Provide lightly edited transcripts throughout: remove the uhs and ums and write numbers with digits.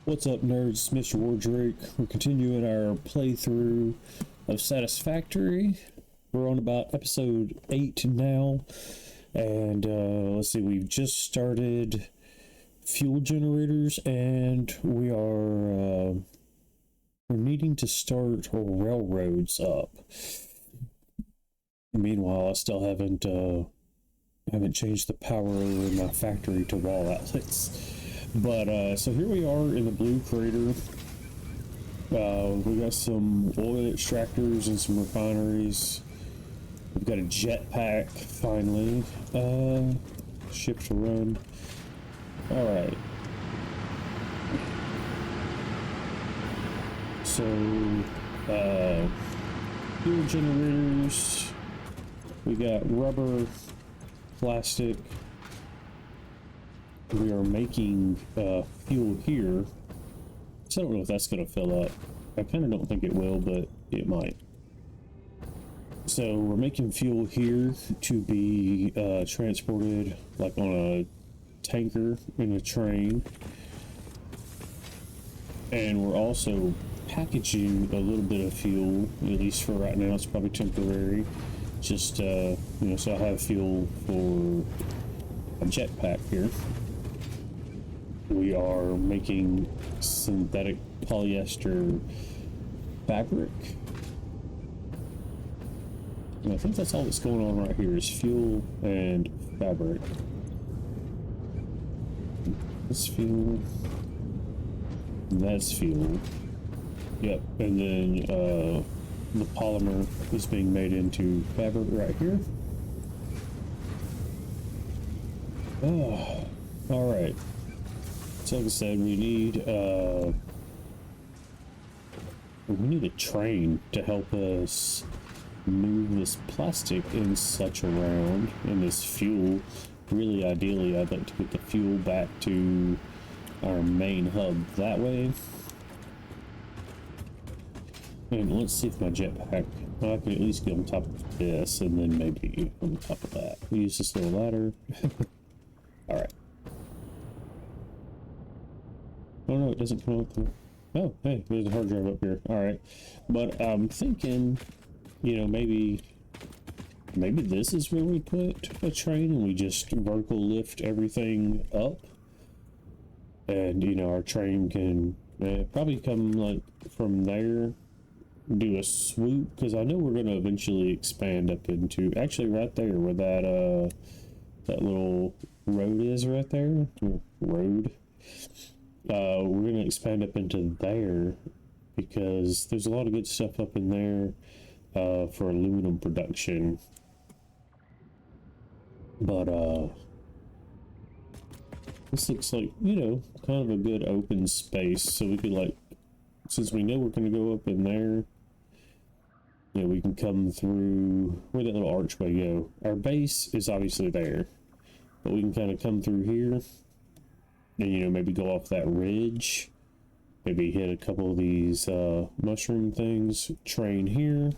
What's up, nerds? Mr. Wardrake. We're continuing our playthrough of Satisfactory. We're on about episode 8 now. And let's see, we've just started fuel generators, and we're needing to start railroads up. Meanwhile, I still haven't changed the power in my factory to wall outlets. But so here we are in the blue crater. We got some oil extractors and some refineries. We've got a jetpack finally. Ship to run. Alright. So fuel generators. We got rubber, plastic. We are making fuel here. So I don't know if that's going to fill up. I kind of don't think it will, but it might. So we're making fuel here to be transported like on a tanker in a train. And we're also packaging a little bit of fuel, at least for right now. It's probably temporary. Just, you know, so I have fuel for a jetpack here. We are making synthetic polyester fabric. And I think that's all that's going on right here is fuel and fabric. That's fuel. And that's fuel. Yep. And then the polymer is being made into fabric right here. Oh, all right. So like I said, we need a train to help us move this plastic and such around, and this fuel. Really, ideally, I'd like to get the fuel back to our main hub that way. And let's see if my jetpack, I can at least get on top of this, and then maybe on top of that. We use this little ladder. All right. Oh no, it doesn't come up there. Oh, hey, there's a hard drive up here. All right, but I'm thinking, you know, maybe this is where we put a train, and we just vertical lift everything up, and you know, our train can probably come like from there, do a swoop, because I know we're going to eventually expand up into actually right there where that little road is right there. Road. We're going to expand up into there because there's a lot of good stuff up in there for aluminum production. But this looks like, you know, kind of a good open space. So we could, like, since we know we're going to go up in there, you know, we can come through where that little archway go. Our base is obviously there, but we can kind of come through here. And, you know, maybe go off that ridge, maybe hit a couple of these mushroom things, train here.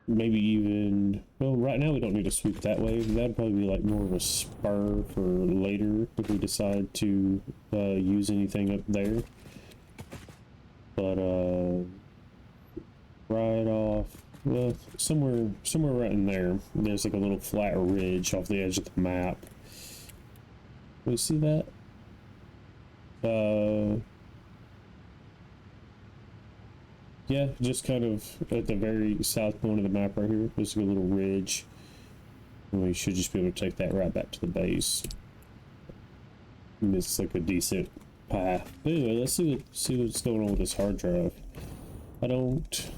Maybe even, well, right now we don't need to sweep that way. That'd probably be like more of a spur for later if we decide to use anything up there. But right off, well, somewhere right in there, there's like a little flat ridge off the edge of the map. We see that? Yeah, just kind of at the very south point of the map right here. There's a little ridge. And we should just be able to take that right back to the base. And it's like a decent path. Anyway, let's see what's going on with this hard drive. I don't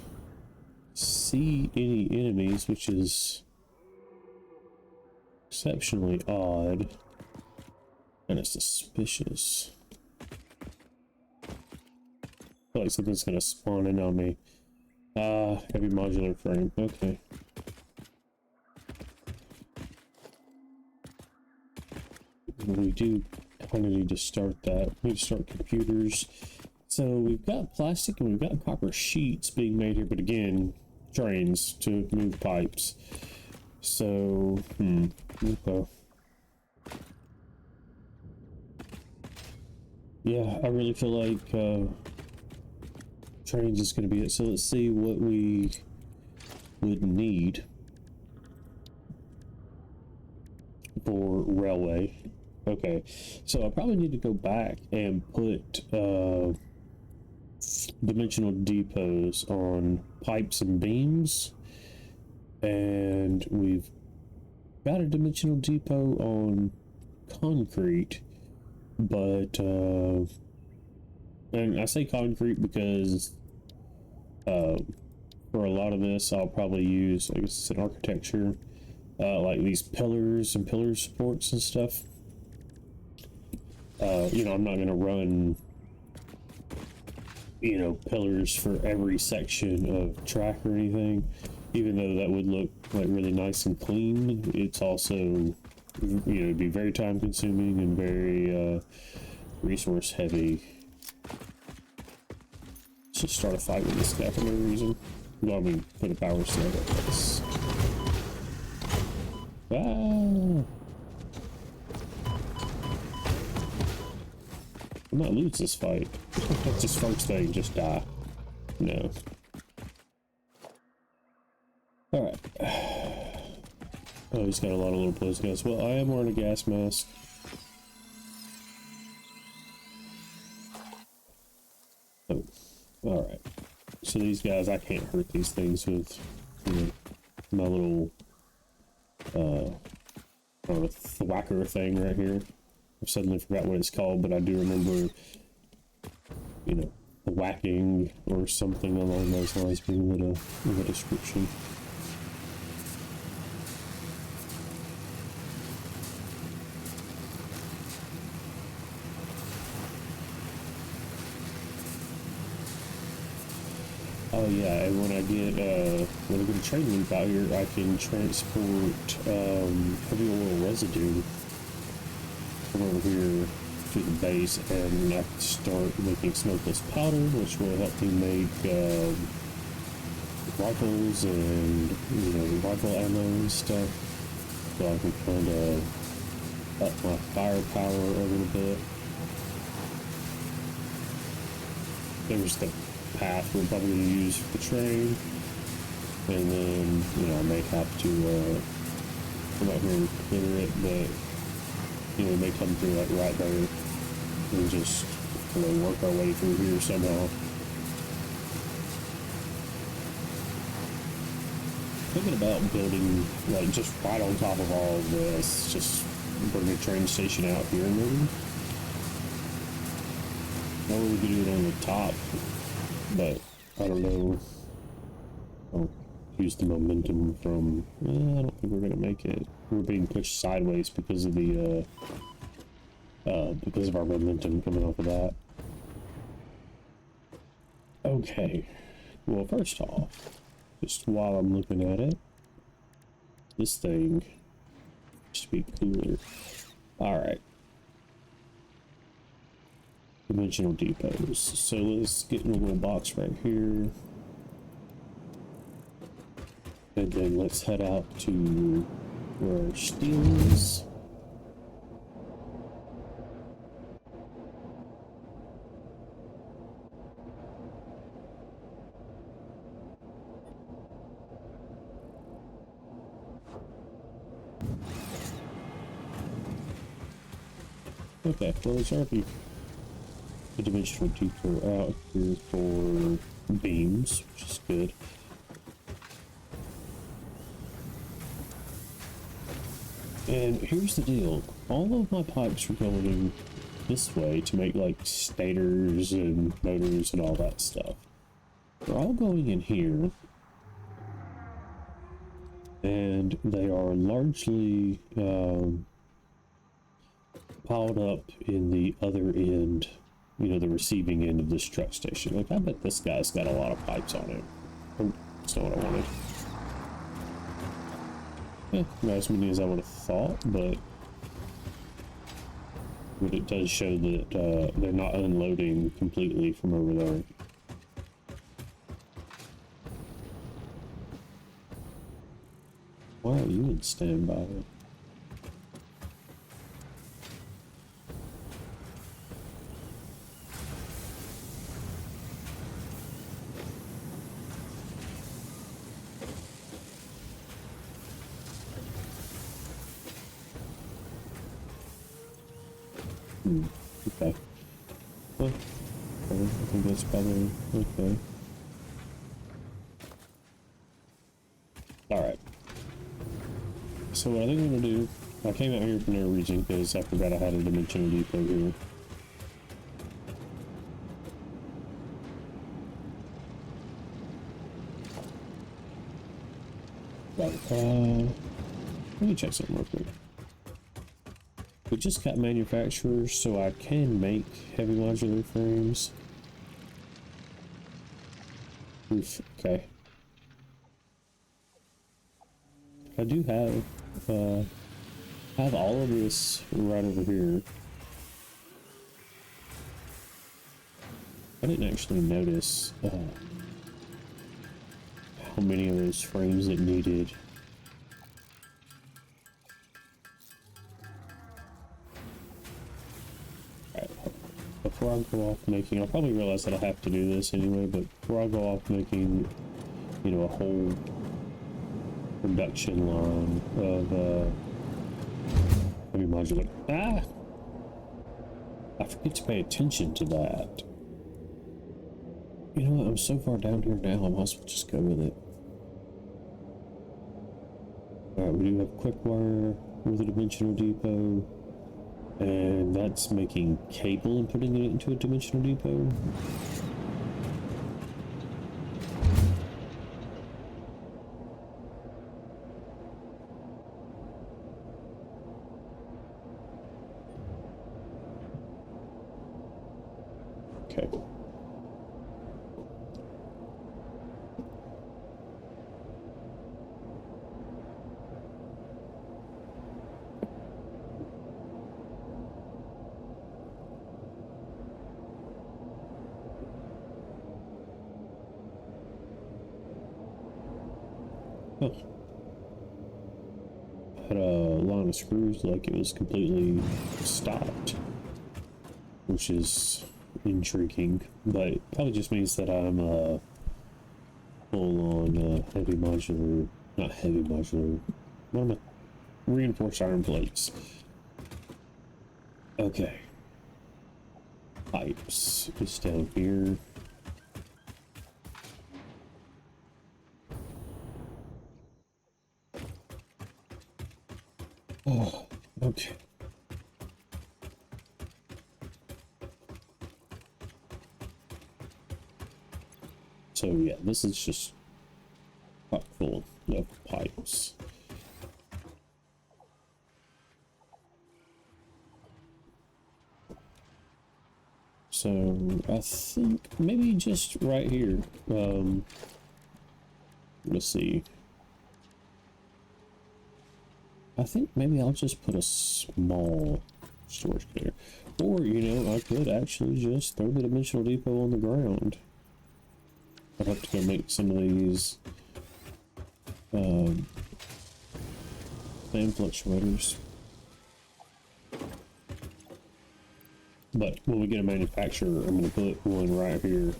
see any enemies, which is exceptionally odd. Kind of suspicious. I feel like something's gonna spawn in on me. Heavy modular frame. Okay. We do kind of need to start that. We need to start computers. So we've got plastic and we've got copper sheets being made here, but again, trains to move pipes. So, okay. Yeah, I really feel like trains is going to be it. So let's see what we would need for railway. Okay, so I probably need to go back and put dimensional depots on pipes and beams, and we've got a dimensional depot on concrete, but and I say concrete because for a lot of this I'll probably use, I guess it's an architecture, like these pillars and pillar supports and stuff. You know, I'm not going to run, you know, pillars for every section of track or anything, even though that would look like really nice and clean. It's also, you know, it'd be very time consuming and very resource heavy. Let's just start a fight with this guy for no reason. Well, I mean, for the power cell. Ah! I might lose this fight. That's just first thing, just die. No. Alright. Oh, he's got a lot of little close guys. Well, I am wearing a gas mask. Oh, alright. So these guys, I can't hurt these things with, you know, my little, I don't know, thwacker thing right here. I suddenly forgot what it's called, but I do remember, you know, the whacking or something along those lines being in the description. Oh yeah, and when I get a train loop out here, I can transport heavy oil residue from over here to the base, and I can start making smokeless powder, which will help me make rifles and, you know, rifle ammo and stuff. So I can kind of up my firepower a little bit. There's the path we'll probably use for the train, and then, you know, I may have to come out here and clear it, but, you know, we may come through like right there and just, you know, work our way through here somehow. Thinking about building, like, just right on top of all of this, just bring a train station out here maybe. Or we could do it on the top, but I don't know. I'll use the momentum from, I don't think we're gonna make it. We're being pushed sideways because of the because of our momentum coming off of that. Okay, well, first off, just while I'm looking at it, this thing should be cooler. All right. Dimensional depots. So let's get in a little box right here. And then let's head out to where our steel is. Okay, well, there's already a dimensional depot out here for beams, which is good. And here's the deal. All of my pipes are going this way to make like stators and motors and all that stuff. They're all going in here. And they are largely piled up in the other end, you know, the receiving end of this truck station. Like, I bet this guy's got a lot of pipes on it. Oh, that's not what I wanted. Not as many as I would have thought, but it does show that they're not unloading completely from over there. Why are you in standby? Okay. Well, I think that's probably okay. Alright. So what I think I'm gonna do, I came out here for no reason because I forgot I had a dimensional depot here. Right, let me check something real quick. We just got manufacturers, so I can make heavy modular frames. Oof, okay. I do have all of this right over here. I didn't actually notice how many of those frames it needed. Alright, before I go off making, I'll probably realize that I have to do this anyway, but before I go off making, you know, a whole production line of heavy modular. Ah! I forget to pay attention to that. You know what? I'm so far down here now, I might as well just go with it. Alright, we do have quick wire with a dimensional depot. And that's making cable and putting it into a dimensional depot. Okay. Oh. Had a line of screws like it was completely stopped, which is intriguing, but it probably just means that I'm full on heavy modular, not heavy modular, what am I? Reinforced iron plates. Okay. Pipes is down here. Oh, okay. So yeah, this is just full of pipes. So I think maybe just right here. Let's see. I think maybe I'll just put a small storage container. Or, you know, I could actually just throw the dimensional depot on the ground. I'd have to go make some of these fan fluctuators. But when we get a manufacturer, I'm going to put one right here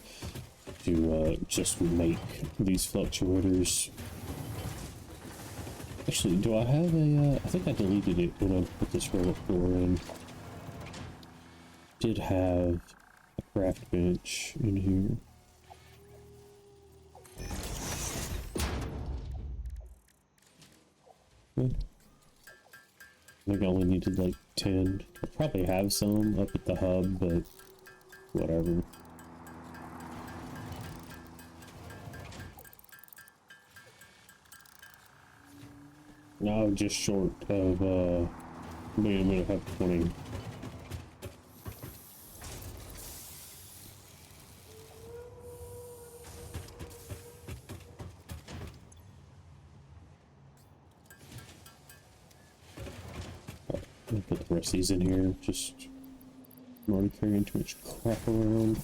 to just make these fluctuators. Actually, do I have a, I think I deleted it when I put this roll-up door in. Did have a craft bench in here. I think I only needed like 10. I probably have some up at the hub, but whatever. Now I'm just short of, I'm gonna have 20. I'll put the rest of these in here, just I'm already carrying too much crap around.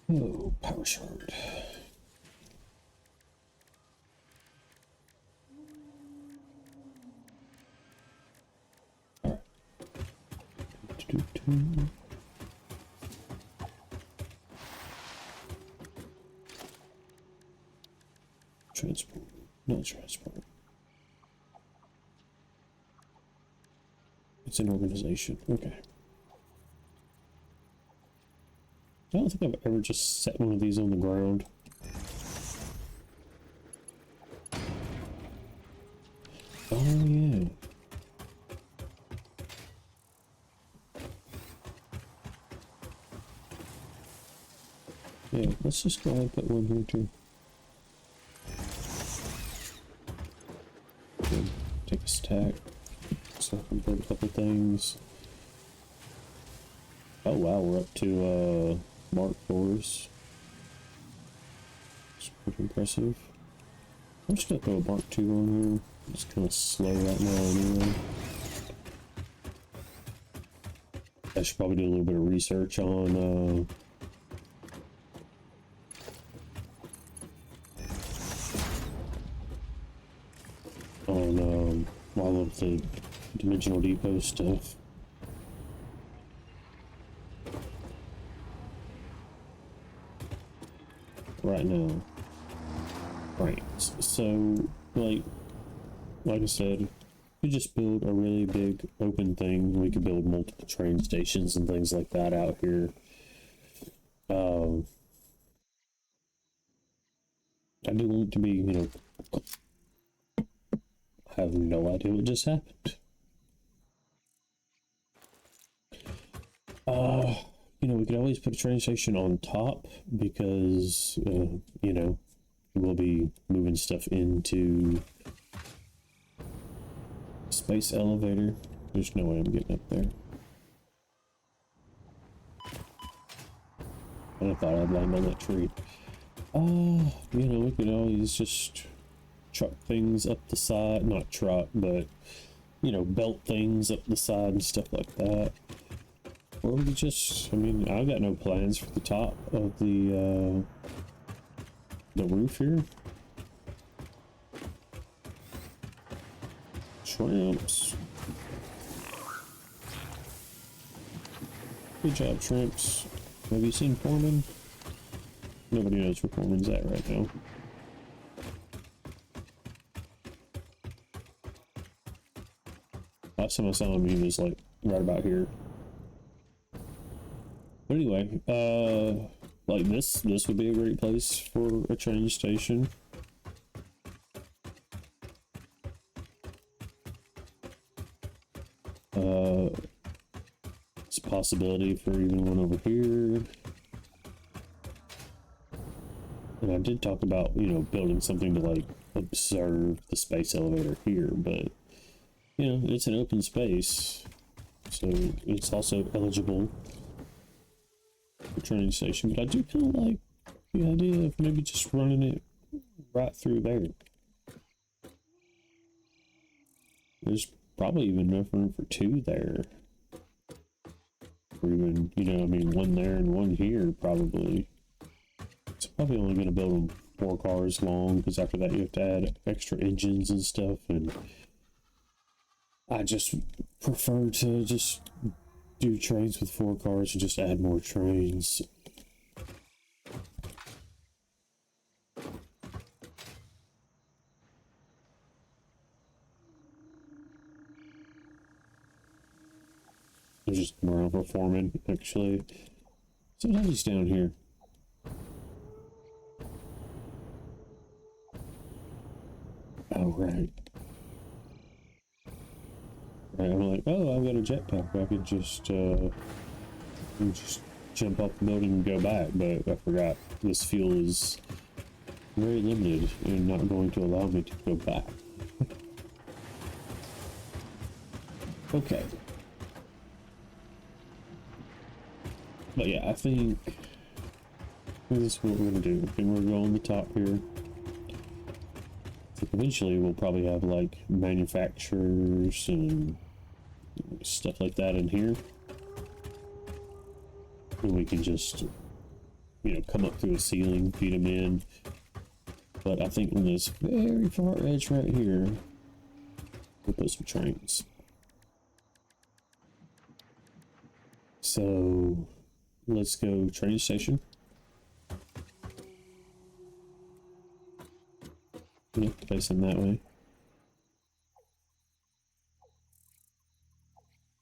Oh, power shard. Transport, not transport. It's an organization. Okay. I don't think I've ever just set one of these on the ground. Oh yeah. Yeah, let's just go ahead and put one here too. Good. Take a stack so I can build a couple things. Oh wow, we're up to Mark 4s. It's pretty impressive. I'm just gonna throw a Mark 2 on here. It's kind of slow right now anyway. I should probably do a little bit of research on all of the dimensional depot stuff. Right now. Right. So like I said, we just build a really big open thing. We could build multiple train stations and things like that out here. I do want it to be, you know, I have no idea what just happened. You know, we could always put a train station on top because, you know, we'll be moving stuff into space elevator. There's no way I'm getting up there. I thought I'd land on that tree. You know, we could always just truck things up the side. Not truck, but, you know, belt things up the side and stuff like that. Or we could just, I mean, I've got no plans for the top of the roof here. Shrimps. Good job, shrimps. Have you seen Foreman? Nobody knows where Foreman's at right now. Last time I saw him, he was like right about here. But anyway, like this would be a great place for a train station. It's a possibility for even one over here. And I did talk about, you know, building something to like observe the space elevator here, but you know, it's an open space, so it's also eligible for train station. But I do kind of like the idea of maybe just running it right through there. There's probably even enough room for two there. Or even, you know, I mean, one there and one here, probably. It's probably only going to build them 4 cars long, because after that you have to add extra engines and stuff, and I just prefer to just do trains with 4 cars and just add more trains. I'm just around for Foreman, actually. Sometimes he's down here. Oh, right. Right, I'm like, oh, I've got a jetpack. I could just jump off the building and go back, but I forgot this fuel is very limited and not going to allow me to go back. Okay. But yeah, I think this is what we're gonna do. I think we're gonna go on the top here. I think eventually we'll probably have like manufacturers and stuff like that in here. And we can just, you know, come up through the ceiling, feed them in. But I think on this very far edge right here, we'll put some trains. so let's go train station. Yep, facing that way.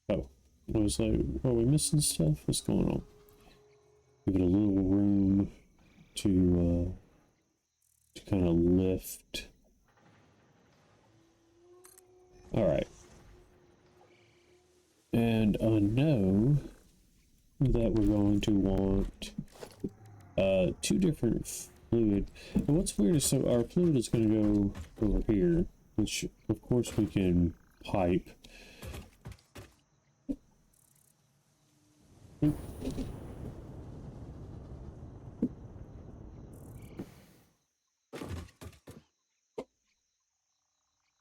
Oh, I was like, are we missing stuff? What's going on? Give it a little room to kind of lift. All right. And I know that we're going to want two different fluid. And what's weird is, so our fluid is going to go over here, which of course we can pipe.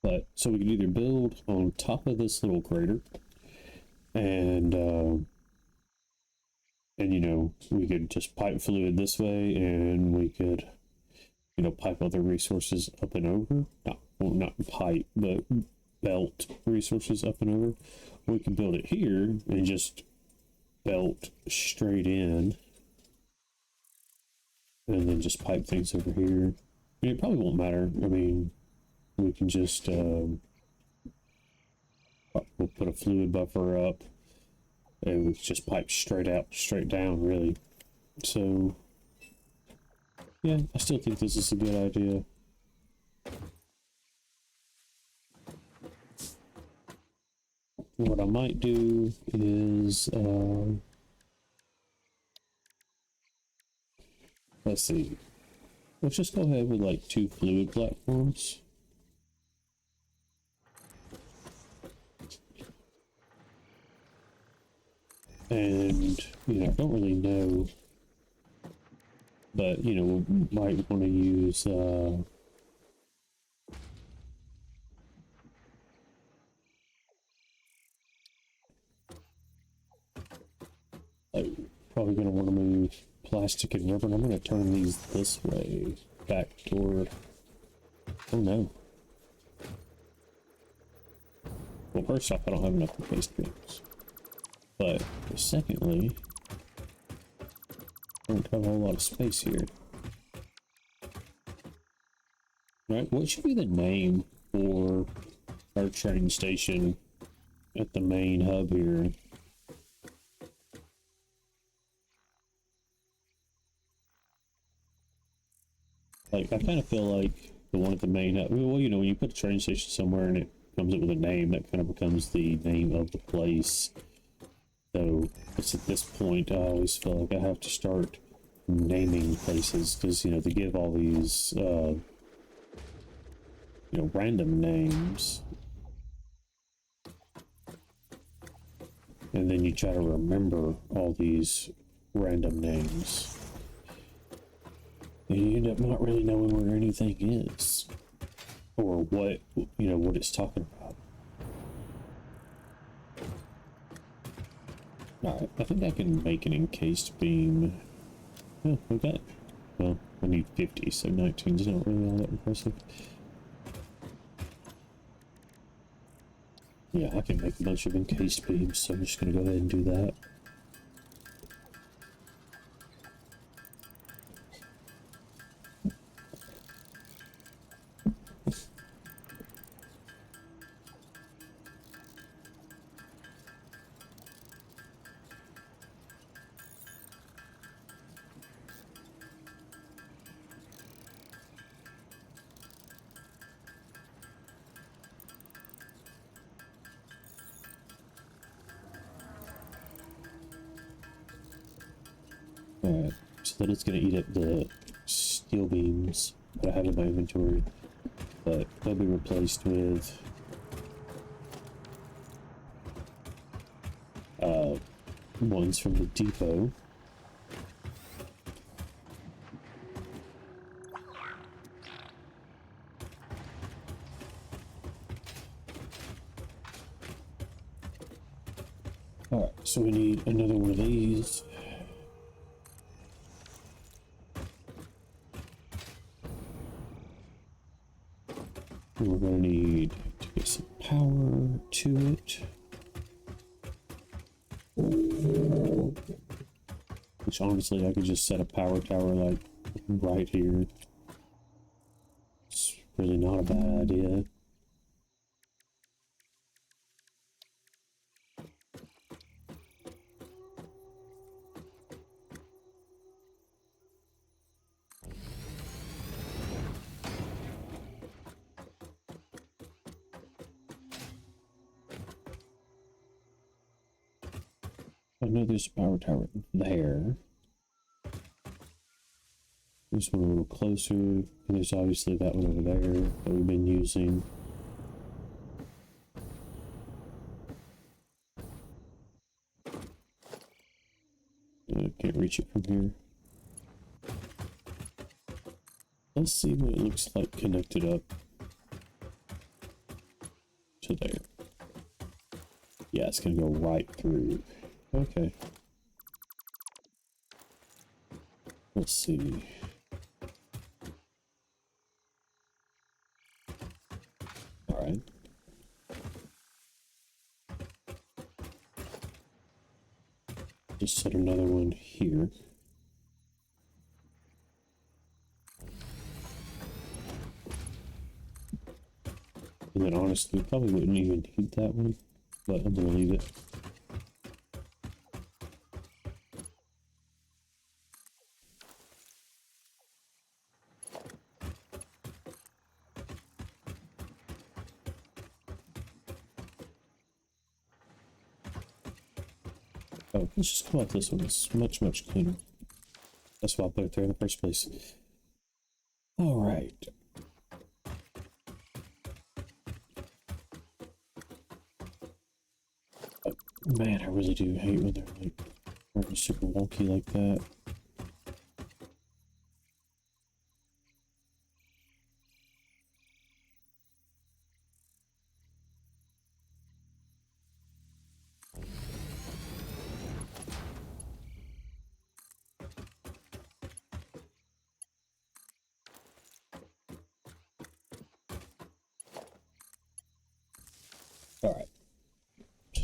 But so we can either build on top of this little crater, and you know, we could just pipe fluid this way, and we could, you know, pipe other resources up and over. Not pipe, but belt resources up and over. We can build it here and just belt straight in, and then just pipe things over here. I mean, it probably won't matter. I mean, we can just we'll put a fluid buffer up, and we just pipe straight out, straight down, really. So yeah, I still think this is a good idea. What I might do is let's see, let's just go ahead with like 2 fluid platforms. And, you know, I don't really know, but, you know, we might want to use, like, probably going to want to move plastic and rubber, and I'm going to turn these this way, back toward, oh no. Well, first off, I don't have enough paste beams. But secondly, I don't have a whole lot of space here. Right, what should be the name for our train station at the main hub here? Like, I kind of feel like the one at the main hub, well, you know, when you put a train station somewhere and it comes up with a name, that kind of becomes the name of the place. So it's at this point I always feel like I have to start naming places, because, you know, they give all these you know, random names, and then you try to remember all these random names, and you end up not really knowing where anything is or what, you know, what it's talking about. Alright, I think I can make an encased beam. Oh, okay. Well, I need 50, so 19 is not really all that impressive. Yeah, I can make a bunch of encased beams, so I'm just going to go ahead and do that. Alright, so then it's going to eat up the steel beams that I have in my inventory, but they'll be replaced with ones from the depot. Alright, so we need another one of these. We're going to need to get some power to it. which honestly I could just set a power tower like right here. It's really not a bad idea. I know there's a power tower there. There's one a little closer, and there's obviously that one over there that we've been using. I can't reach it from here. Let's see what it looks like connected up to there. Yeah, it's gonna go right through. Okay. Let's see. Alright. Just set another one here. And then honestly, probably wouldn't even need that one, but I'm gonna leave it. Oh, let's just come out this one. It's much, much cleaner. That's why I put it there in the first place. Alright. Man, I really do hate when they're like super wonky like that. Alright.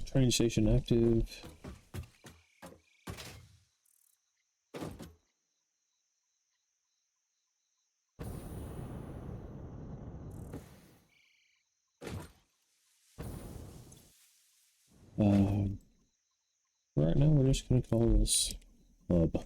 Train station active. Right now we're just gonna call this hub.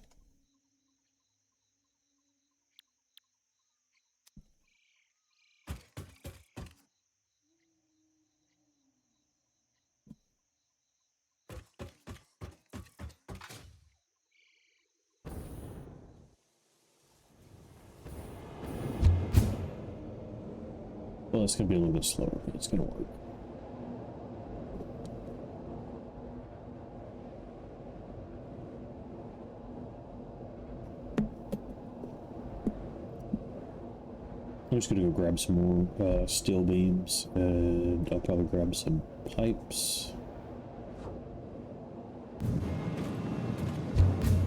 Well, it's gonna be a little bit slower, but it's gonna work. I'm just gonna go grab some more steel beams, and I'll probably grab some pipes.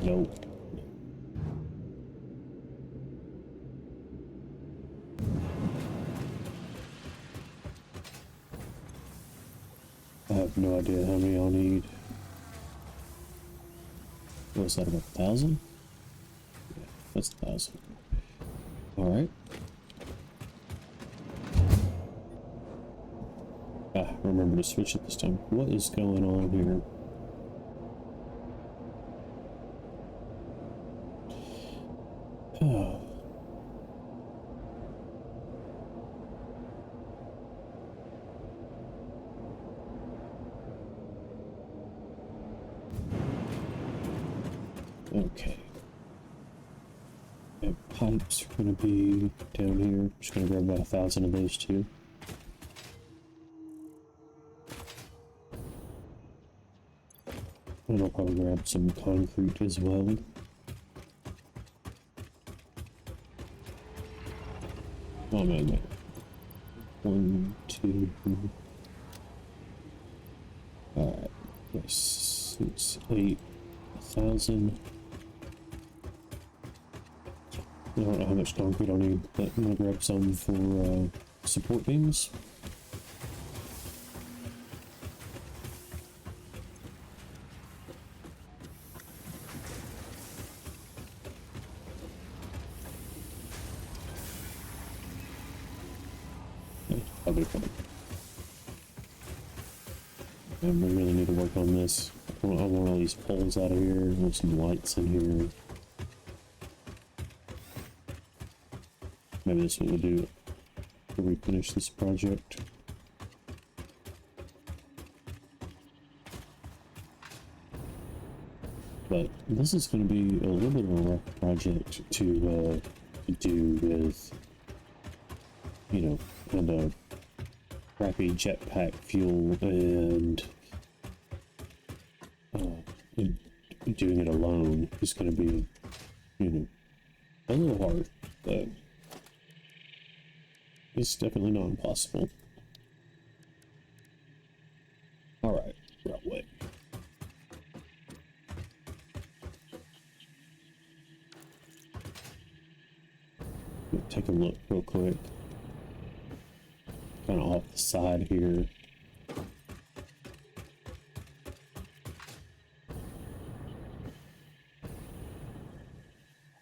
Nope. I have no idea how many I'll need. What's that, about 1,000? Yeah, that's 1,000. Alright. Remember to switch it this time. What is going on here? Oh. Okay. And pipes are going to be down here. I'm just going to grab about 1,000 of those too. And I'll probably grab some concrete as well. Oh man, 1, 2. Alright, yes, it's 8,000. I don't know how much concrete I'll need, but I'm gonna grab some for support beams. be fun. And we really need to work on this. I want all these poles out of here. I want some lights in here. Maybe that's what we'll do after we finish this project. But this is going to be a little bit of a rough project to do with, you know, kind of crappy jetpack fuel and doing it alone is going to be, you know, a little hard, but it's definitely not impossible. Alright, right way. Take a look real quick. Kind of off the side here.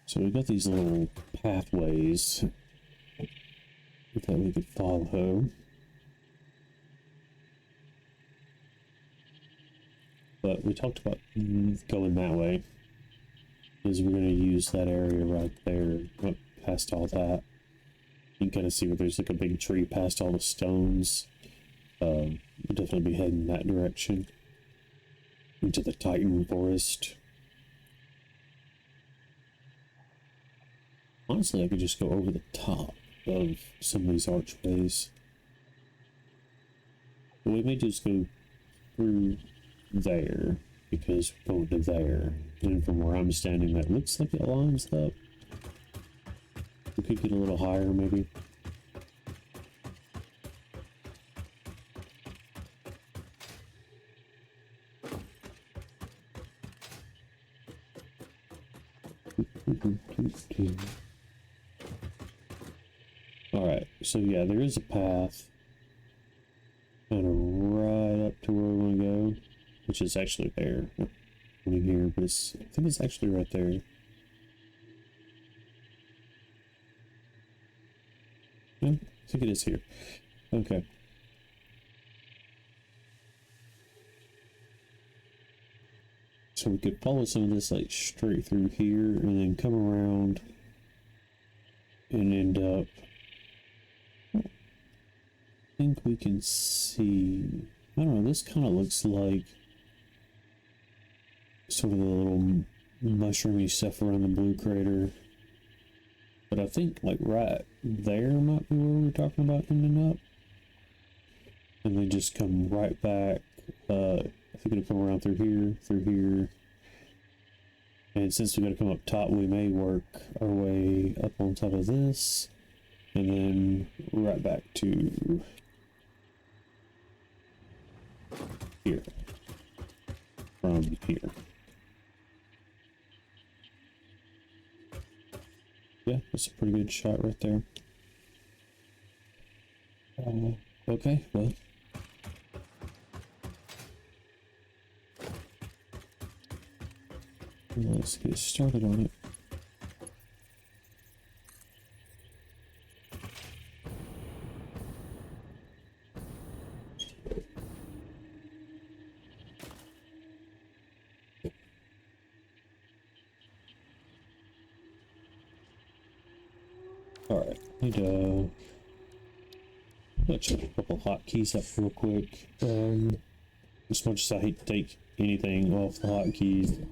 So we've got these little pathways that we could follow. But we talked about going that way, because we're going to use that area right there, up past all that. You can kind of see where there's like a big tree past all the stones. We'll definitely be heading that direction, into the Titan forest. Honestly, I could just go over the top of some of these archways. But we may just go through there, because we're going to there. And from where I'm standing, that looks like it lines up. We could get a little higher, maybe. Alright, so yeah, there is a path kind of right up to where we want to go, which is actually there. Over here, but I think it's actually right there. Yeah, I think it is here. Okay. So we could follow some of this like straight through here and then come around and end up, I think we can see, I don't know, this kind of looks like sort of the little mushroomy stuff around the blue crater. But I think like right there might be where we're talking about ending up. And then just come right back. I think it'll come around through here. And since we gotta come up top, we may work our way up on top of this. And then right back to here. From here. Yeah, that's a pretty good shot right there. Okay, well. Let's get started on it. Alright, let's check a couple hotkeys up real quick. As much as I hate to take anything off the hotkeys,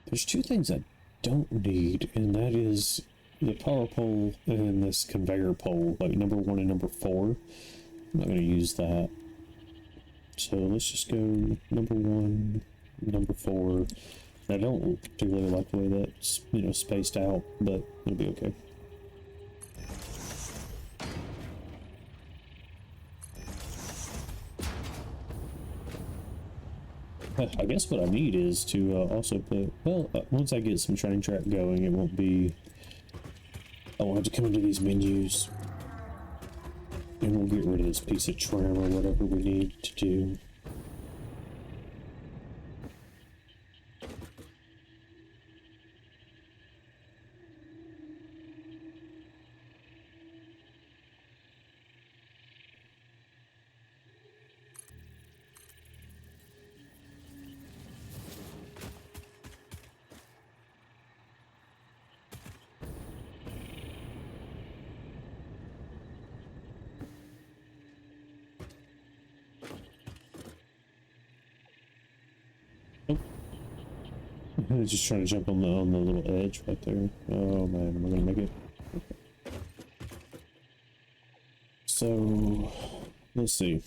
there's two things I don't need, and that is the power pole and this conveyor pole, like number 1 and number 4. I'm not going to use that. So let's just go number 1, number 4. I don't particularly like the way that's, you know, spaced out, but it'll be okay. I guess what I need is to also put, well, once I get some train track going, it won't be, I won't have to come into these menus, and we'll get rid of this piece of trim or whatever we need to do. I'm just trying to jump on the little edge right there. Oh man, am I gonna make it? Okay. So let's see.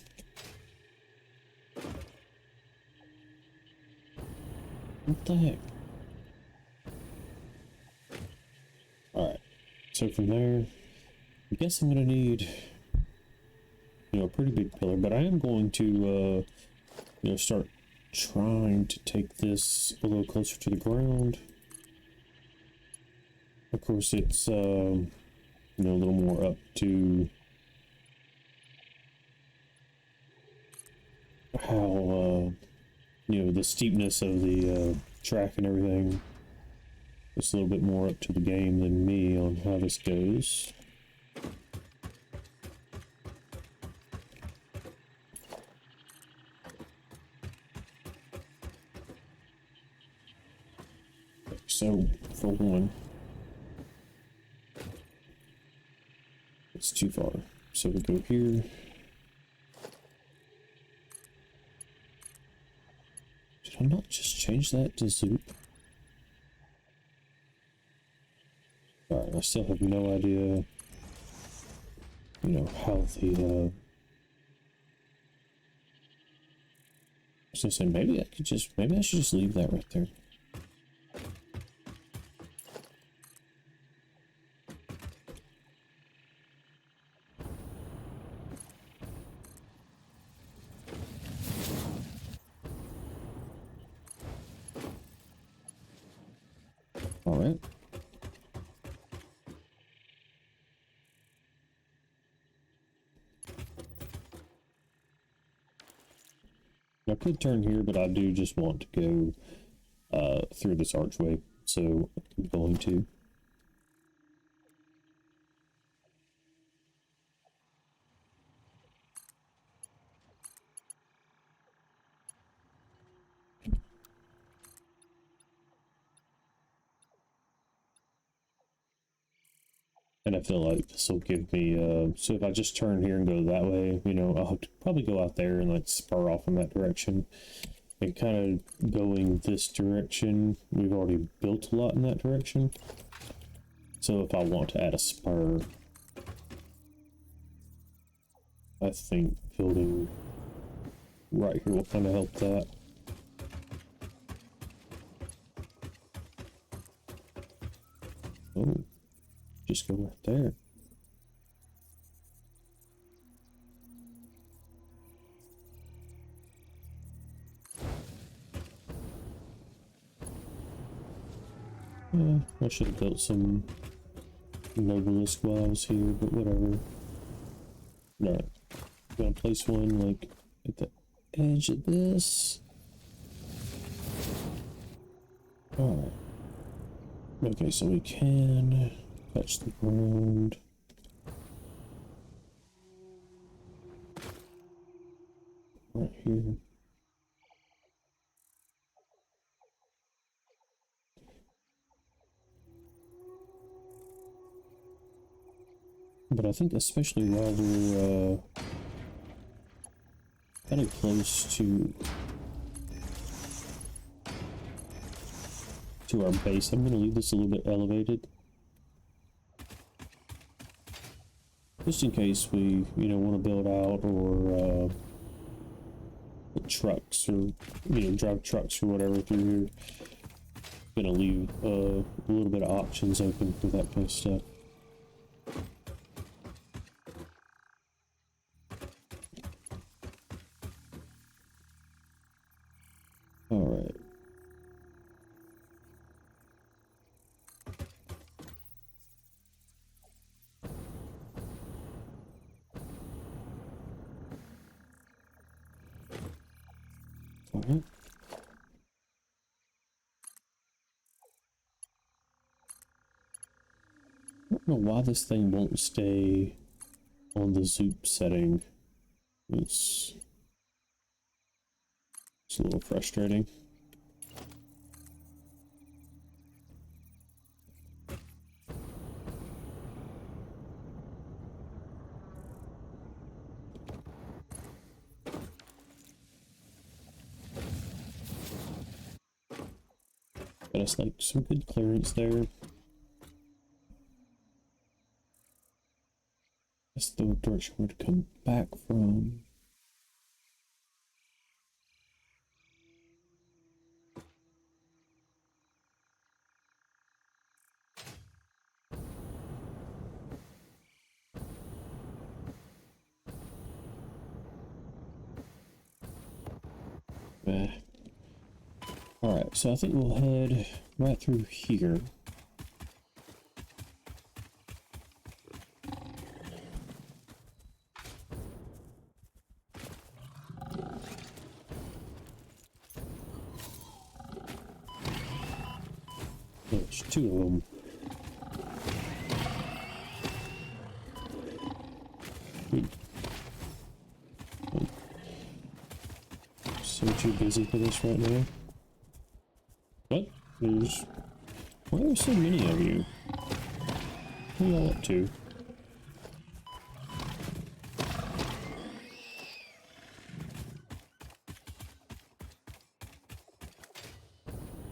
What the heck? Alright. So from there, I guess I'm gonna need, you know, a pretty big pillar, but I am going to you know, start trying to take this a little closer to the ground. Of course, it's you know, a little more up to how you know, the steepness of the track and everything. It's a little bit more up to the game than me on how this goes. So, for one, it's too far. So we go here. Did I not just change that to Zoop? Alright, I still have no idea, you know, how the, I was gonna say, maybe I could just, maybe I should just leave that right there. Alright. I could turn here, but I do just want to go through this archway, so I'm going to. And I feel like this will give me, so if I just turn here and go that way, you know, I'll have to probably go out there and like spur off in that direction. And kind of going this direction, we've already built a lot in that direction. So if I want to add a spur, I think building right here will kind of help that. Oh, just go right there. I should have built some noblest while I was here, but whatever. Alright, I'm gonna place one like at the edge of this. Alright. Okay, so we can touch the ground. Right here. But I think especially while we're kind of close to our base, I'm going to leave this a little bit elevated. Just in case we, you know, want to build out or put trucks or, you know, drive trucks or whatever through here. Going to leave a little bit of options open for that kind of stuff. Alright. Alright. I don't know why this thing won't stay on the Zoop setting. It's a little frustrating. But it's like some good clearance there. That's the direction we're to come back from. Alright, so I think we'll head right through here. There's two of them. So too busy for this right now. What? Why are there so many of you? What are y'all up to?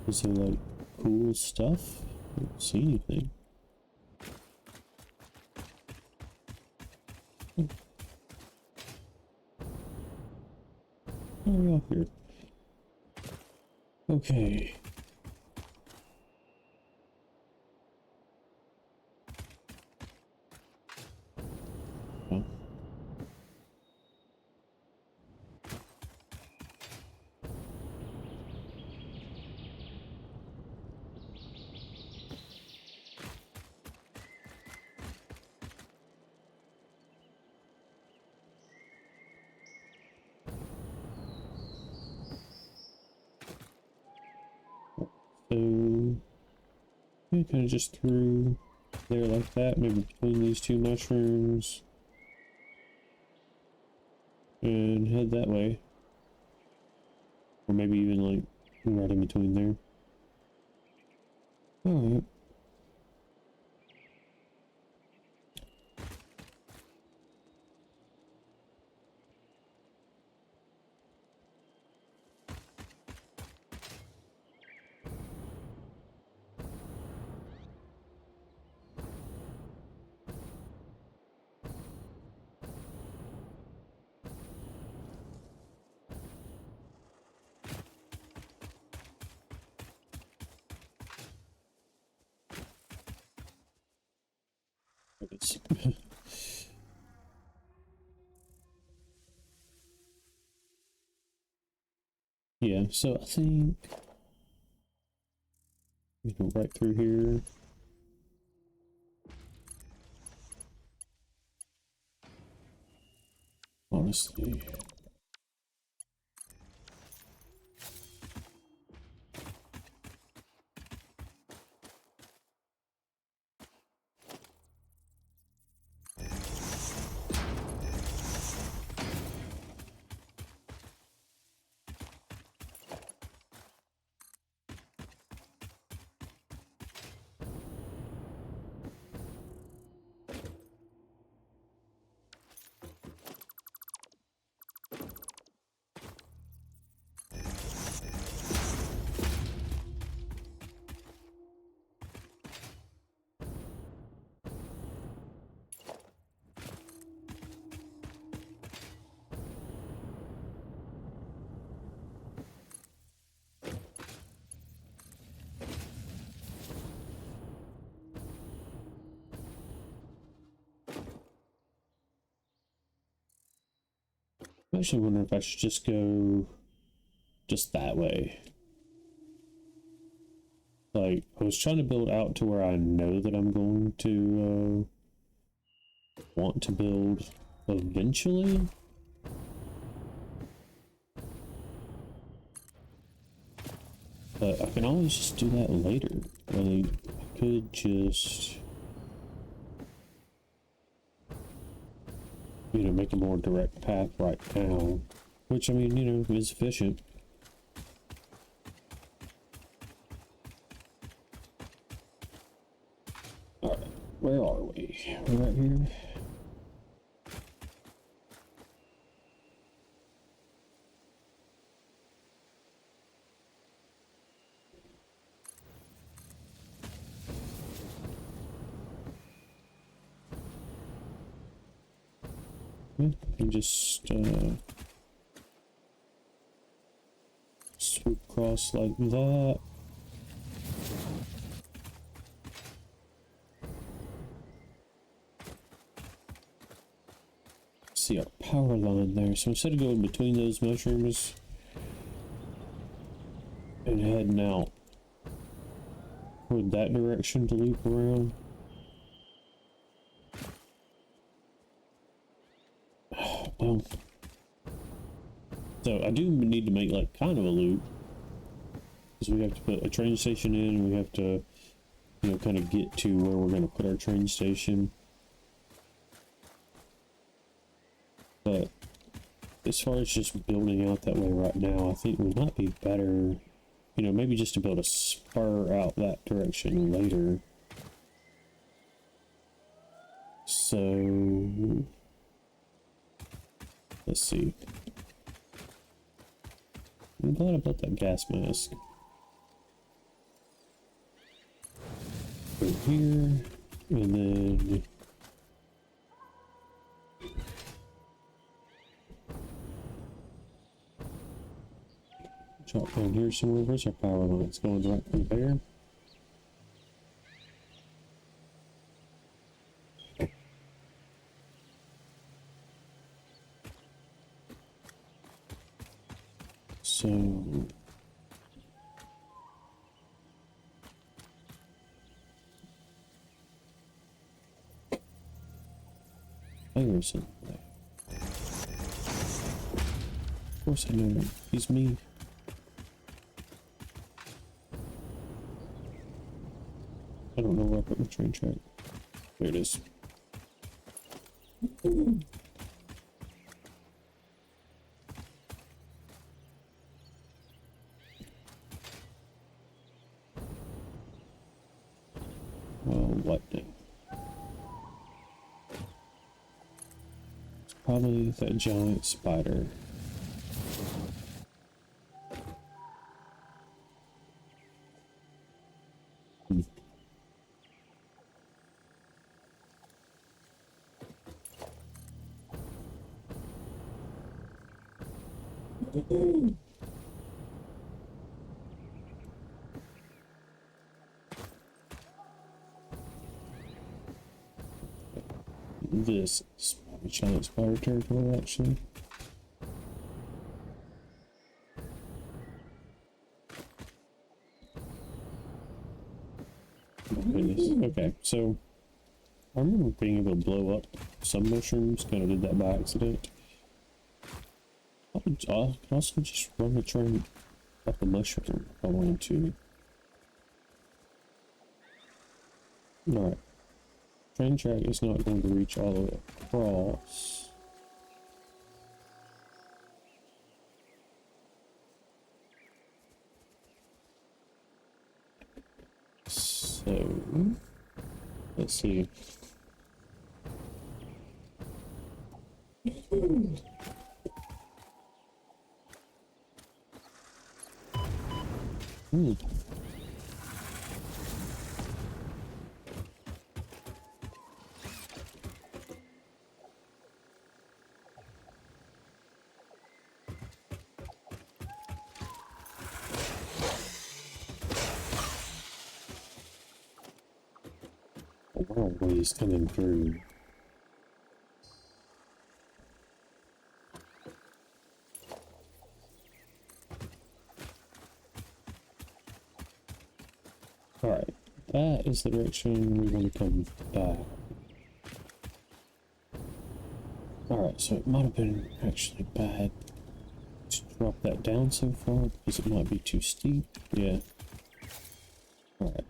Is there like cool stuff? I don't see anything. Oh, we're out here. Okay. Well. So, yeah, kind of just through there like that, maybe between these two mushrooms, and head that way, or maybe even like right in between there. All right. It's yeah, so I think you know right through here. Honestly. I actually wonder if I should just go just that way. Like, I was trying to build out to where I know that I'm going to want to build eventually. But I can always just do that later. Like, I could just, you know, make a more direct path right now. Which, I mean, you know, is efficient. Alright, where are we? We're right here. And just swoop across like that. See our power line there. So instead of going between those mushrooms and heading out toward that direction to loop around. Well, so I do need to make like kind of a loop because we have to put a train station in and we have to, you know, kind of get to where we're going to put our train station. But as far as just building out that way right now, I think we might be better, you know, maybe just to build a spur out that direction later. So let's see. I'm glad I built that gas mask. Over here, and then drop down here somewhere. Where's our power line? It's going right from there. So Anderson. Of course I know he's me. I don't know where I put my train track. There it is. Well, what now? It's probably that giant spider. This is giant spider territory, actually. Oh my goodness. Okay, so I remember being able to blow up some mushrooms. Kind of did that by accident. I could also just run the train up a mushroom if I wanted to. Alright. Train track is not going to reach all the way across. So, let's see. A lot of ways coming through. Alright, that is the direction we want to come back. Alright, so it might have been actually bad to drop that down so far because it might be too steep. Yeah. Alright.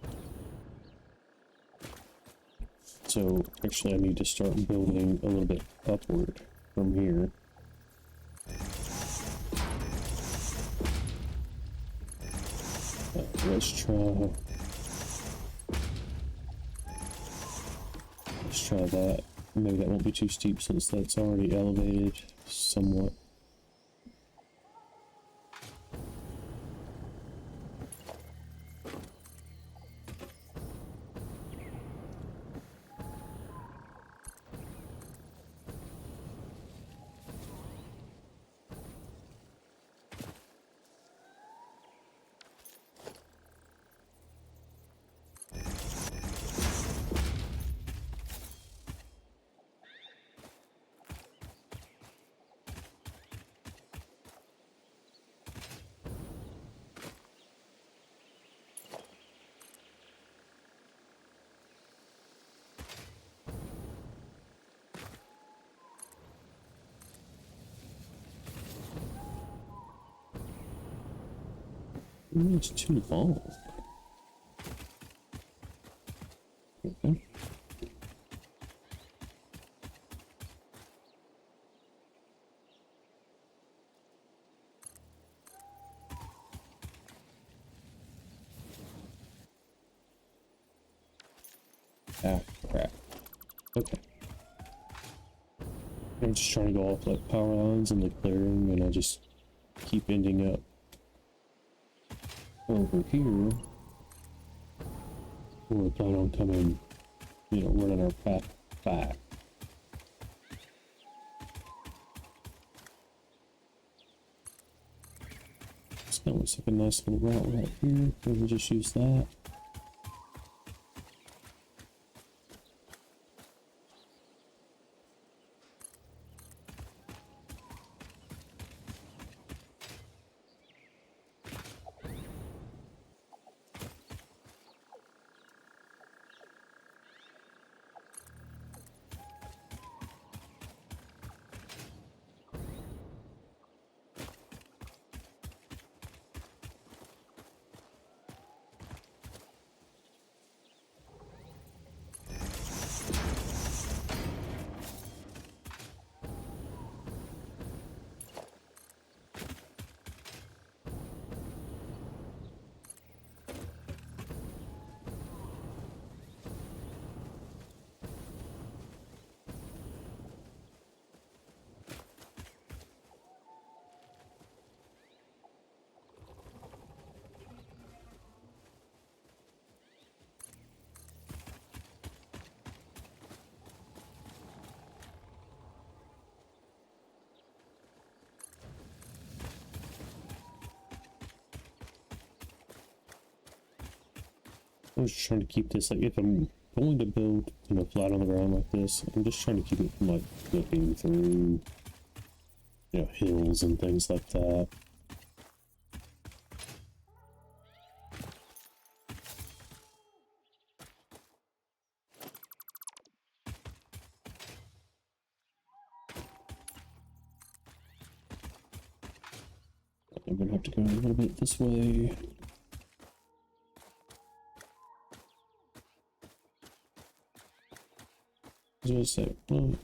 So actually I need to start building a little bit upward from here. Let's try that. Maybe that won't be too steep since that's already elevated somewhat. It's too long. Okay. Ah, crap. Okay. I'm just trying to go off like power lines in the clearing, and I just keep ending up over here. We're planning on coming, you know, running our path back. That looks like a nice little route right here. We'll just use that. I'm just trying to keep this, like, if I'm going to build, you know, flat on the ground like this, I'm just trying to keep it from, like, flipping through, you know, hills and things like that. I'm gonna have to go a little bit this way. I was gonna say, well,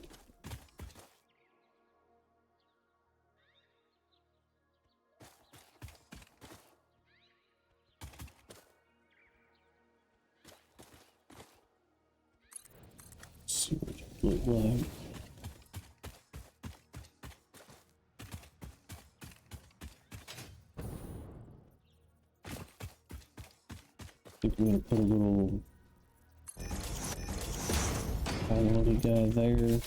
let's see what it look like. I think I'm gonna put a little little guy there.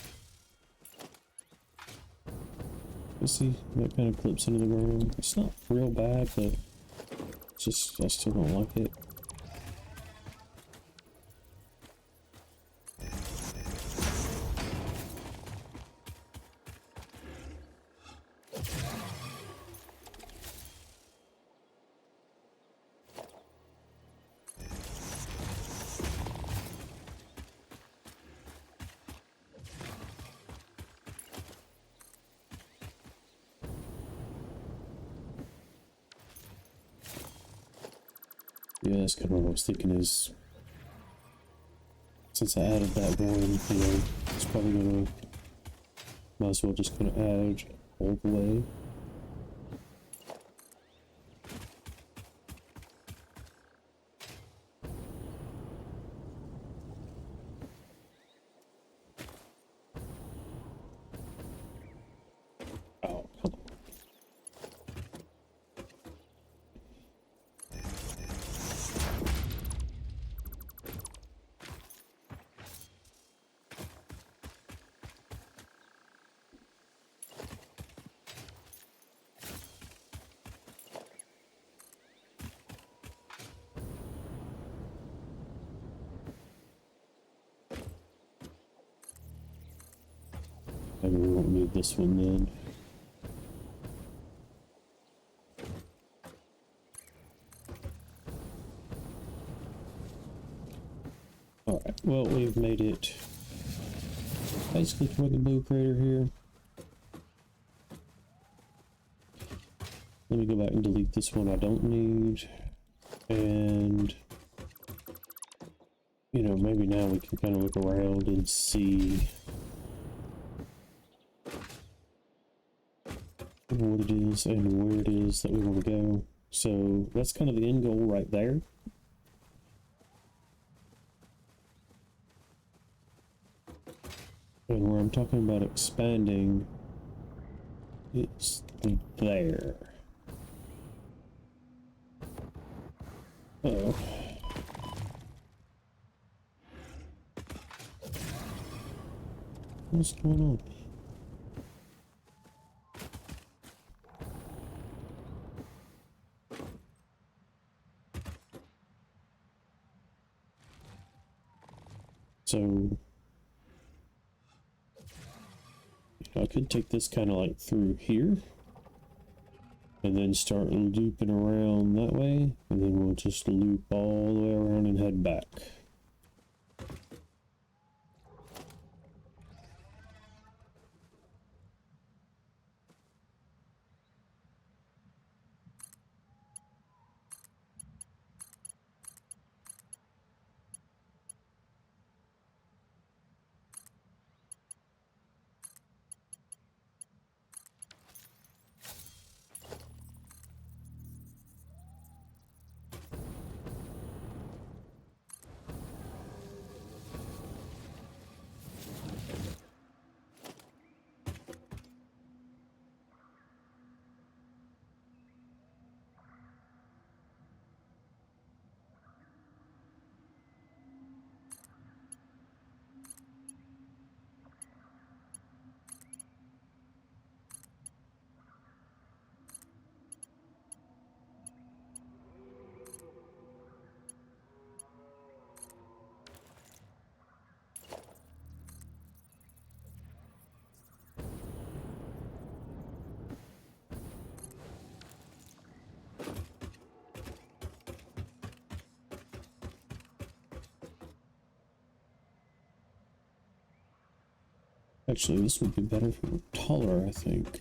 You see, that kind of clips into the ground. It's not real bad, but it's just, I still don't like it. Yeah, that's kind of what I was thinking is, since I added that one, you know, it's probably gonna, might as well just kind of add all the way. Oh, come on. Maybe we won't need this one then. Alright, well, we've made it basically toward the blue crater here. let me go back and delete this one I don't need. And, you know, maybe now we can kind of look around and see what it is and where it is that we want to go. So that's kind of the end goal right there. And where I'm talking about expanding, it's there. Uh-oh. What's going on? So I could take this kind of like through here and then start looping around that way, and then we'll just loop all the way around and head back. Actually, this would be better if it were taller, I think.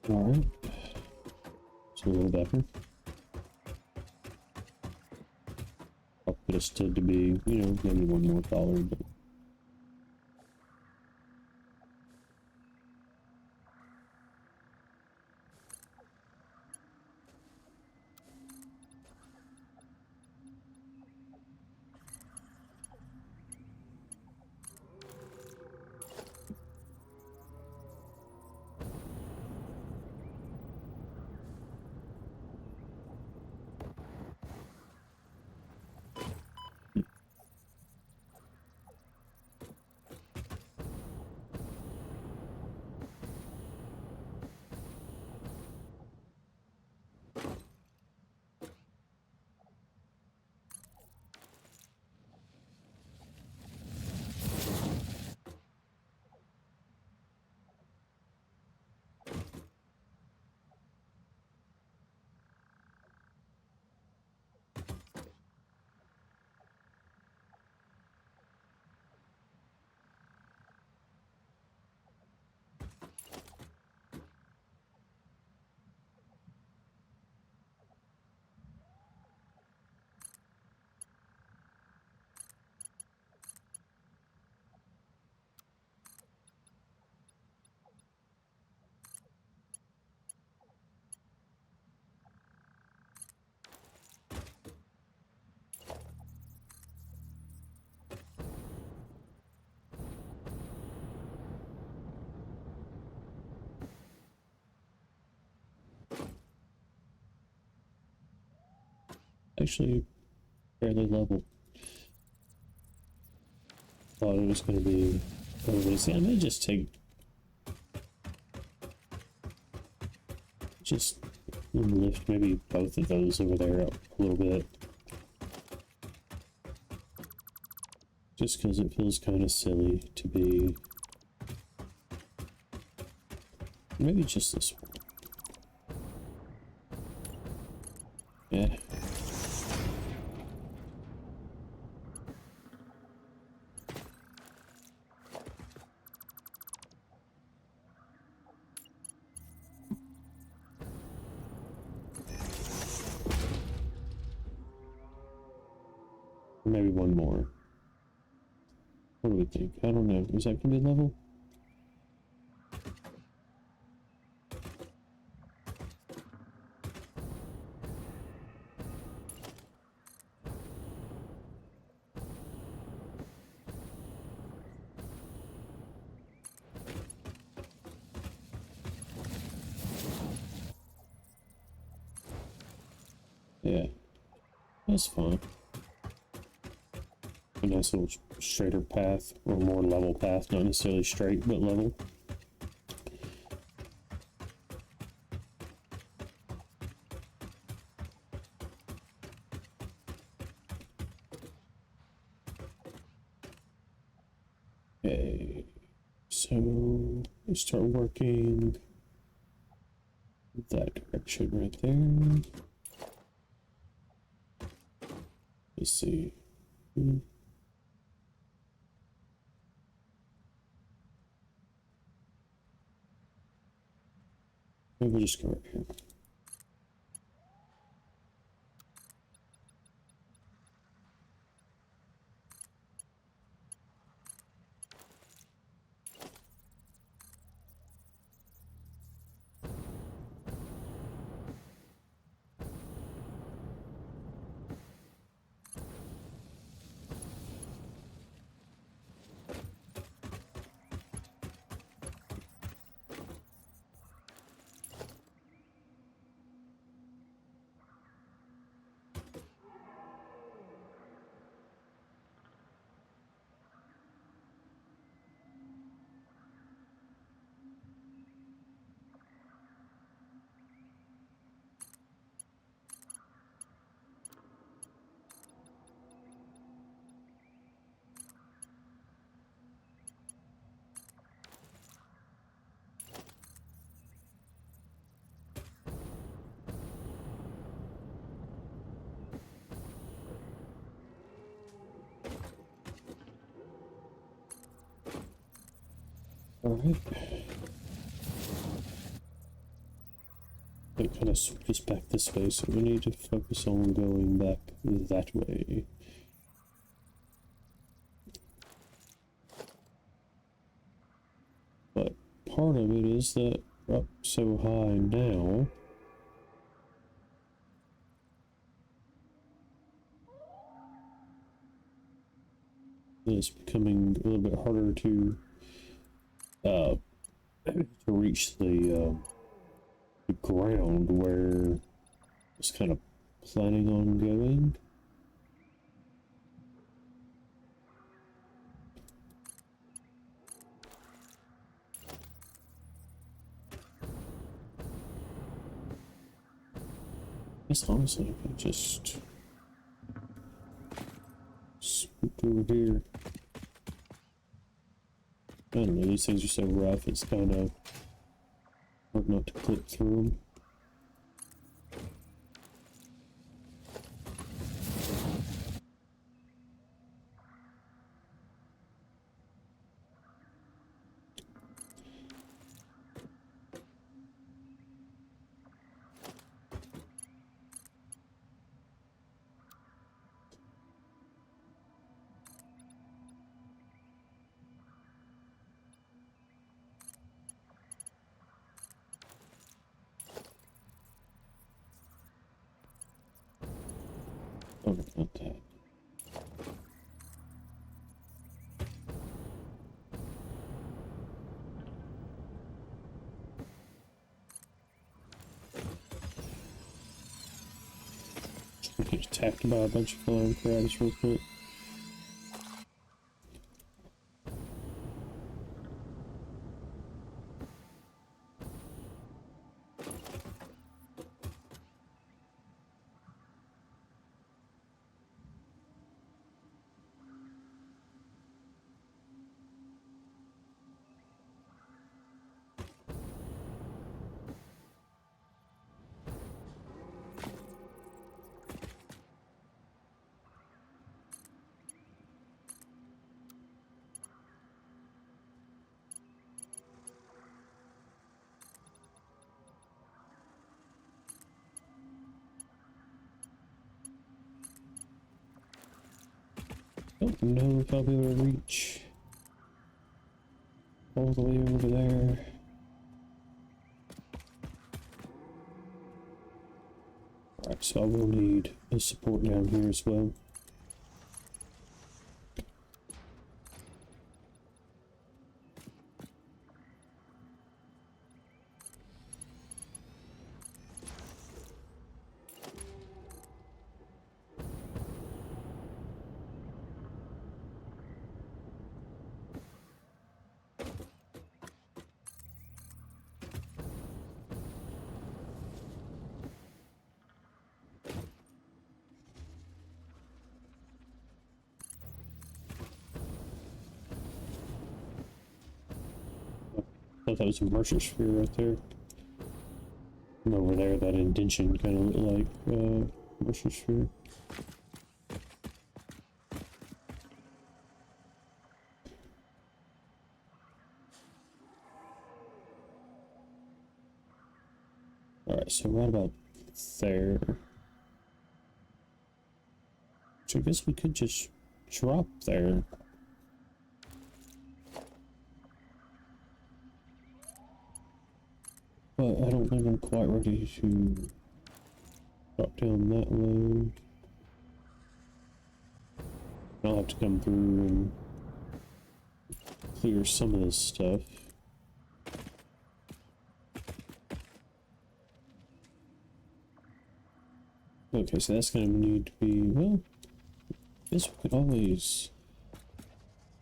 Alright. It's a little better. I'll put it still to be, you know, maybe one more taller, but actually fairly level. Thought it was going to be overly. See, I may just lift maybe both of those over there up a little bit. Just because it feels kind of silly to be... Maybe just this one. Yeah. Maybe one more. What do we think? I don't know. Is that gonna be level? Yeah, that's fine. A nice little straighter path, or more level path, not necessarily straight, but level. Okay, so we start working that direction right there. Let's see. Maybe we'll just go right here. Alright. It kind of switches back this way, so we need to focus on going back that way. But part of it is that we're up so high now. It's becoming a little bit harder to reach the ground where I was kind of planning on going. Guess honestly, I can just swoop over here. I don't know, these things are so rough, it's kind of hard not to clip through them. Oh, not that. Get attacked by a bunch of flying crabs real quick. Don't know if I'll be able to reach all the way over there. Alright, so I will need a support down here as well. I thought that was a Mercer sphere right there. And over there, that indention kind of looked like Mercer sphere. Alright, so right about there. So I guess we could just drop there. But I don't think I'm quite ready to drop down that low. I'll have to come through and clear some of this stuff. Okay, so that's going to need to be, well, I guess we could always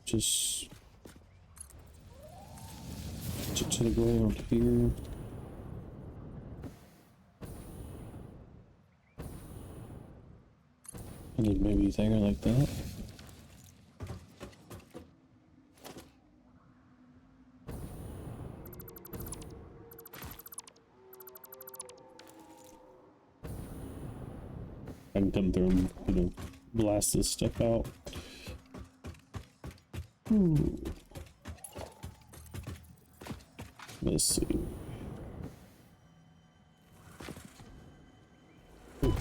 just put it to the ground here. And then maybe there like that. I can come through and, you know, blast this stuff out. Ooh. Let's see. Ooh.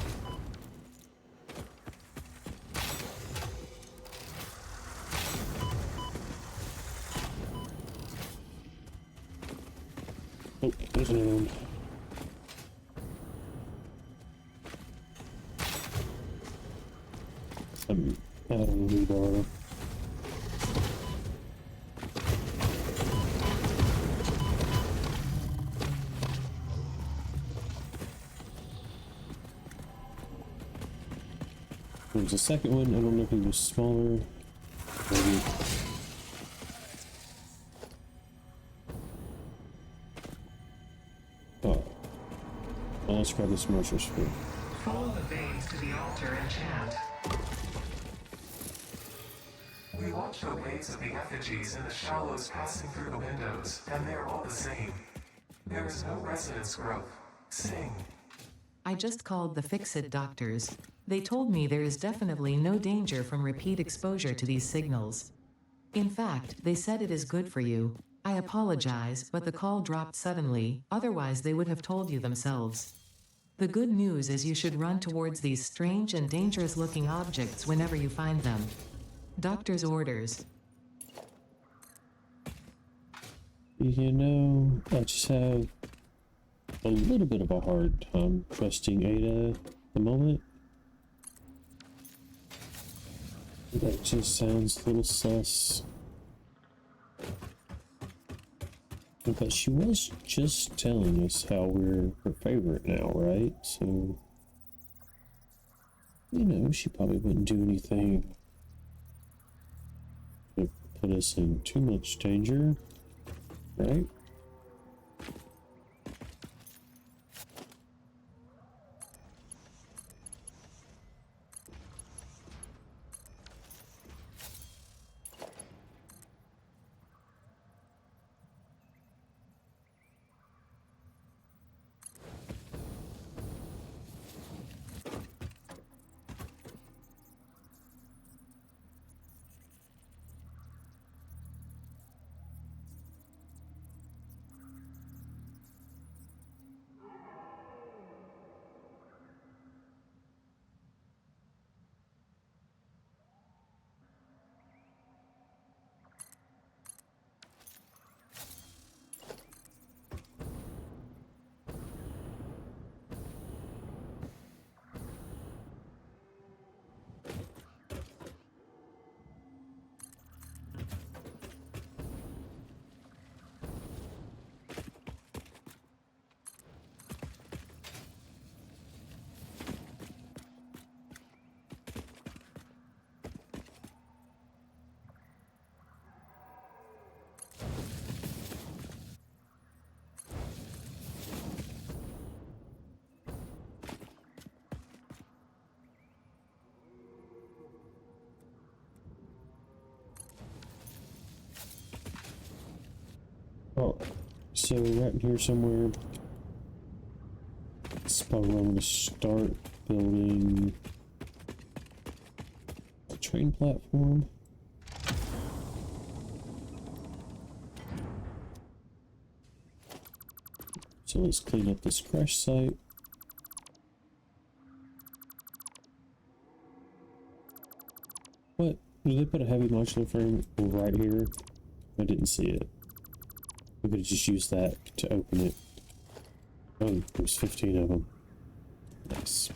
Oh, there's another one. I'm adding rebar. There's a second one. I don't know if it was smaller. Maybe. Oh. Well, let's grab this Mercer sphere. Follow the veins to the altar and chant. We watch the waves of the effigies in the shallows passing through the windows, and they're all the same. There is no resonance growth. Sing. I just called the Fix-It doctors. They told me there is definitely no danger from repeat exposure to these signals. In fact, they said it is good for you. I apologize, but the call dropped suddenly, otherwise they would have told you themselves. The good news is you should run towards these strange and dangerous-looking objects whenever you find them. Doctor's orders. You know, I just have a little bit of a hard time trusting Ada at the moment. That just sounds a little sus. But she was just telling us how we're her favorite now, right? So, you know, she probably wouldn't do anything to put us in too much danger, right? Oh, so right in here somewhere, this is probably where I'm going to start building a train platform. So let's clean up this crash site. What? Did they put a heavy modular frame right here? I didn't see it. We could have just used that to open it. Oh, there's 15 of them. Nice.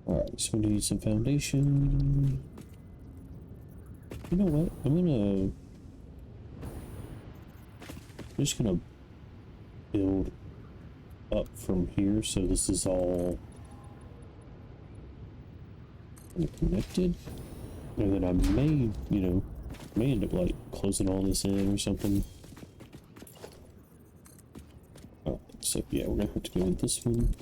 Alright, so we need some foundation. You know what? I'm just gonna build up from here, so this is all connected, and then I may, may end up like closing all this in or something. Alright, so yeah, we're gonna have to go with this one.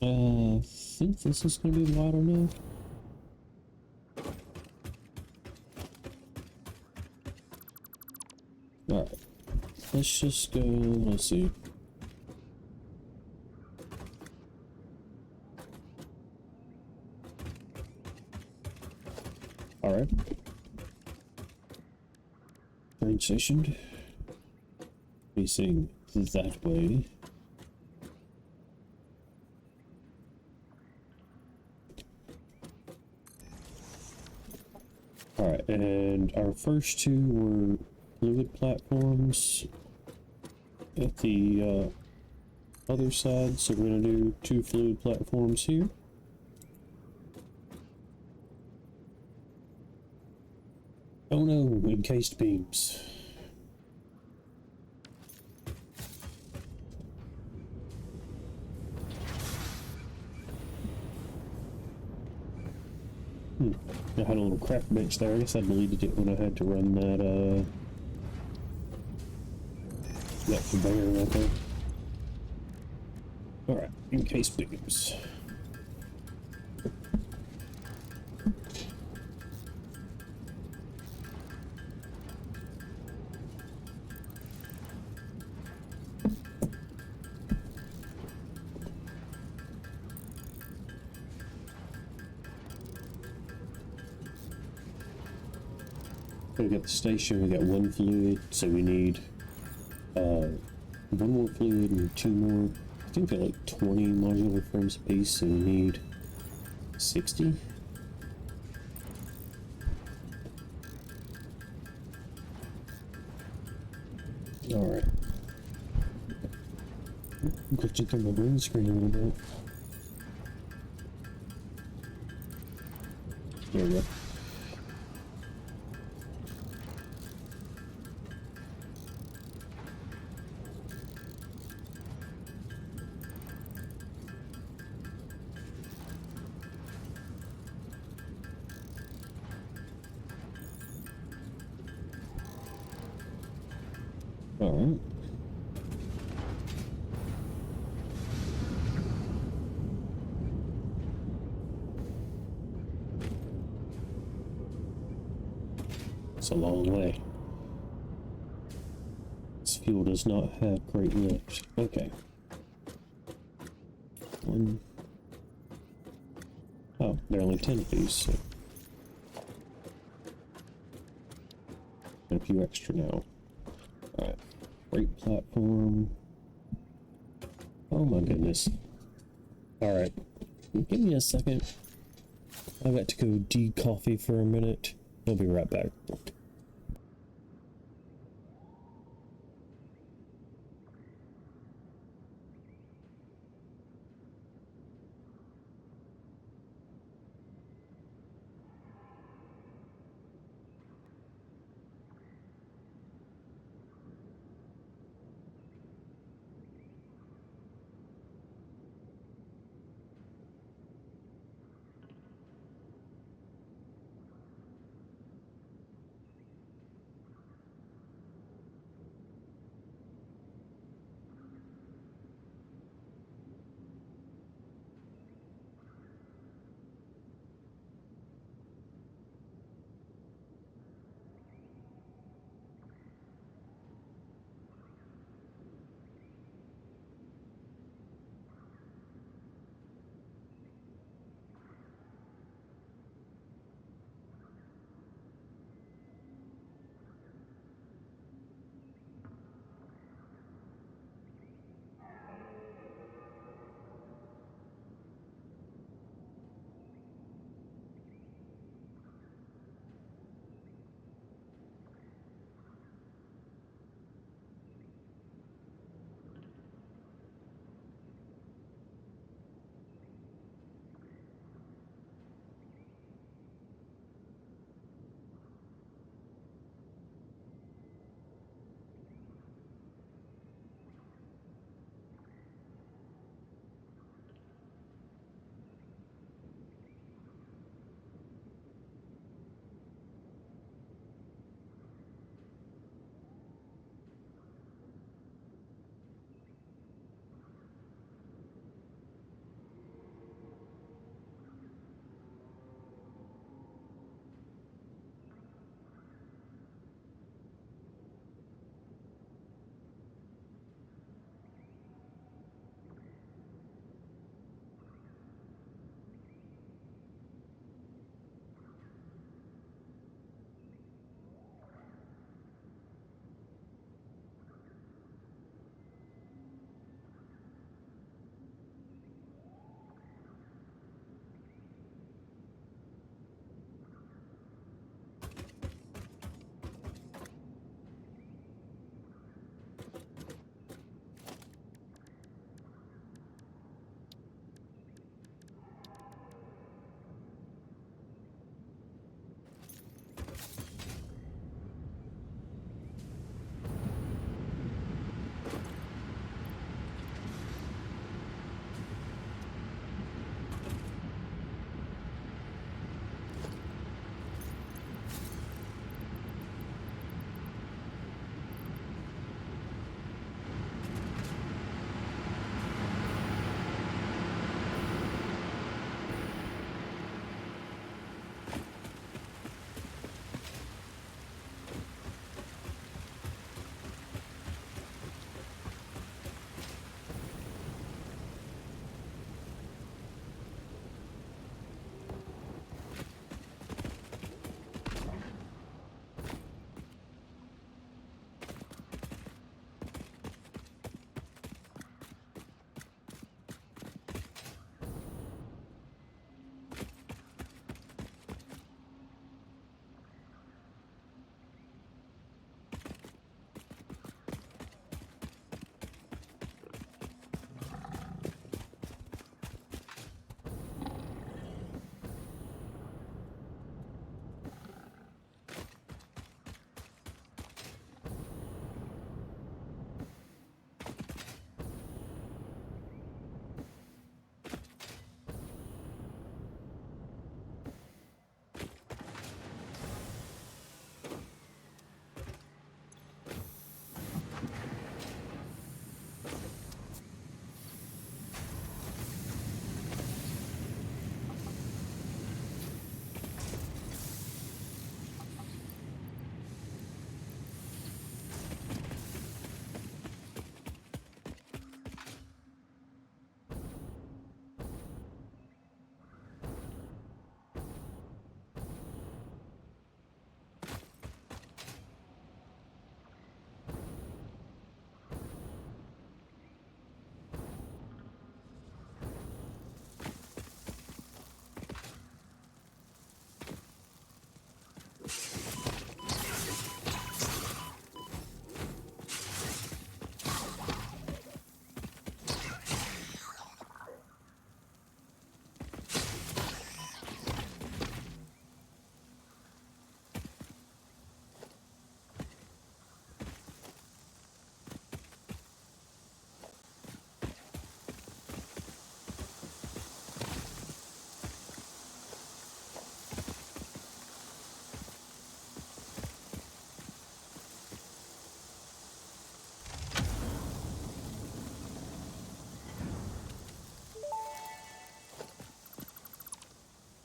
I think this is gonna be wide enough. Alright, let's just go, let's see. Alright. Train station. Facing that way. Alright, and our first two were fluid platforms at the other side, so we're going to do 2 fluid platforms here. Oh no, encased beams. I had a little craft bench there. I guess I deleted it when I had to run that conveyor right there. Alright, encased beams. We got the station, we got 1 fluid, so we need 1 more fluid and 2 more. I think they're like 20 modular frames a piece, so we need 60. Alright. Glitching through my green screen a little bit. There we go. Alright. It's a long way. This fuel does not have great lift. Okay. 1. Oh, there are only 10 of these, so. And a few extra now. Alright. Freight platform. Oh my goodness. Alright. Give me a second. I've got to go de-coffee for a minute. I'll be right back.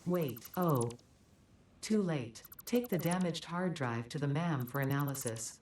Wait, oh. Too late. Take the damaged hard drive to the MAM for analysis.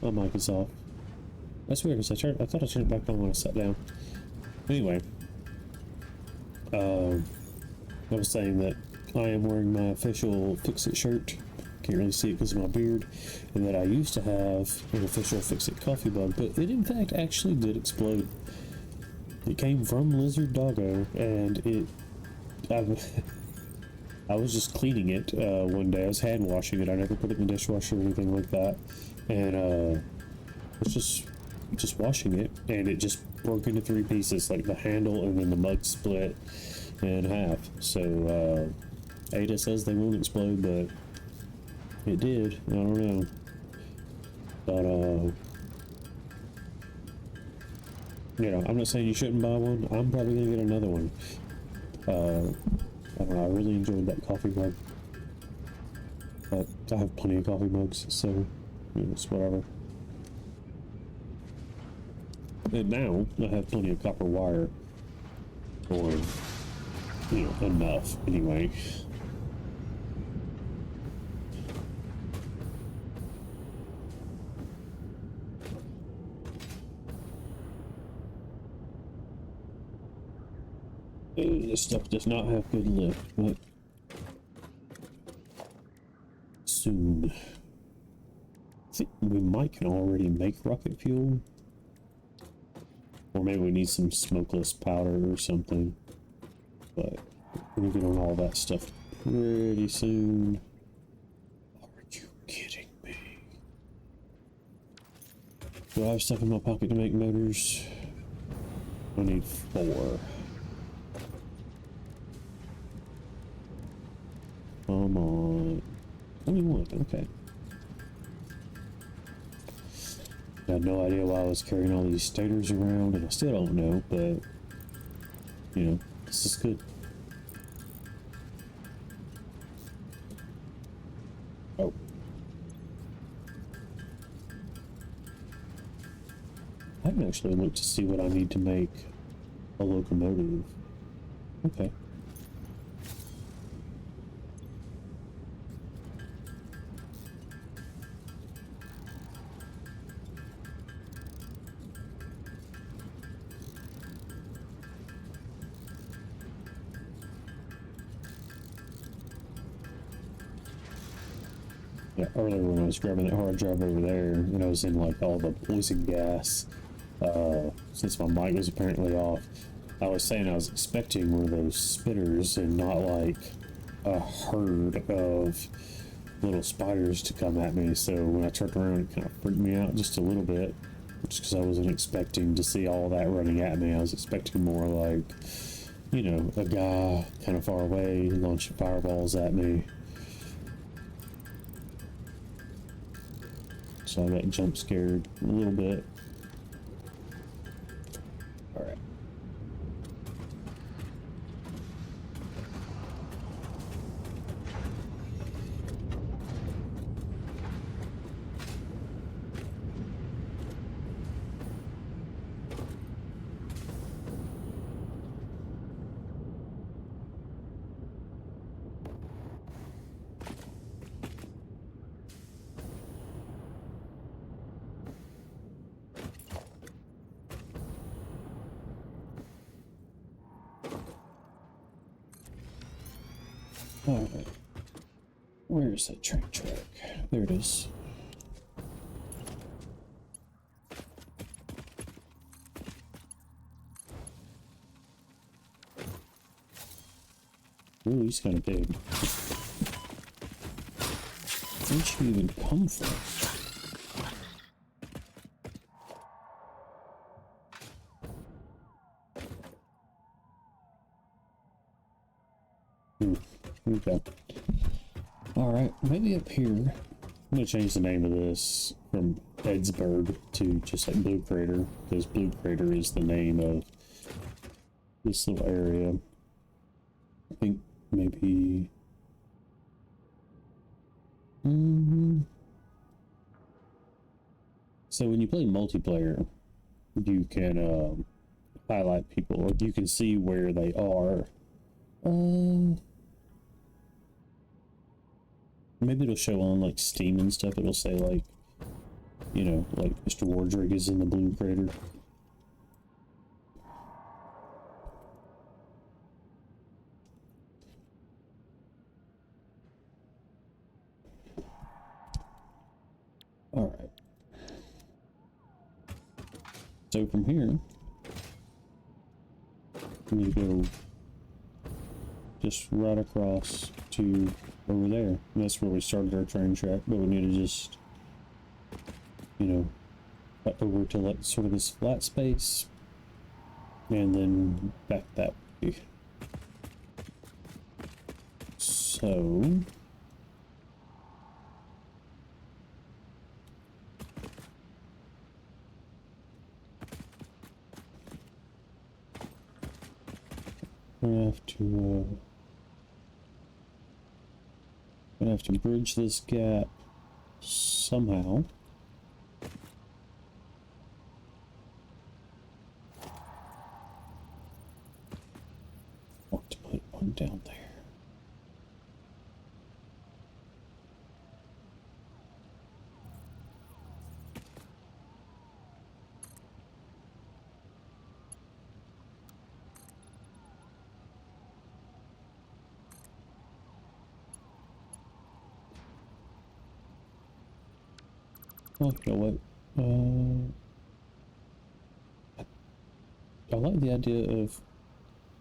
My mic is off. That's weird because I thought I turned it back on when I sat down. Anyway, I was saying that I am wearing my official Fix-It shirt. Can't really see it because of my beard, and that I used to have an official Fix-It coffee mug, but it in fact actually did explode. It came from Lizard Doggo, and I was just cleaning it one day. I was hand washing it. I never put it in the dishwasher or anything like that, and I was just washing it, and it just broke into 3 pieces, like the handle, and then the mug split in half. So Ada says they won't explode, but it did. I don't know. But you know, I'm not saying you shouldn't buy one. I'm probably gonna get another one. I don't know, I really enjoyed that coffee mug. But I have plenty of coffee mugs, so you know, it's whatever. And now I have plenty of copper wire, or you know, enough anyway. This stuff does not have good lift, but soon. I think we might can already make rocket fuel. Or maybe we need some smokeless powder or something. But we're gonna get on all that stuff pretty soon. Are you kidding me? Do I have stuff in my pocket to make motors? I need 4. Come on. Only 1, okay. I had no idea why I was carrying all these stators around, and I still don't know, but, you know, this is good. Oh. I haven't actually looked to see what I need to make a locomotive. Okay. Yeah, earlier when I was grabbing that hard drive over there, and I was in like all the poison gas, since my mic was apparently off, I was saying I was expecting one of those spitters and not like a herd of little spiders to come at me. So when I turned around, it kind of freaked me out just a little bit. just because I wasn't expecting to see all that running at me. I was expecting more like, you know, a guy kind of far away launching fireballs at me. So I got jump scared a little bit. All right. All right. Where's that train track? There it is. Ooh, he's kind of big. Where'd you even come from? Okay. Alright, maybe up here. I'm gonna change the name of this from Edsburg to just like Blue Crater, because Blue Crater is the name of this little area. I think maybe. So when you play multiplayer, you can highlight people, or you can see where they are. Maybe it'll show on like Steam and stuff. It'll say like, you know, like Mr. Wardrake is in the Blue Crater. All right. So from here, we need to go just right across to over there. And that's where we started our train track, but we need to just, you know, right over to like sort of this flat space and then back that way. So I have to bridge this gap somehow. I want to put one down there. Oh, you know what? I like the idea of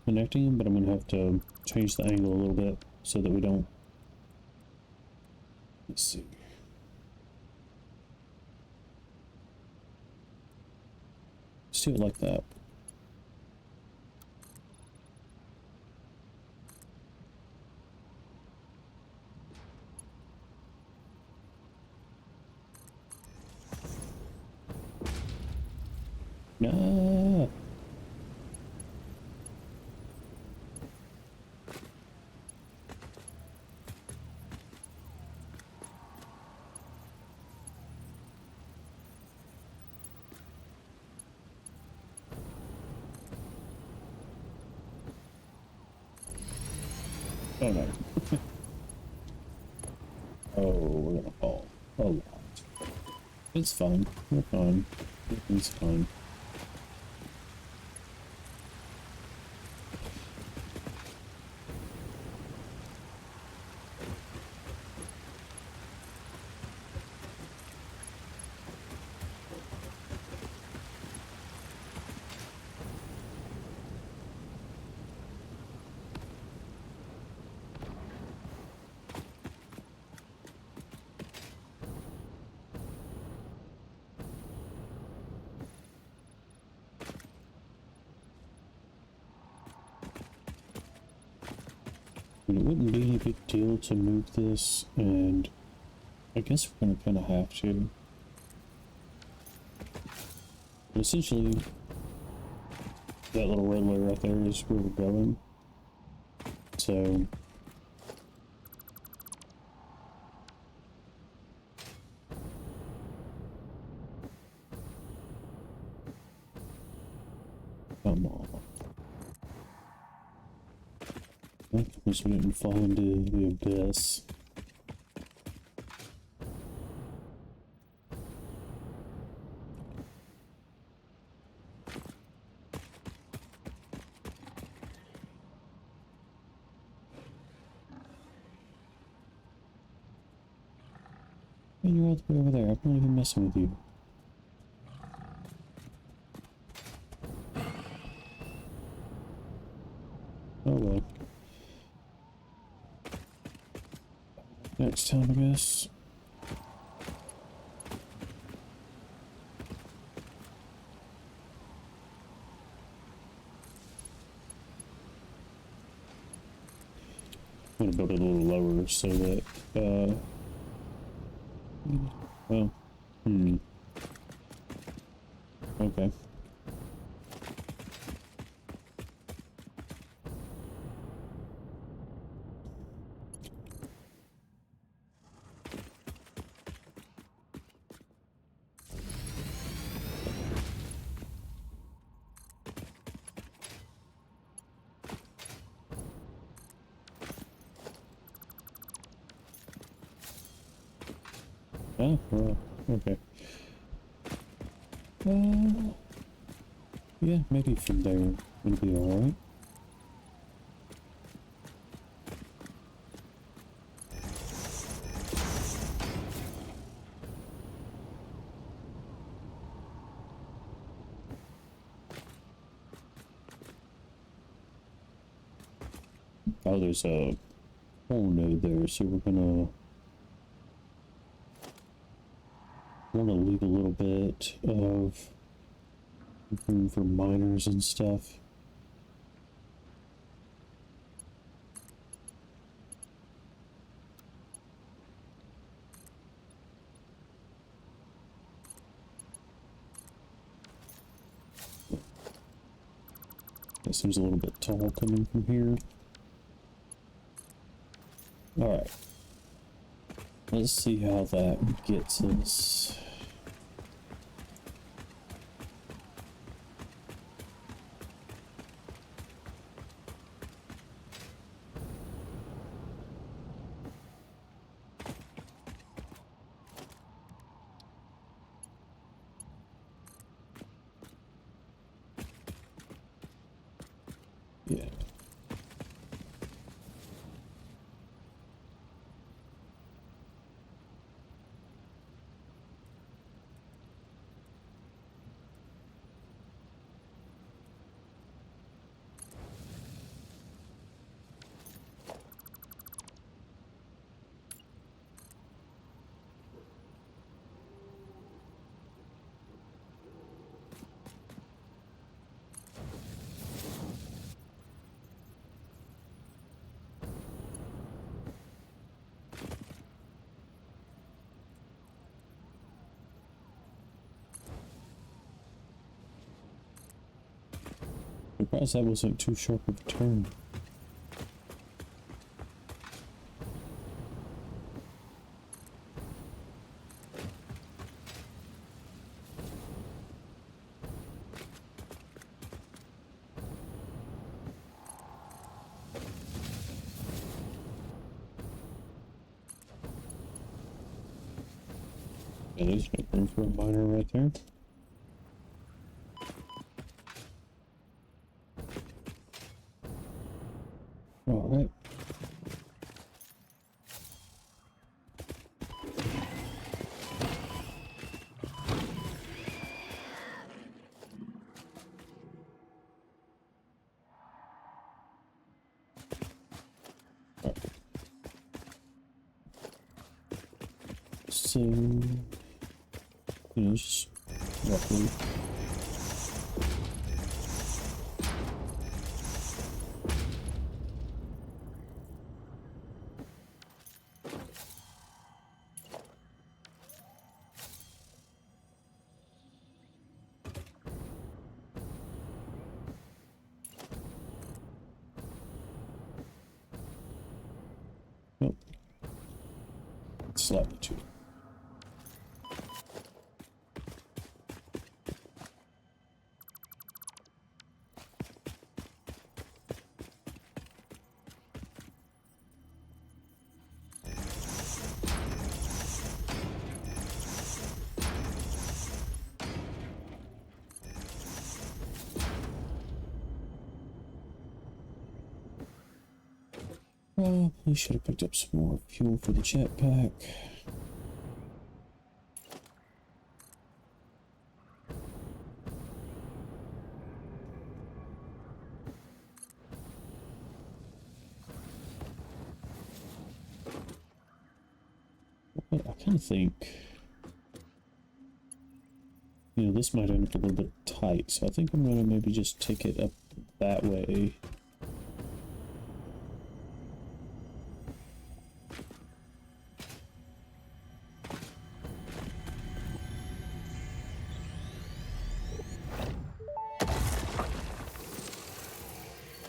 connecting them, but I'm gonna have to change the angle a little bit so that we don't. Let's see. Let's do it like that. No. Oh no. Oh, we're gonna fall a lot. It's fine. We're fine. It's fine. And it wouldn't be any big deal to move this, and I guess we're gonna kind of have to. But essentially, that little roadway right there is where we're going. So come on. I wish we didn't fall into the abyss. And you're all the way over there. I'm not even messing with you. Oh well. Next time, I guess. I'm gonna build it a little lower so that, well, okay. Oh, well, okay. Yeah, maybe from there it'll be alright. Oh, there's a whole node there, so we're gonna want to leave a little bit of room for miners and stuff. That seems a little bit tall coming from here. Alright. Let's see how that gets us. Yeah. Surprised that wasn't too sharp of a turn. Yeah, there's no room for a miner right there. Alright. So, just roughly. slightly too. We should have picked up some more fuel for the jetpack. But I kind of think, you know, this might end up a little bit tight, so I think I'm going to maybe just take it up that way.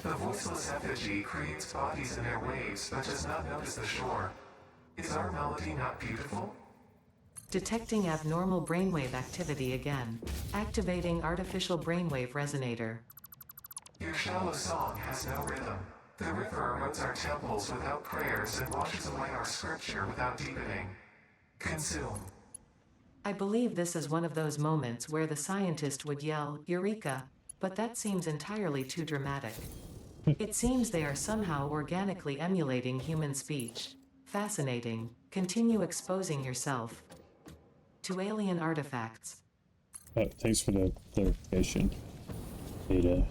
The voiceless effigy creates bodies in their waves, but does not notice the shore. Is our melody not beautiful? Detecting abnormal brainwave activity again. Activating artificial brainwave resonator. Your shallow song has no rhythm. The river erodes our temples without prayers and washes away our scripture without deepening. Consume. I believe this is one of those moments where the scientist would yell, "Eureka!" But that seems entirely too dramatic. It seems they are somehow organically emulating human speech. Fascinating. Continue exposing yourself to alien artifacts. Thanks for the clarification, Ada.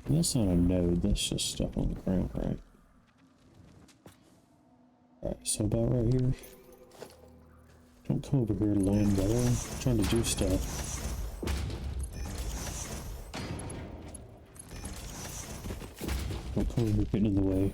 That's not a node, that's just stuff on the ground, right? Alright, so about right here. Don't come over here, land brother. I'm trying to do stuff. Don't come over here getting in the way.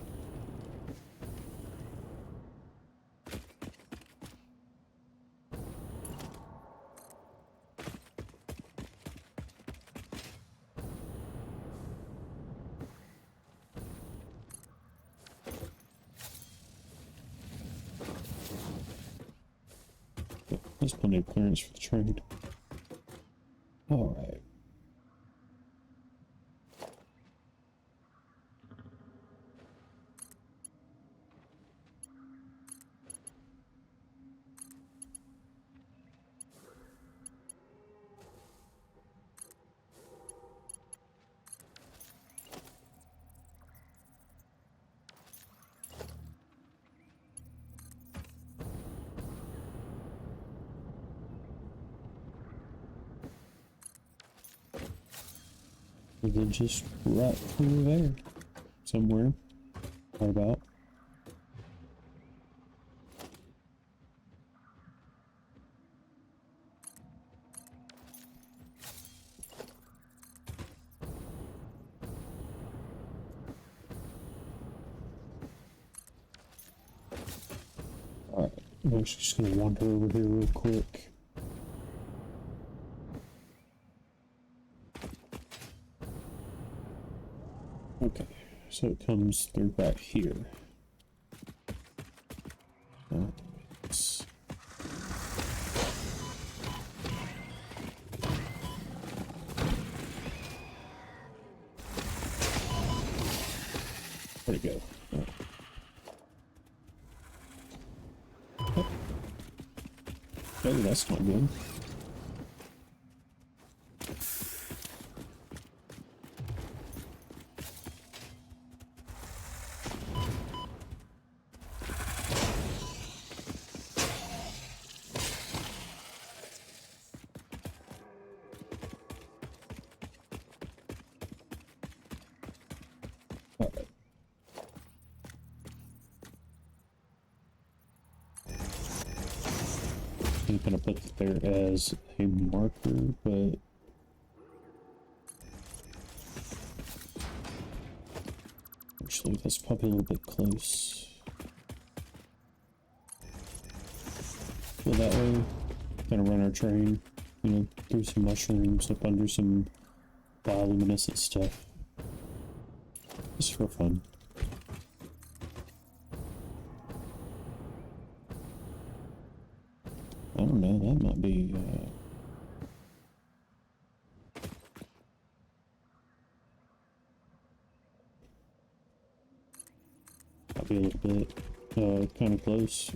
There's plenty of clearance for the trade. Alright. And then just right through there. Somewhere. Right about. Alright, I'm just gonna wander over here real quick. Okay, so it comes through right here. It's where'd it go? Oh. Oh. Oh, that's not good. Alright. I'm gonna put it there as a marker, but actually that's probably a little bit close. Go that way. Kind of run our train, you know, through some mushrooms, up under some bioluminescent stuff. Just for fun. I don't know, that might be, might be a little bit, kind of close.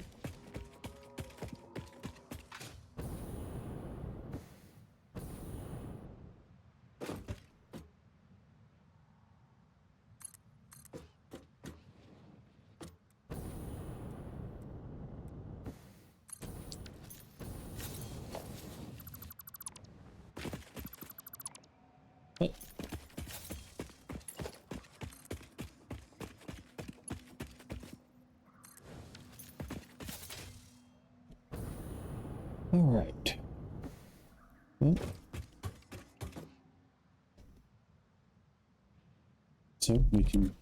What? All right. Well, so we can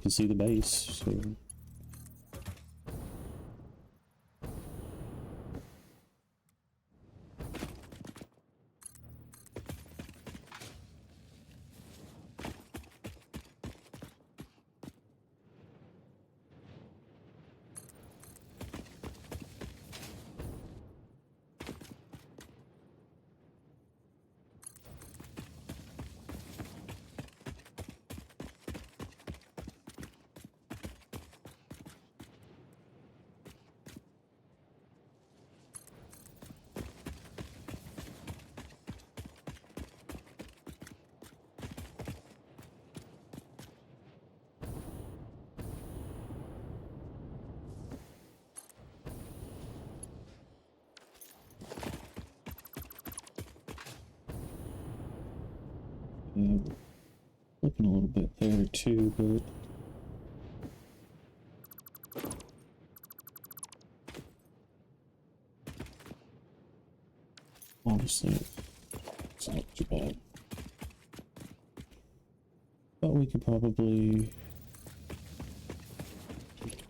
see the base. So looking a little bit there too, but honestly, it's not too bad. But we could probably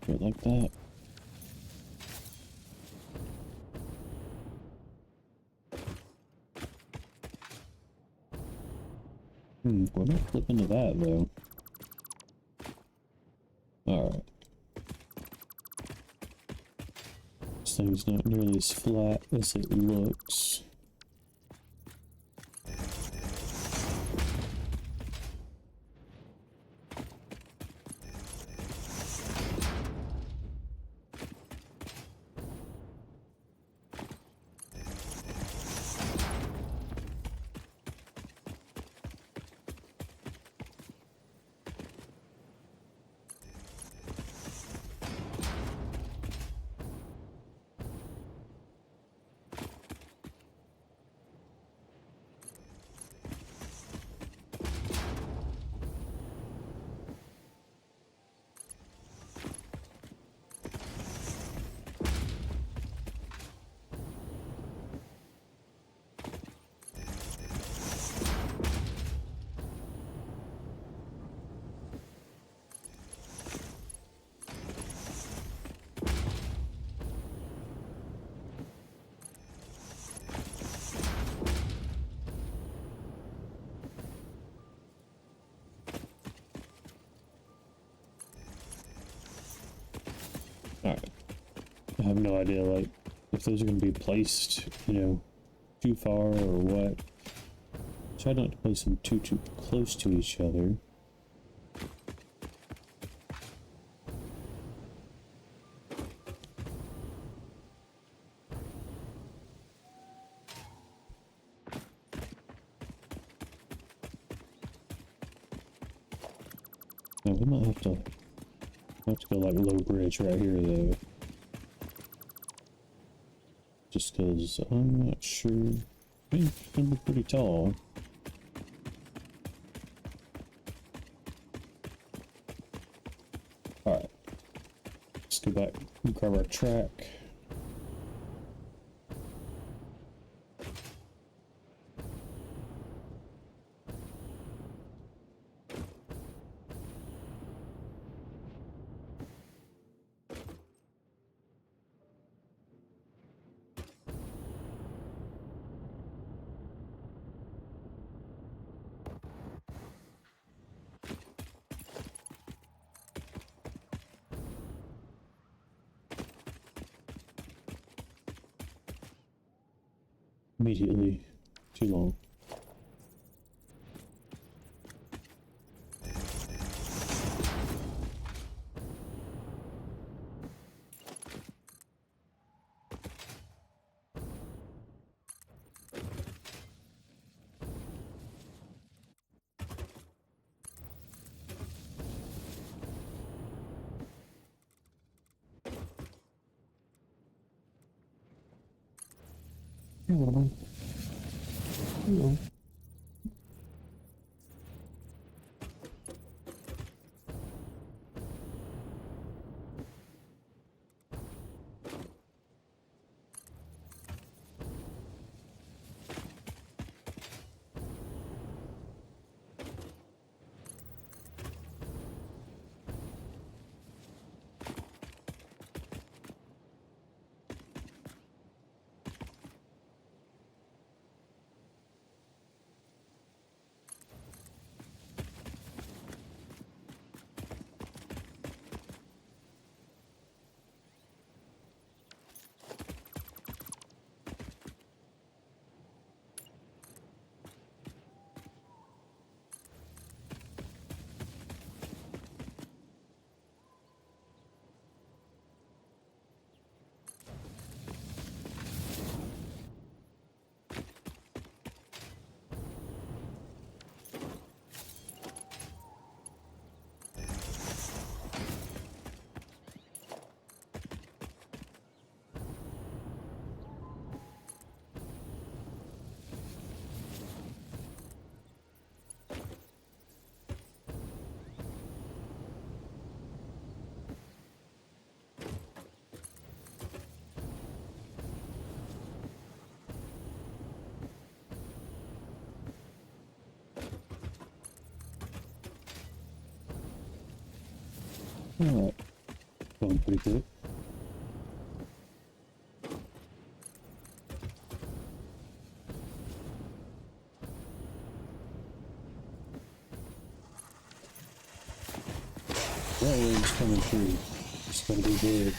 do it like that. We're not flipping to that though. Alright. This thing's not nearly as flat as it looks. Alright. I have no idea, like, if those are going to be placed, you know, too far or what. Try not to place them too close to each other. Now, we might have to go like low bridge right here though. Just because I'm not sure. I think it's gonna be pretty tall. Alright. Let's go back and grab our track. immediately too long. Hello. Hello. Alright. Going pretty good. Railroad's coming through. It's gonna be good.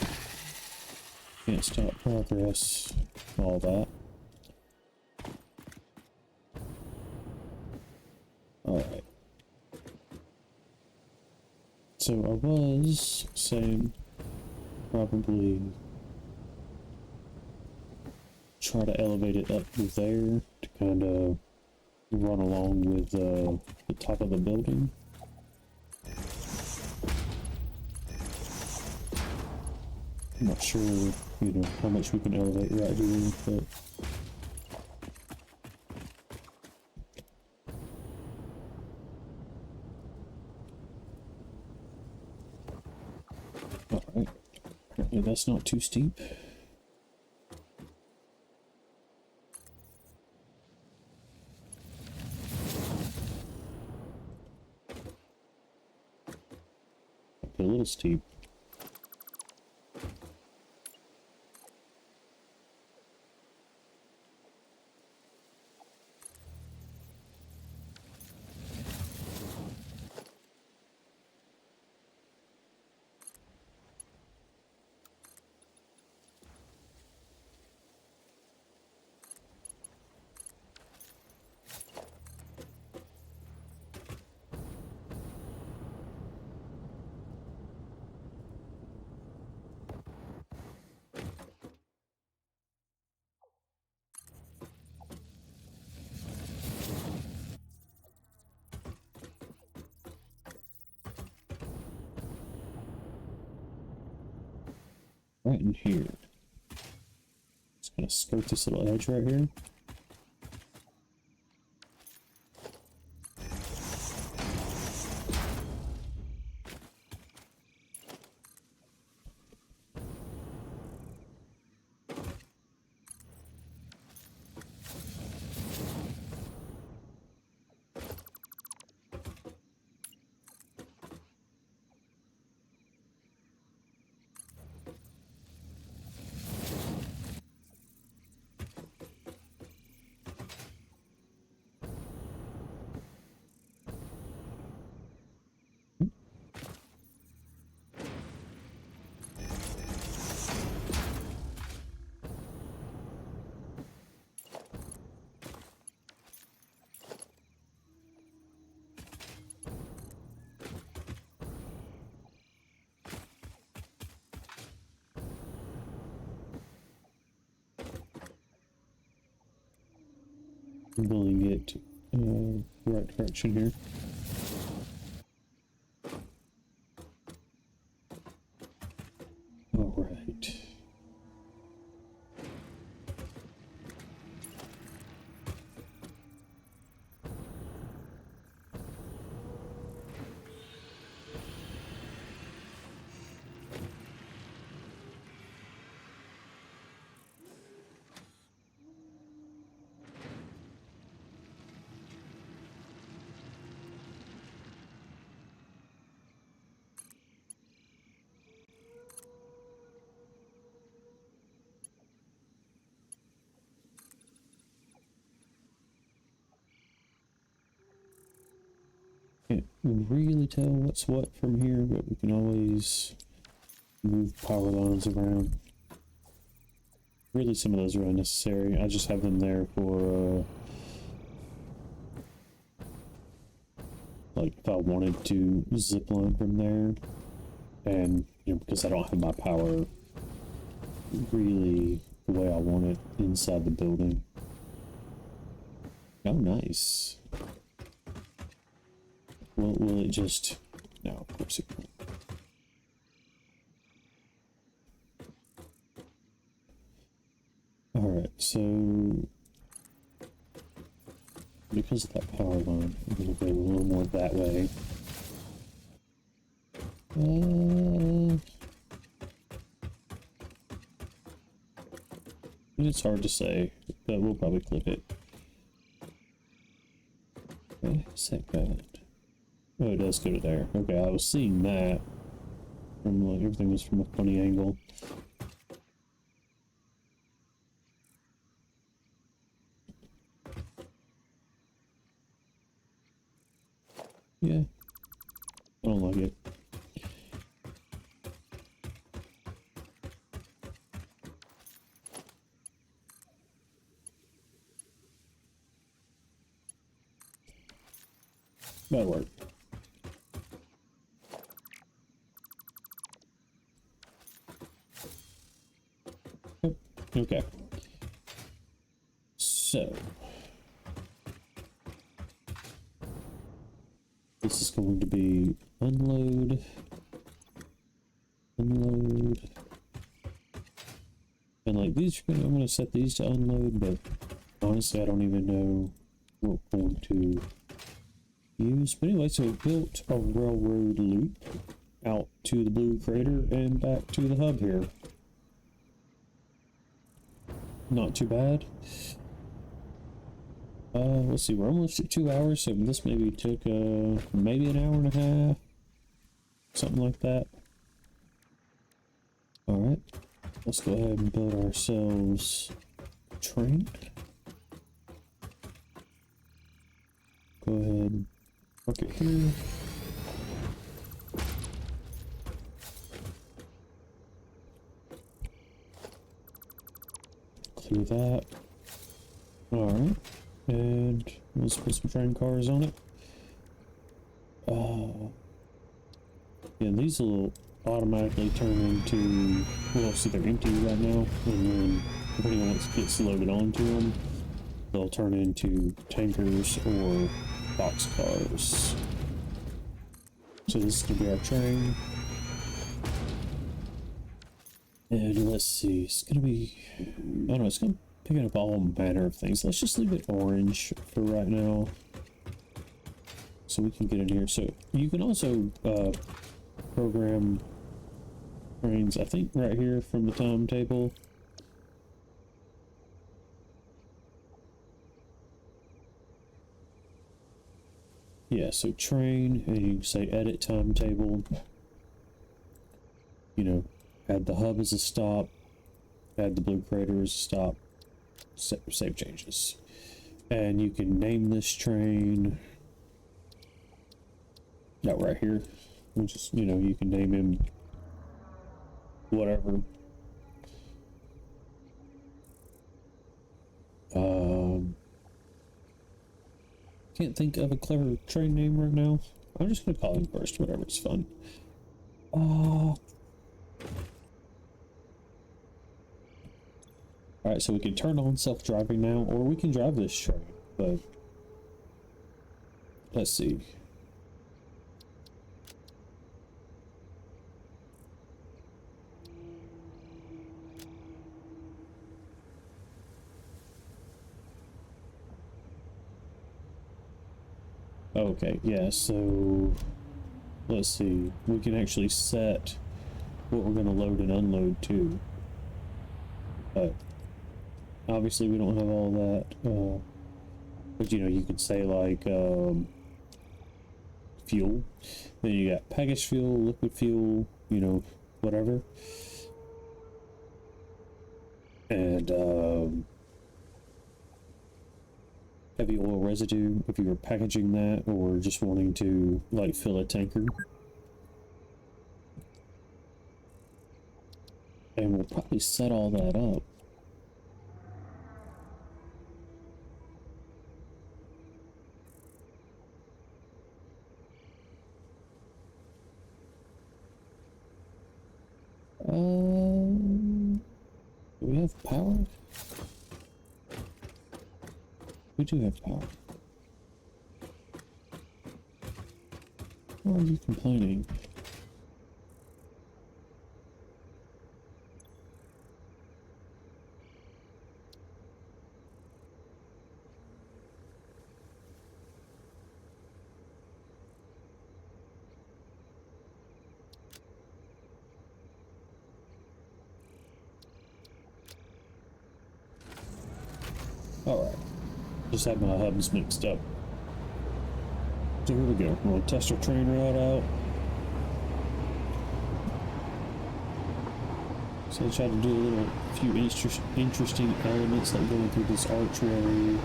Can't stop progress. All that. Alright. So I was saying probably try to elevate it up to there to kind of run along with the top of the building. I'm not sure, how much we can elevate right here, but alright. Apparently that's not too steep. A little steep. Right in here. Just gonna skirt this little edge right here. Pulling it right direction here. All right. Can't really tell what's what from here, but we can always move power lines around. Really, some of those are unnecessary. I just have them there for, like, if I wanted to zip line from there, and, you know, because I don't have my power really the way I want it inside the building. Oh, nice. Will it just... No, of course it won't. Alright, so... because of that power line, I'm going to go a little more that way. It's hard to say, but we'll probably clip it. Okay, second. Oh, it does go to there. Okay, I was seeing that. From like everything was from a funny angle. Yeah. I don't like it. That'll work. Yep. Okay. So this is going to be unload, unload, and like these are gonna, I'm gonna set these to unload, but honestly I don't even know what we're going to use. But anyway, so we built a railroad loop out to the blue crater and back to the hub here. Not too bad. Let's see, we're almost at 2 hours, so this maybe took maybe an hour and a half, something like that. Alright, let's go ahead and build ourselves a train. Go ahead and park it here. Clear that. Alright. And let's put some train cars on it. Yeah, these will automatically turn into, well, see, they're empty right now, and then depending on what gets loaded onto them, they'll turn into tankers or box cars. So this is gonna be our train. And let's see, it's gonna be, I don't know, it's gonna picking up all manner of things. Let's just leave it orange for right now, so we can get in here. So you can also program trains, I think, right here from the timetable. Yeah, so train, and you can say edit timetable. You know, add the hub as a stop, add the blue crater as a stop. Save changes, and you can name this train right here, which is, you know, you can name him whatever. Can't think of a clever train name right now. I'm just gonna call him first, whatever's fun. Alright, so we can turn on self-driving now, or we can drive this train. But let's see. Okay, yeah, so let's see. We can actually set what we're going to load and unload to. But obviously we don't have all that. But you know, you could say like fuel. Then you got packaged fuel, liquid fuel, you know, whatever. And heavy oil residue if you were packaging that or just wanting to like fill a tanker. And we'll probably set all that up. Do we have power? We do have power. Why are you complaining? Alright. Just had my hubs mixed up. So here we go. We're gonna test our train route out. So I tried to do a few interesting elements like going through this archway.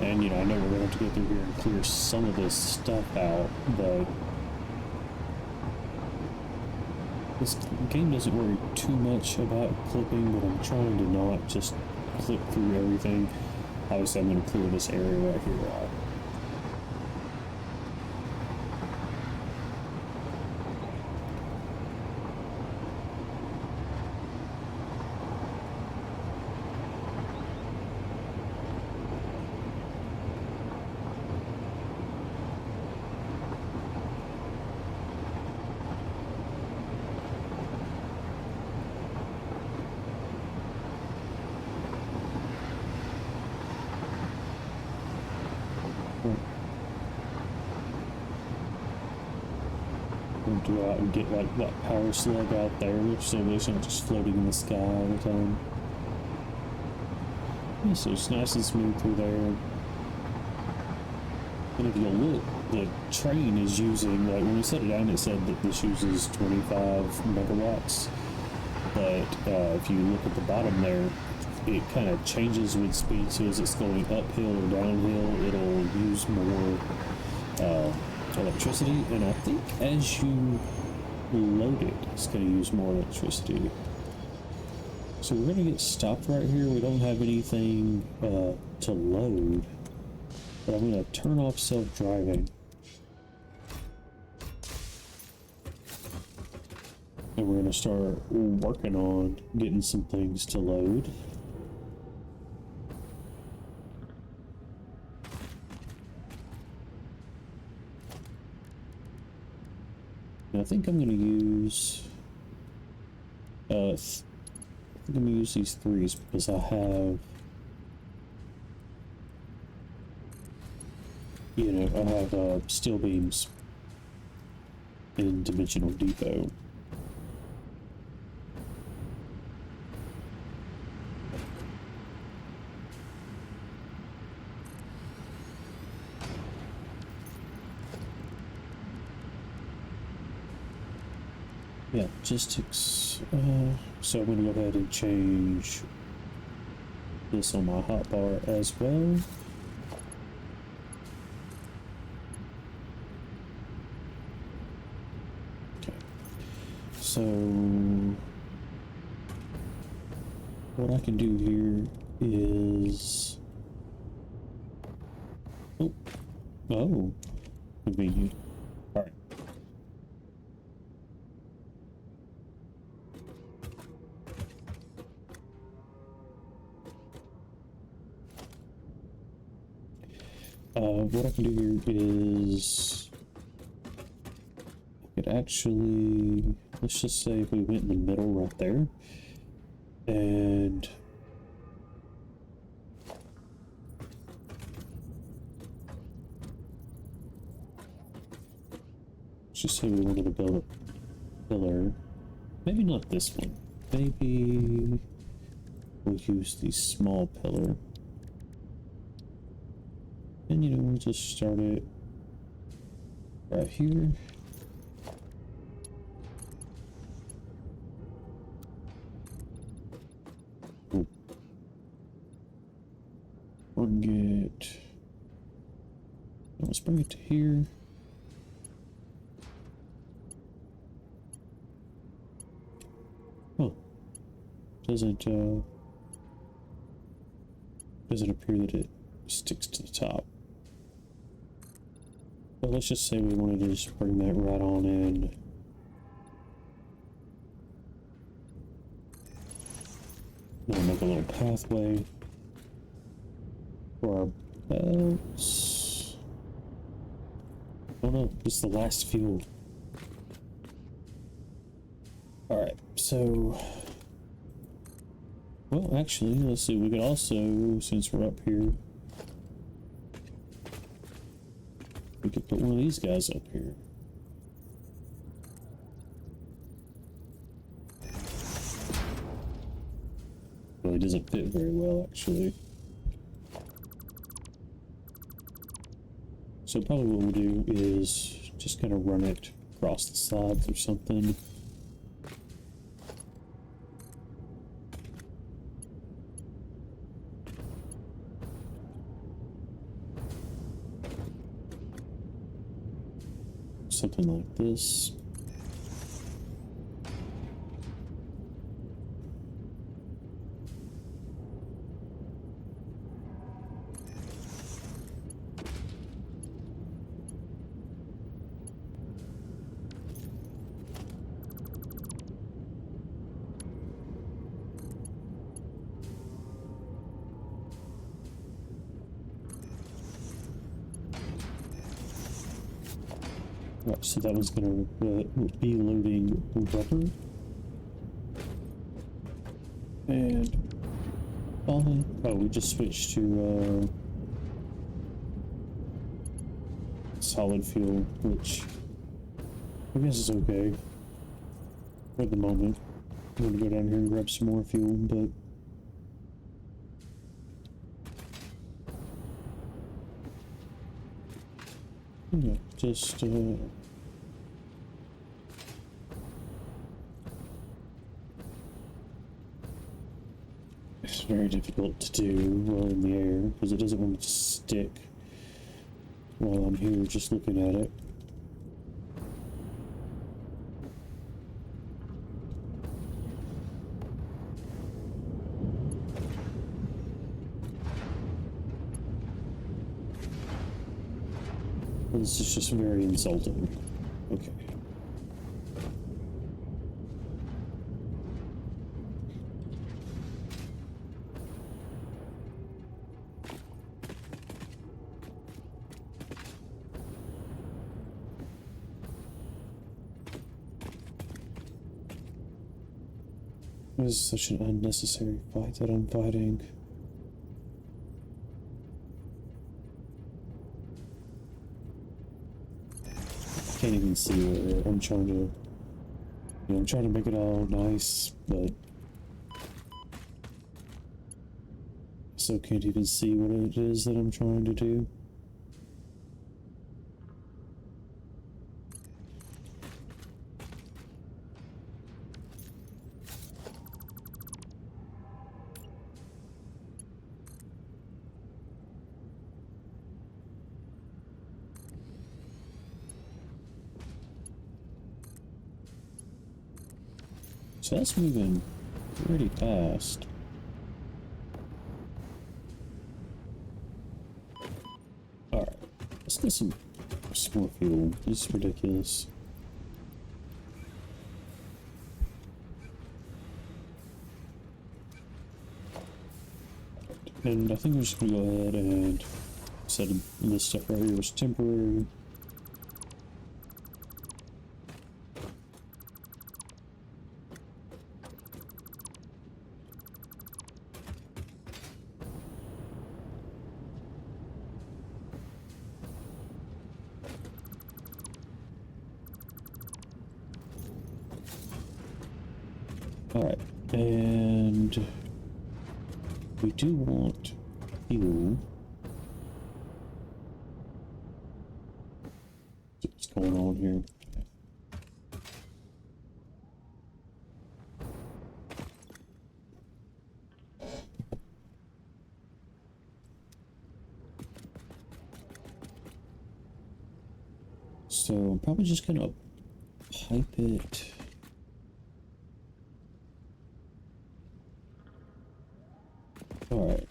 And you know, I know we're gonna have to go through here and clear some of this stuff out, but this game doesn't worry too much about clipping, but I'm trying to not just clip through everything. Obviously I'm gonna clear this area right here out. Go out and get like that power slug out there, so it's not just floating in the sky all the time. Yeah, so it's nice and smooth through there. And if you look, the train is using, like when we set it down, it said that this uses 25 megawatts. But if you look at the bottom there, it kind of changes with speed. So as it's going uphill or downhill, it'll use more electricity, and I think as you load it, it's going to use more electricity. So we're going to get stopped right here. We don't have anything to load, but I'm going to turn off self-driving. And we're going to start working on getting some things to load. I think I'm going to use, I think I'm going to use these threes because I have, you know, I have steel beams in Dimensional Depot. Yeah, logistics. So I'm going to go ahead and change this on my hotbar as well. Okay. So what I can do here is, oh, convenient. All right. What I can do here is I could actually, let's just say if we went in the middle right there, and let's just say we wanted to build a pillar. Maybe not this one. Maybe we'll use the small pillar. And you know, we'll just start it right here. Oh. We'll get, let's bring it to here. Oh, doesn't appear that it sticks to the top. But let's just say we wanted to just bring that right on in. We'll make a little pathway for our belts. Oh no, this is the last fuel. Alright, so... Well, actually, let's see, we could also, since we're up here, we could put one of these guys up here. Really doesn't fit very well, actually. So probably what we'll do is just kind of run it across the sides or something. Something like this. Right, so that one's going to be loading rubber. And oh, we just switched to solid fuel, which I guess is okay for the moment. I'm going to go down here and grab some more fuel, but yeah, just it's very difficult to do while in the air because it doesn't want to stick while I'm here just looking at it. This is just very insulting. Okay. This is such an unnecessary fight that I'm fighting. I can't even see where I'm trying to, I'm trying to make it all nice, but I still can't even see what it is that I'm trying to do. So that's moving pretty fast. Alright, let's get some more fuel. This is ridiculous. And I think we're just gonna go ahead and said this stuff right here was temporary. Alright, and we do want fuel. What's going on here? So I'm probably just gonna pipe it. Alright.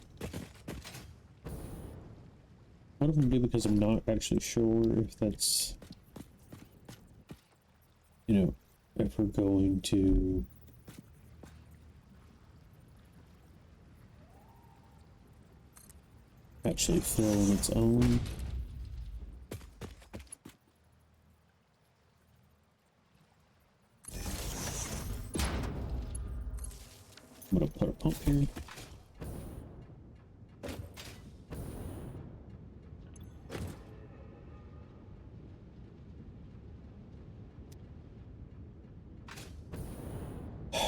What I'm gonna do, because I'm not actually sure if that's, you know, if we're going to actually fill on its own. I'm gonna put a pump here.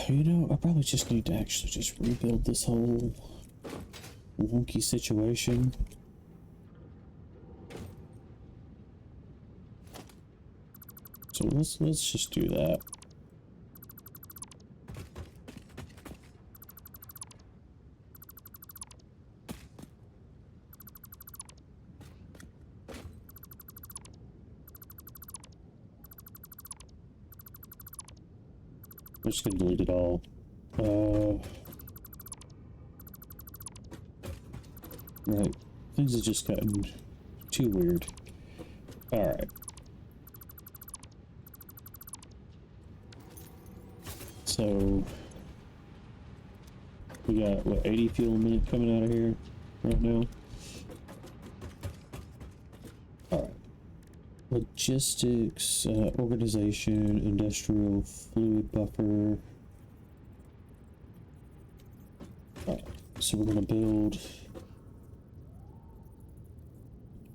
You know, I probably just need to actually just rebuild this whole wonky situation. So let's just do that. I'm just gonna delete it all. Right. Things have just gotten too weird. Alright. So we got what, 80 fuel a minute coming out of here right now. Alright. Logistics, organization, industrial fluid buffer. Alright, so we're gonna build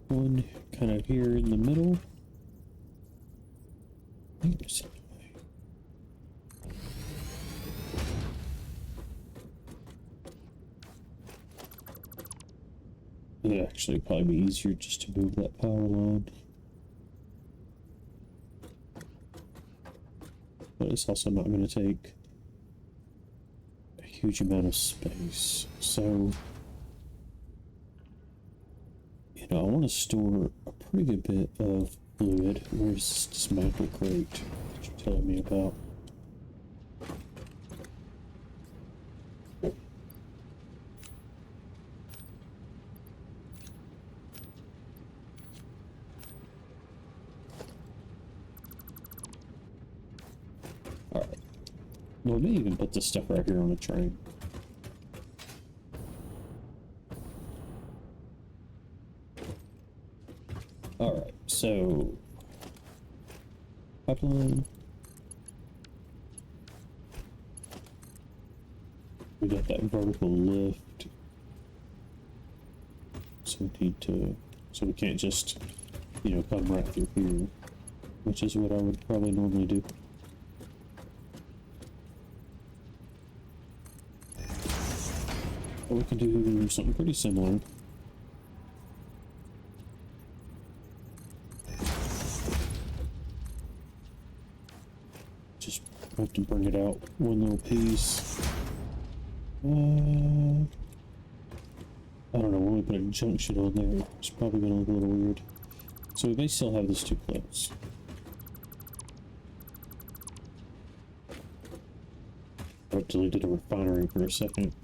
one kind of here in the middle. It'd actually probably be easier just to move that power line. But it's also not going to take a huge amount of space. So, you know, I want to store a pretty good bit of fluid. Where's this mantle crate that you're telling me about? Alright. Well, we may even put this stuff right here on the train. Alright, so pipeline. We got that vertical lift. So we need to, so we can't just, you know, come right through here, which is what I would probably normally do. Or we can do something pretty similar. Just have to bring it out one little piece. I don't know, when we put a junction on there, it's probably gonna look a little weird. So we may still have this too close. I deleted a refinery for a second.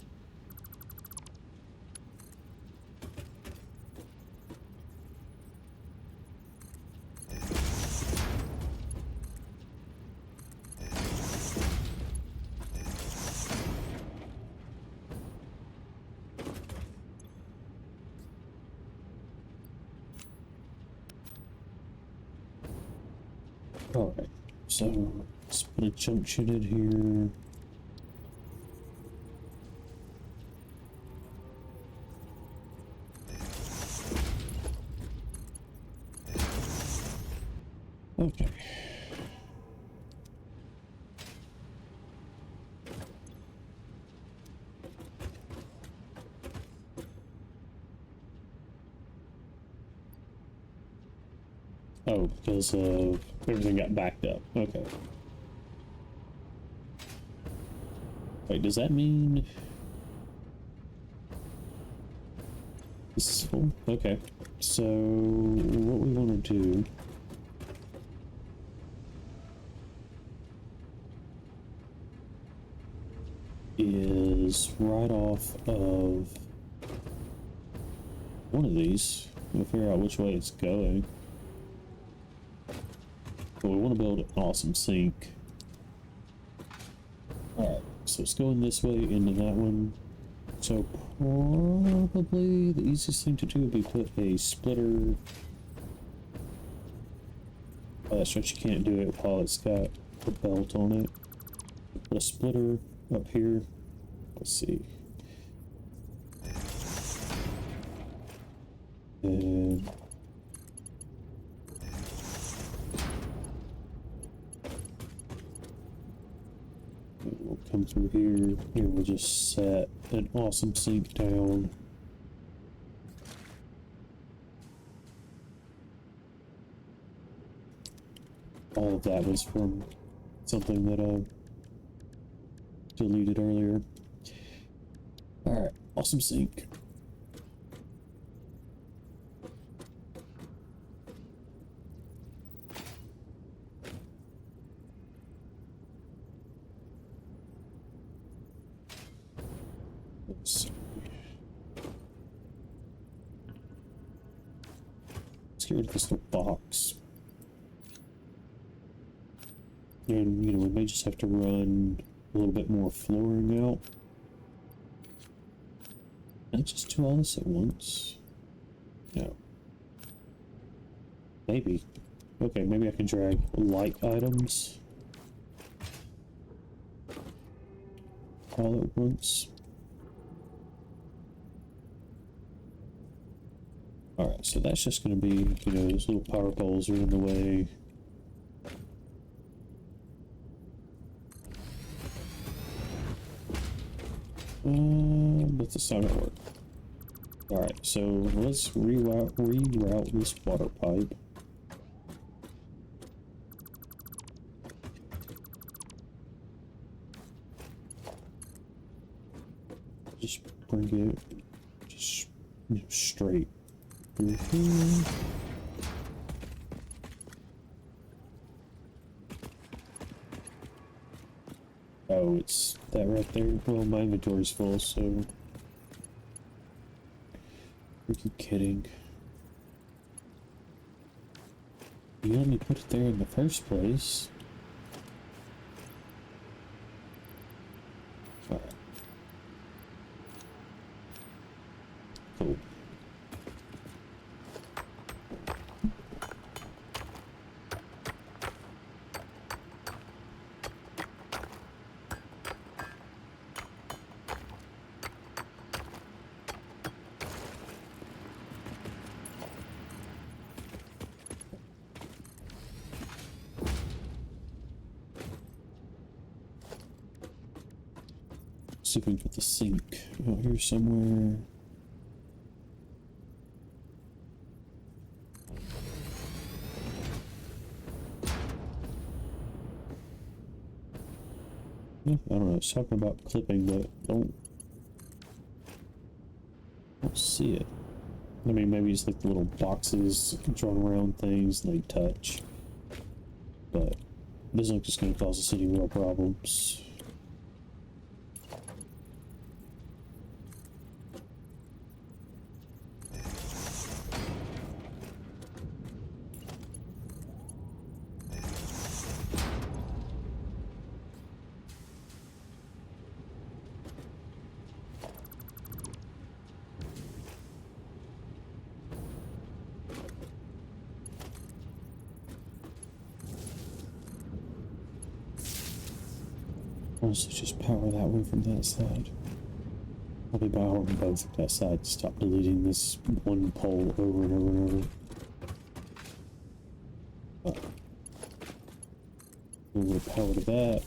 Alright, so let's put a junction in here. Okay. Oh, because everything got backed up. Okay. Wait, does that mean this is full? Okay. So what we want to do is right off of one of these. We'll figure out which way it's going. But we want to build an awesome sink. Alright, so it's going this way into that one. So probably the easiest thing to do would be put a splitter. Oh, that's right, you can't do it while it's got a belt on it. Put a splitter up here. Let's see. And we'll come through here and we'll just set an awesome sink down. All of that was from something that I deleted earlier. Alright, awesome sink. Let's see. Let's get rid of this little box. And, you know, we may just have to run a little bit more flooring out. Not just do all this at once. No. Maybe. Okay, maybe I can drag light items all at once. Alright, so that's just going to be, you know, those little power poles are in the way. But this not gonna work. Alright, so let's reroute this water pipe. Just bring it just, you know, straight through here. Oh, it's that right there. Well, my inventory's full, so... Are you kidding? You let me put it there in the first place. Alright. Cool. See if we can put the sink out here somewhere. Yeah, I don't know, it's talking about clipping, but don't see it. I mean, maybe it's like the little boxes drawn around things they touch. But it doesn't look like it's going to cause us any real problems. Also, just power that one from that side. Probably power them both from that side to stop deleting this one pole over and over and over. A little power to that.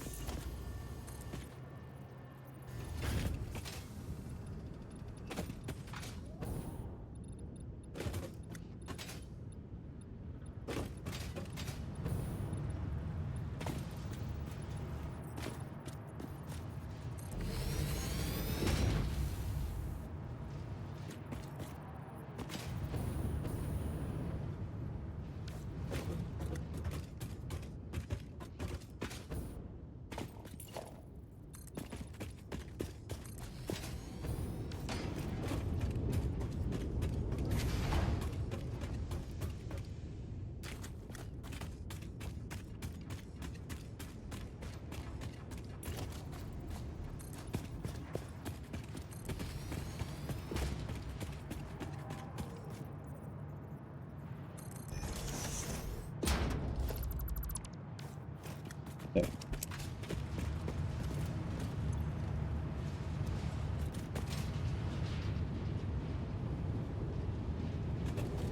Okay.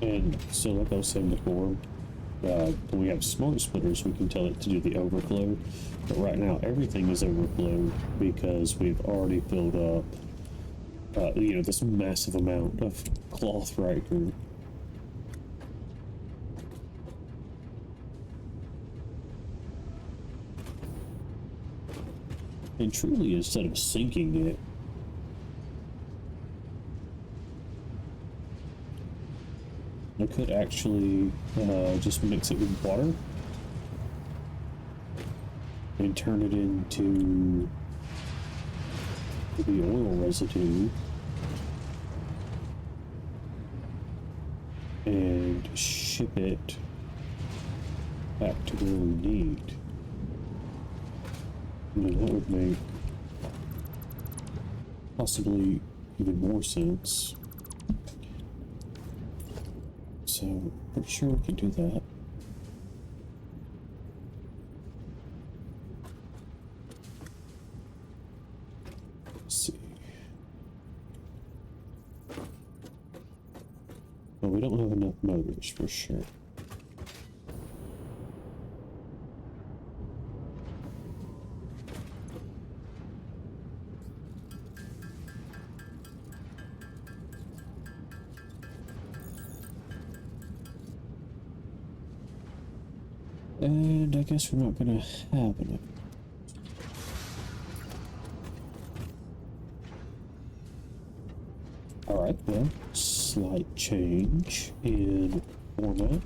And so, like I was saying before, when we have smart splitters, we can tell it to do the overflow. But right now, everything is overflowed because we've already filled up, this massive amount of cloth right here. And truly, instead of sinking it, I could actually just mix it with water and turn it into the oil residue and ship it back to where we need. And then that would make possibly even more sense. So, pretty sure we can do that. Let's see. Well, we don't have enough motors for sure. And I guess we're not gonna have enough. Alright, well, slight change in format.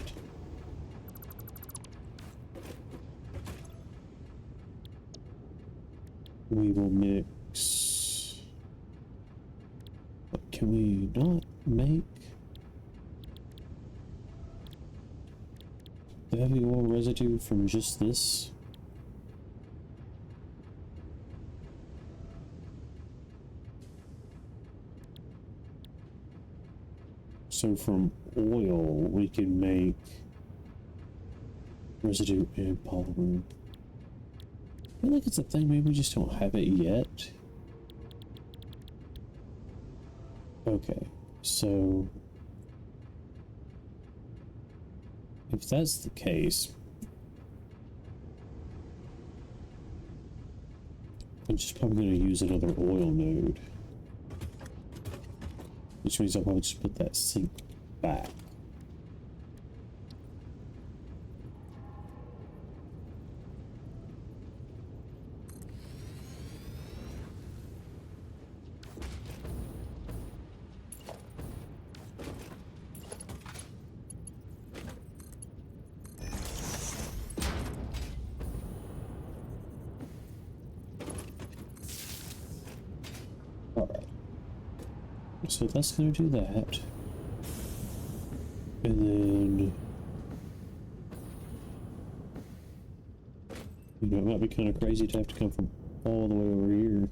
We will mix. But can we not make the heavy oil residue from just this? So from oil, we can make residue and polymer. I feel like it's a thing, maybe we just don't have it yet. Okay, so if that's the case, I'm just probably going to use another oil node. Which means I'll probably just put that sink back. Alright. So that's going to do that. And then, it might be kind of crazy to have to come from all the way over here.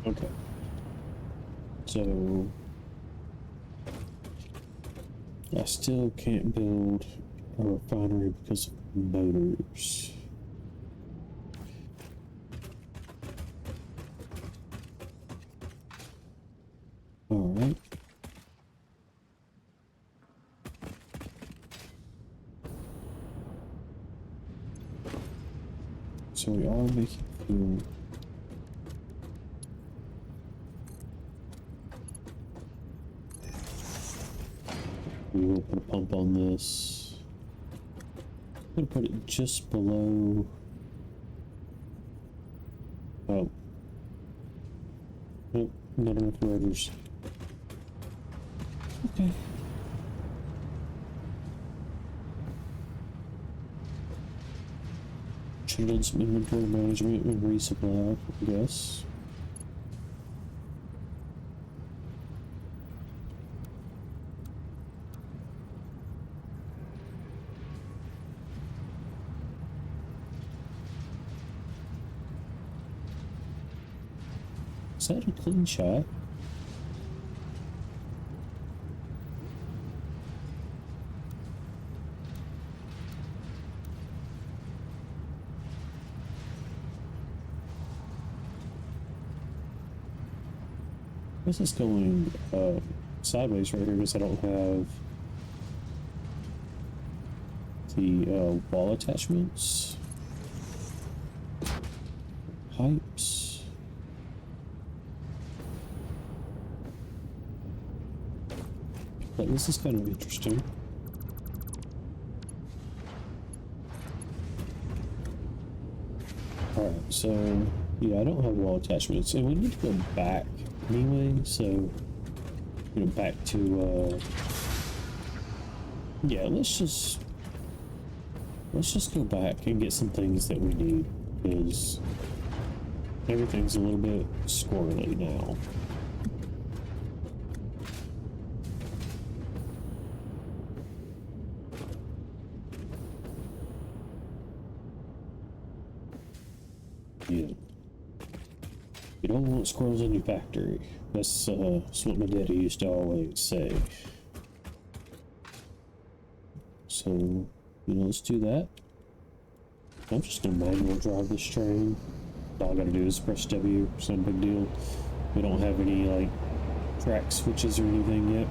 Okay. So I still can't build a refinery because of motors. All right. So we are making fuel. We will put a pump on this. I'm gonna put it just below. Oh. Nope, not enough rotors. Okay. Should have done some inventory management and resupply, I guess. Is that a clean shot? This is going sideways right here because I don't have the wall attachments. Pipes. But this is kind of interesting. Alright, so yeah, I don't have wall attachments, and we need to go back anyway, so you know, back to yeah, let's just go back and get some things that we need, because everything's a little bit squirrely now. Yeah. You don't want squirrels in your factory. That's what my daddy used to always say. So, you know, let's do that. I'm just gonna manual drive this train. All I gotta do is press W, it's no big deal. We don't have any, like, track switches or anything yet.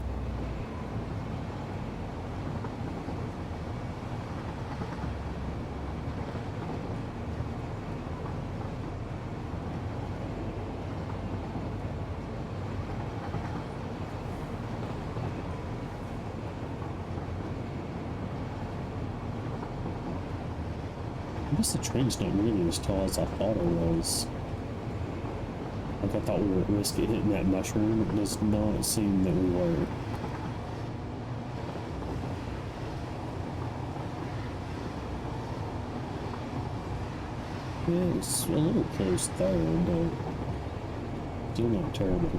I guess the train's not really as tall as I thought it was. Like, I thought we were at risk of hitting that mushroom. It does not seem that we were. Yeah, it's a little close there, but still not terrible.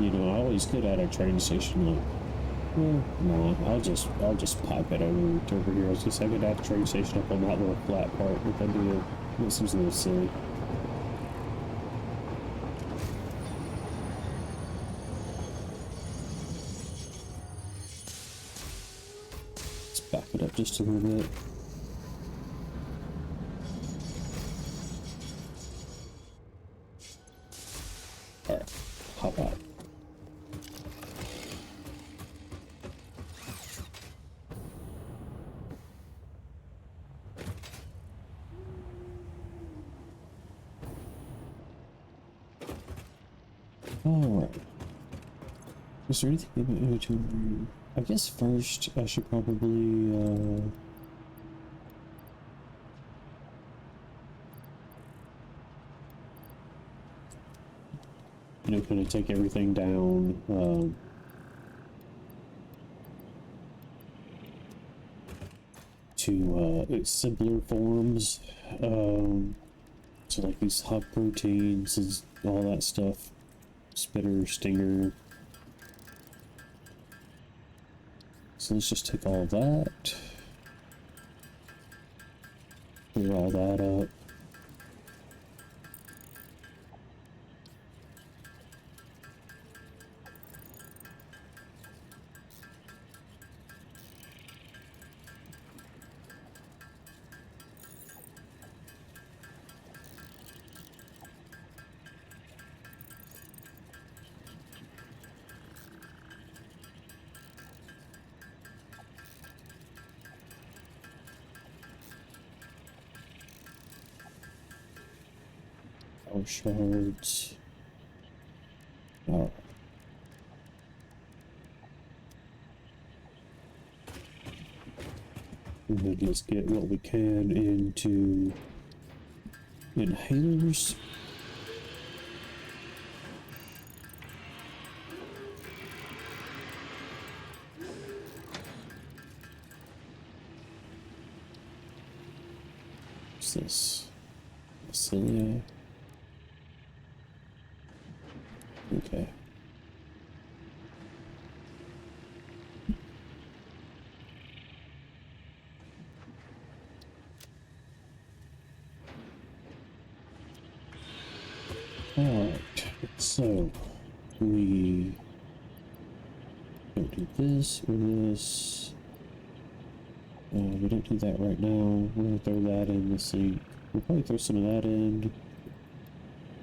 You know, I always could at a train station, like, well, no, I'll just pipe it over to over here. I was just I could have a train station up on that little flat part, but that seems a little silly. Let's back it up just a little bit. Alright, hop out. Alright. Is there anything in between? I guess first I should probably you know, kind of take everything down to its simpler forms. So like these hot proteins and all that stuff. Spitter, stinger, So let's just take all of that. Clear all that up. Power shards. Alright. And then let's get what we can into inhalers. What's this? Cilia. Okay. Alright, so we don't do this or this. We don't do that right now. We're gonna throw that in the sink. We'll probably throw some of that in.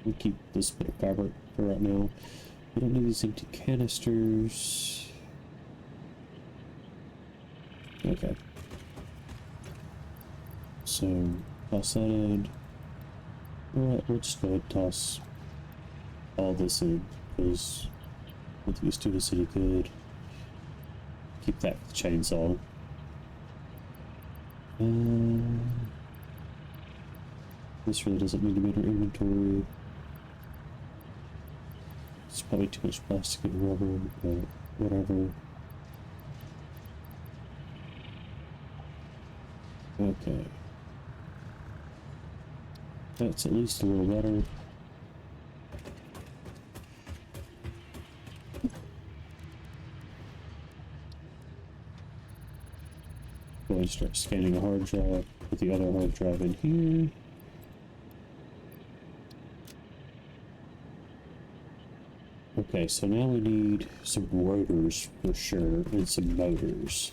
We'll keep this bit of fabric for right now. We don't need these empty canisters. Okay. So, toss that in. Alright, we'll just go ahead and toss all this in, because I think it's doing us any good. Keep that with the chainsaw. This really doesn't need to be in our inventory. It's probably too much plastic and rubber, but whatever. Okay. That's at least a little better. Go ahead and start scanning the hard drive. Put the other hard drive in here. Okay, so now we need some rotors for sure, and some motors.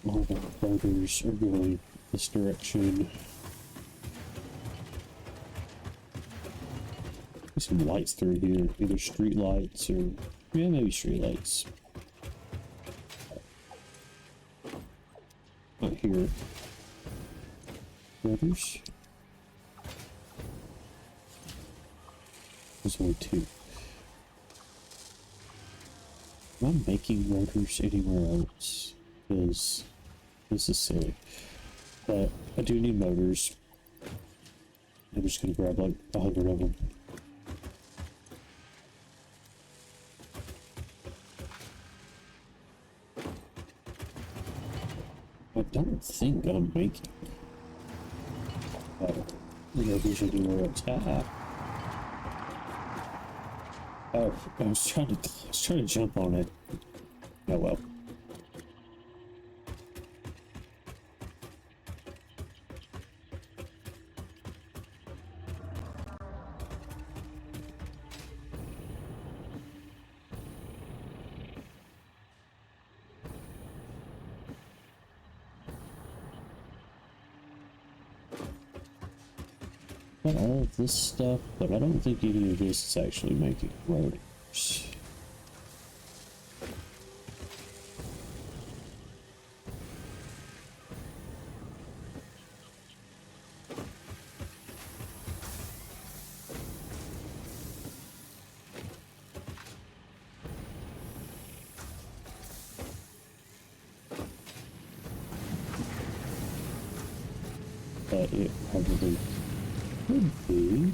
All of our rotors are going this direction. There's some lights through here, either street lights or, yeah, maybe street lights. Out here. Rotors. There's only two. Am I making rotors anywhere else? Because this is silly. But I do need motors. I'm just gonna grab like 100 of them. I don't think I'm making. Rotors anywhere else. Oh, I was trying to jump on it. Oh well. Got all of this stuff, but I don't think any of this is actually making rotors. But it probably could be.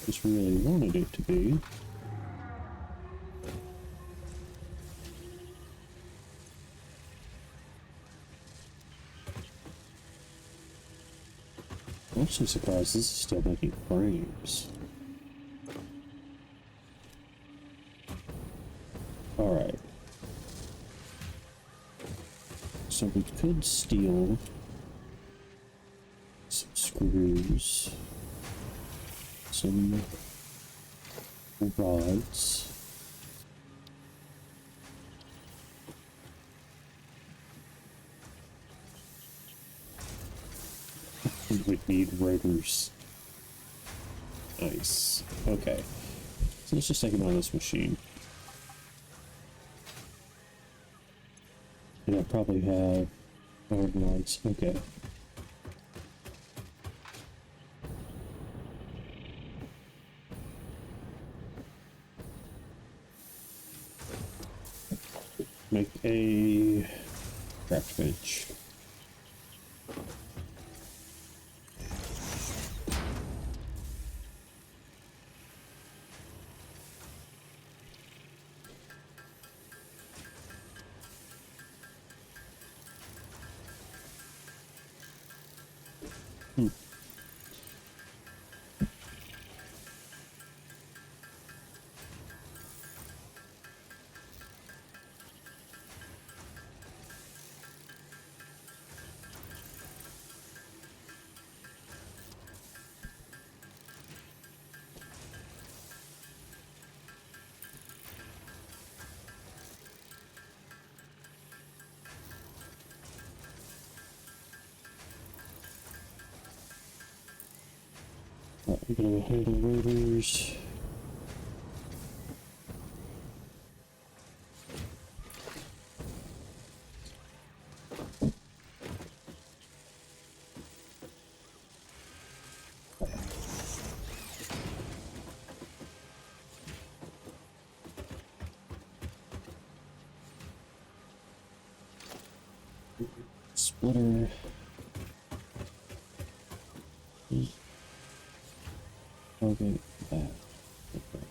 Just really wanted it to be. I'm actually surprised this is still making frames. Alright. So we could steal some screws, some rods. We need rotors. Nice. Okay. So let's just take them on this machine. And I probably have power rods. Okay. Make a craft bench. We're gonna handle rotors. Splitter. Okay, that. Okay.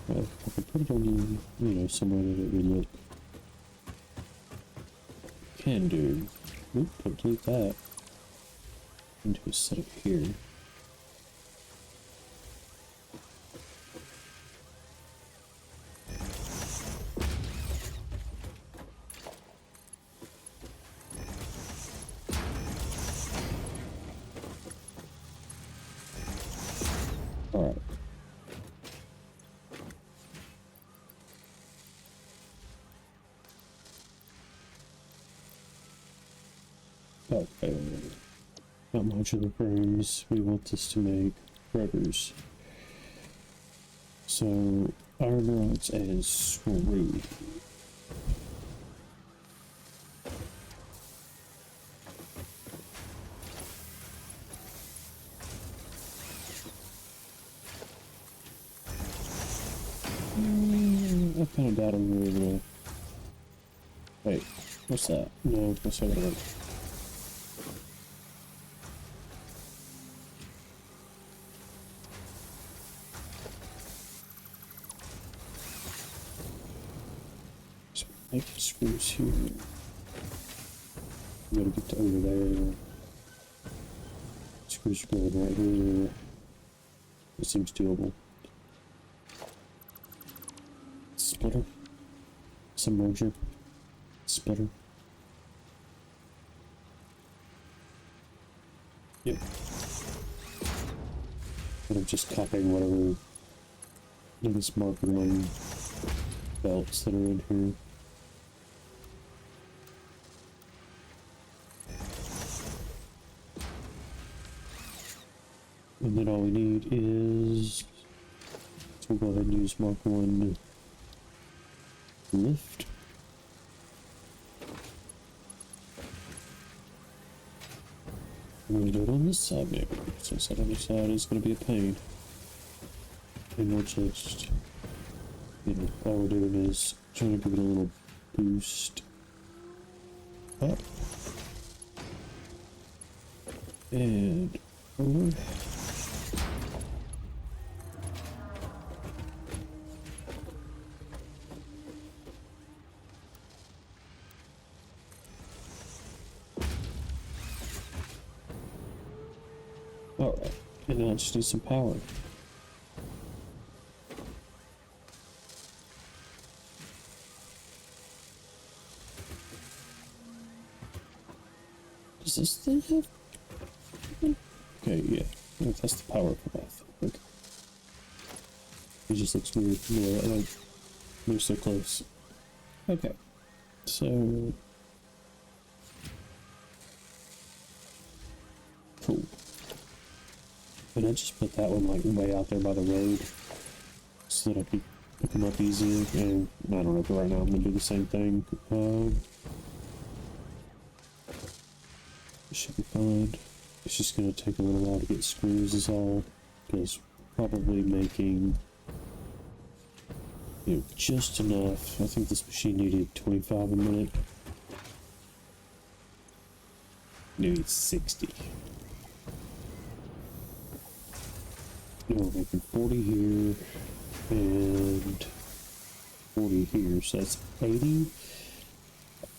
Well, I can put it on, you know, somewhere that it would look. Can do. Oop, don't delete that. Into a setup here. Alright. Okay. Not modular frames. We want this to make rotors. So, iron rods and screw. I kind of doubt I'm really gonna. Wait, what's that? No, that's not gonna work. So make the screws here. I'm gonna get to over there. Screws are going right here. It seems doable. Splitter. Some merger. Splitter. Yep. And I'm just copying whatever these marker one belts that are in here. And then all we need is, so we'll go ahead and use mark one lift. I'm going to do it on this side maybe, since that other side is going to be a pain. And we'll just, you know, all we're doing is trying to give it a little boost up. And over. Alright, and now I just need some power. Does this thing have... Okay, yeah. That's the power path. Okay. It just looks weird. Yeah, like, we're so close. Okay. So... Cool. And I just put that one like way out there by the road so that I could pick them up easier. And I don't know, but right now I'm gonna do the same thing. It should be fine. It's just gonna take a little while to get screws is all, because probably making, you know, just enough. I think this machine needed 25 a minute. Needed 60. No, we're making 40 here and 40 here, so that's 80.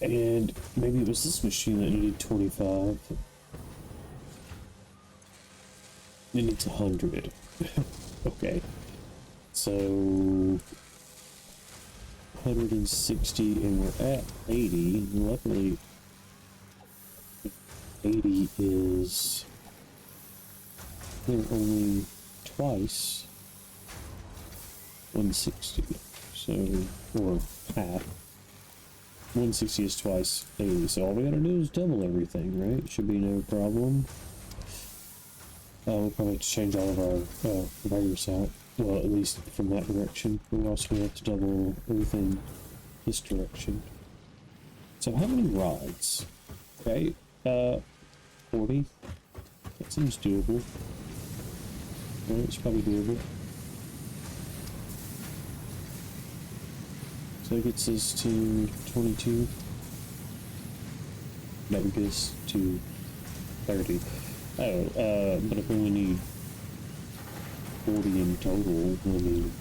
And maybe it was this machine that needed 25. It needs 100. Okay. So 160 and we're at 80. Luckily 80 is only twice 160. So, or half. 160 is twice 80, so all we gotta do is double everything, right? Should be no problem. We'll probably have to change all of our wires out. Well, at least from that direction. We also have to double everything this direction. So how many rods? Okay, 40. That seems doable. Right, it's probably doable. So that gets us to 22. That would get us to 30. Oh, but if we only need 40 in total, I mean,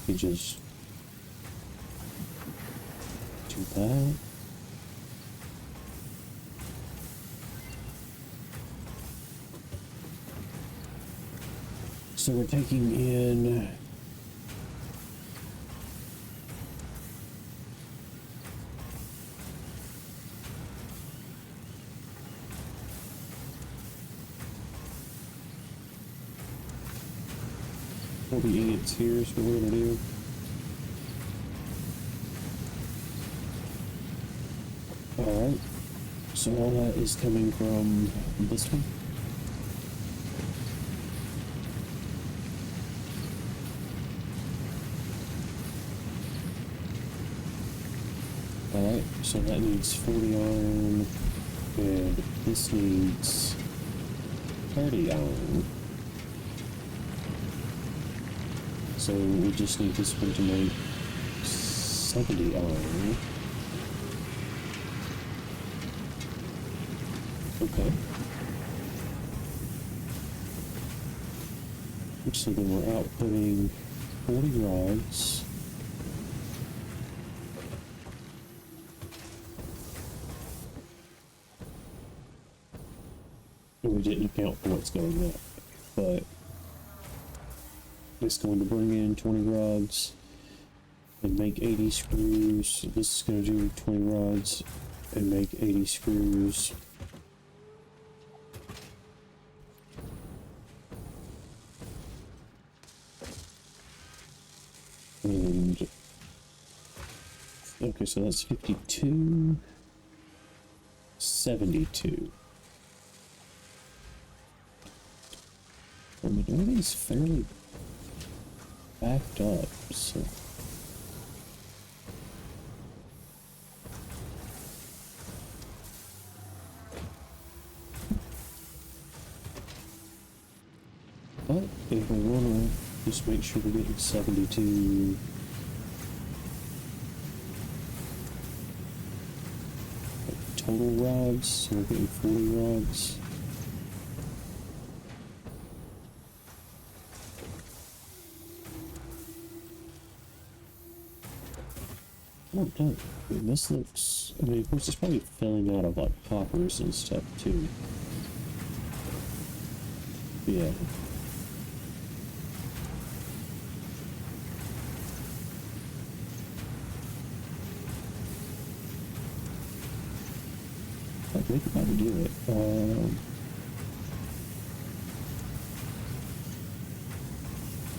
we just do that. So we're taking in 40 ants here is what we're gonna do. Alright, so all that is coming from this one. Alright, so that needs 40 iron, and this needs 30 iron. So we just need this one to make 70 iron. Okay. So then we're outputting 40 rods. And we didn't account for what's going up, but it's going to bring in 20 rods and make 80 screws. This is going to do 20 rods and make 80 screws. And okay, so that's 52, 72. The majority is fairly backed up, so but if we wanna just make sure we're getting 72 total rods, so we're getting 40 rods. Oh, no. I mean, this looks... I mean, of course, it's probably filling out of, like, hoppers and stuff, too. Yeah. We could probably do it. That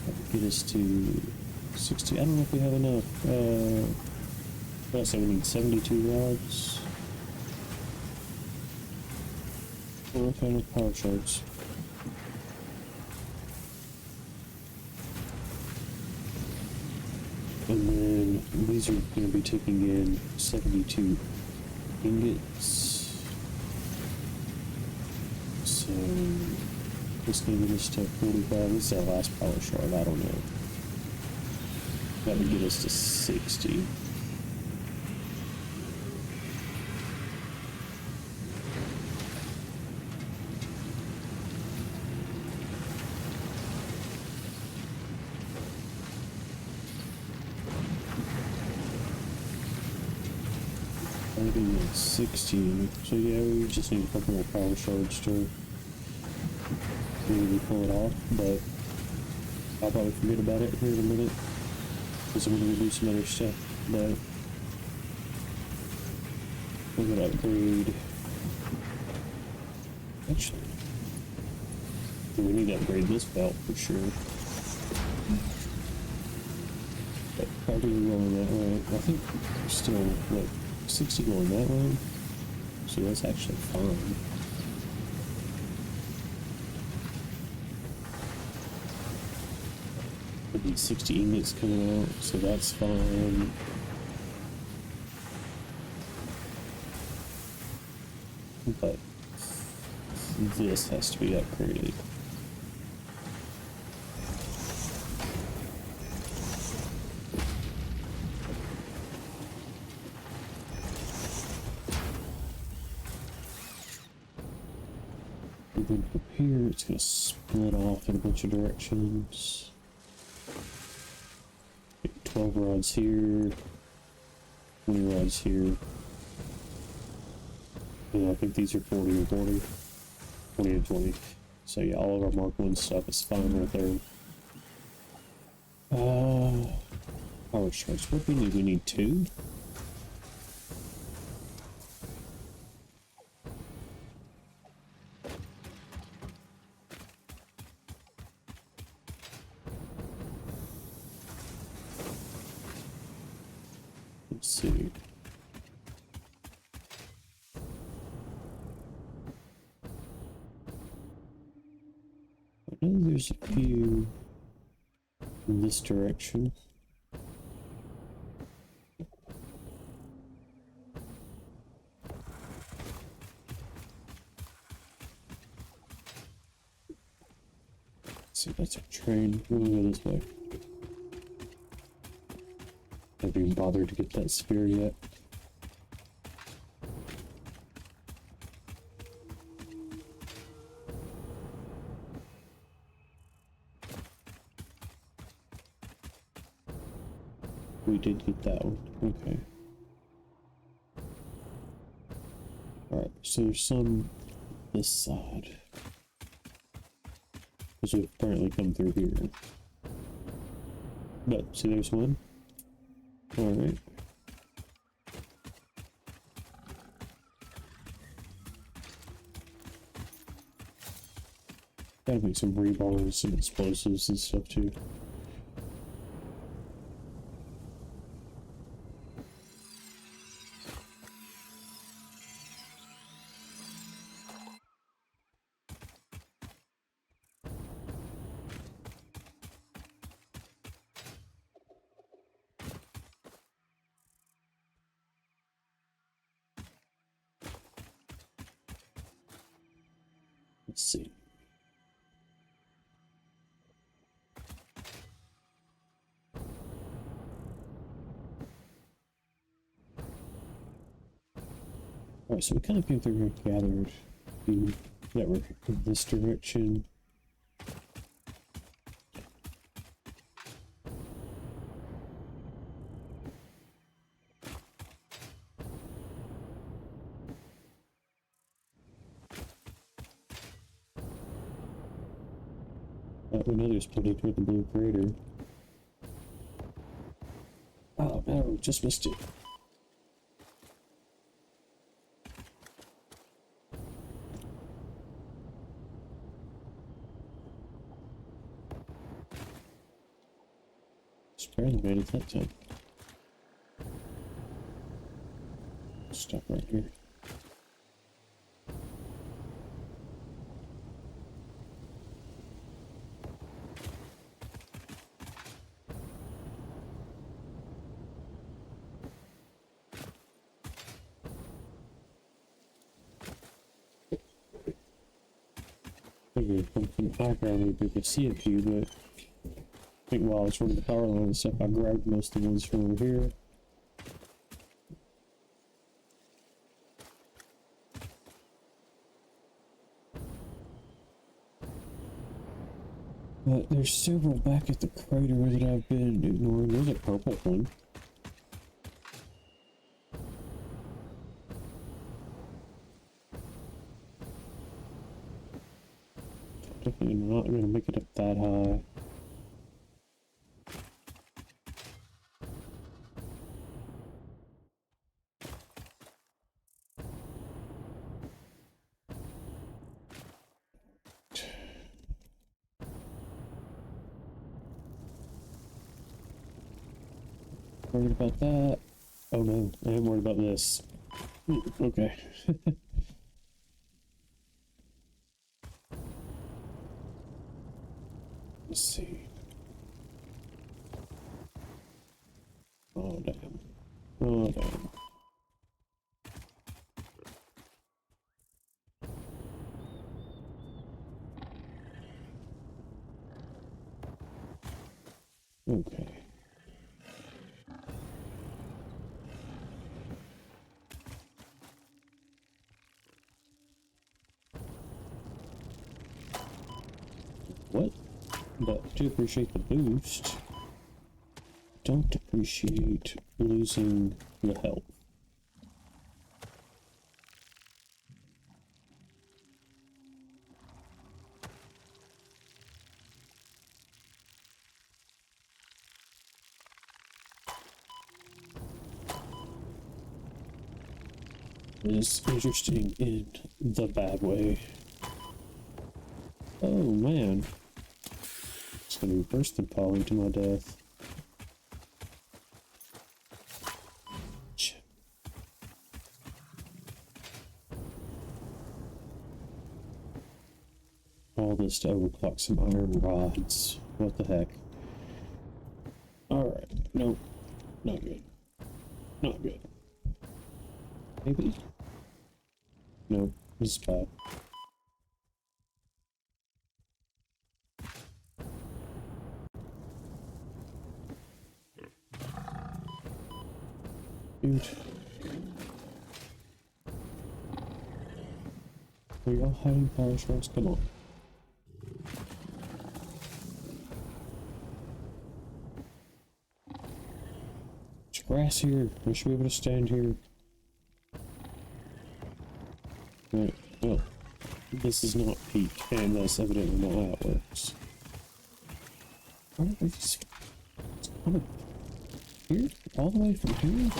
would get us to 60. I don't know if we have enough. So we need 72 rods. What kind of power charts? And then these are going to be taking in 72 ingots. So this is going to get us to 45. This is our last power shard. I don't know. That would get us to 60. Maybe 60. So yeah, we just need a couple more power shards to really pull it off, but I'll probably forget about it here in a minute because I'm going to do some other stuff. But we're going to upgrade. Actually, we need to upgrade this belt for sure. But probably going that way. I think we're still, what, 60 going that way? So that's actually fine. There'll be 60 ingots coming out, so that's fine. But this has to be upgraded. And then from here, it's going to split off in a bunch of directions. 12 rods here, 20 rods here. Yeah, I think these are 40 and 40. 20 and 20. So yeah, all of our Mark 1 stuff is fine right there. Power charts. What do we need? We need 2? Let's see. I know there's a few in this direction. See, that's a train. We'll go this way. Haven't even bothered to get that spear yet. We did get that one. Okay. Alright, so there's some this side. Because we've apparently come through here. But, see, there's one. Alright. Gotta make some rebar and some explosives and stuff too. Let's see. Alright, so we kind of came through here and gathered the network in this direction. We know there's plenty toward the blue crater. Oh no, just missed it. Just barely made it that time. Stop right here. Figured from the background maybe we could see a few, but I think while I was running the power line and stuff, I grabbed most of the ones from over here. But there's several back at the crater that I've been ignoring. There's a purple one. Definitely not going to make it up that high. Worried about that. Oh no, I am worried about this. Okay. Let's see. Oh damn. Oh damn. Okay. What? But I do appreciate the boost. Don't appreciate losing the health. It is interesting in the bad way. Oh man. It's gonna be bursting Polly to my death. All this to overclock some iron rods. What the heck? Alright. Nope. Not good. Not good. Maybe? No. This is bad. Dude. Are y'all hiding power shards? Come on. There's grass here. I should be able to stand here. Right. Well, this is not peak, and that's evidently not how it works. Why are these coming here? All the way from here?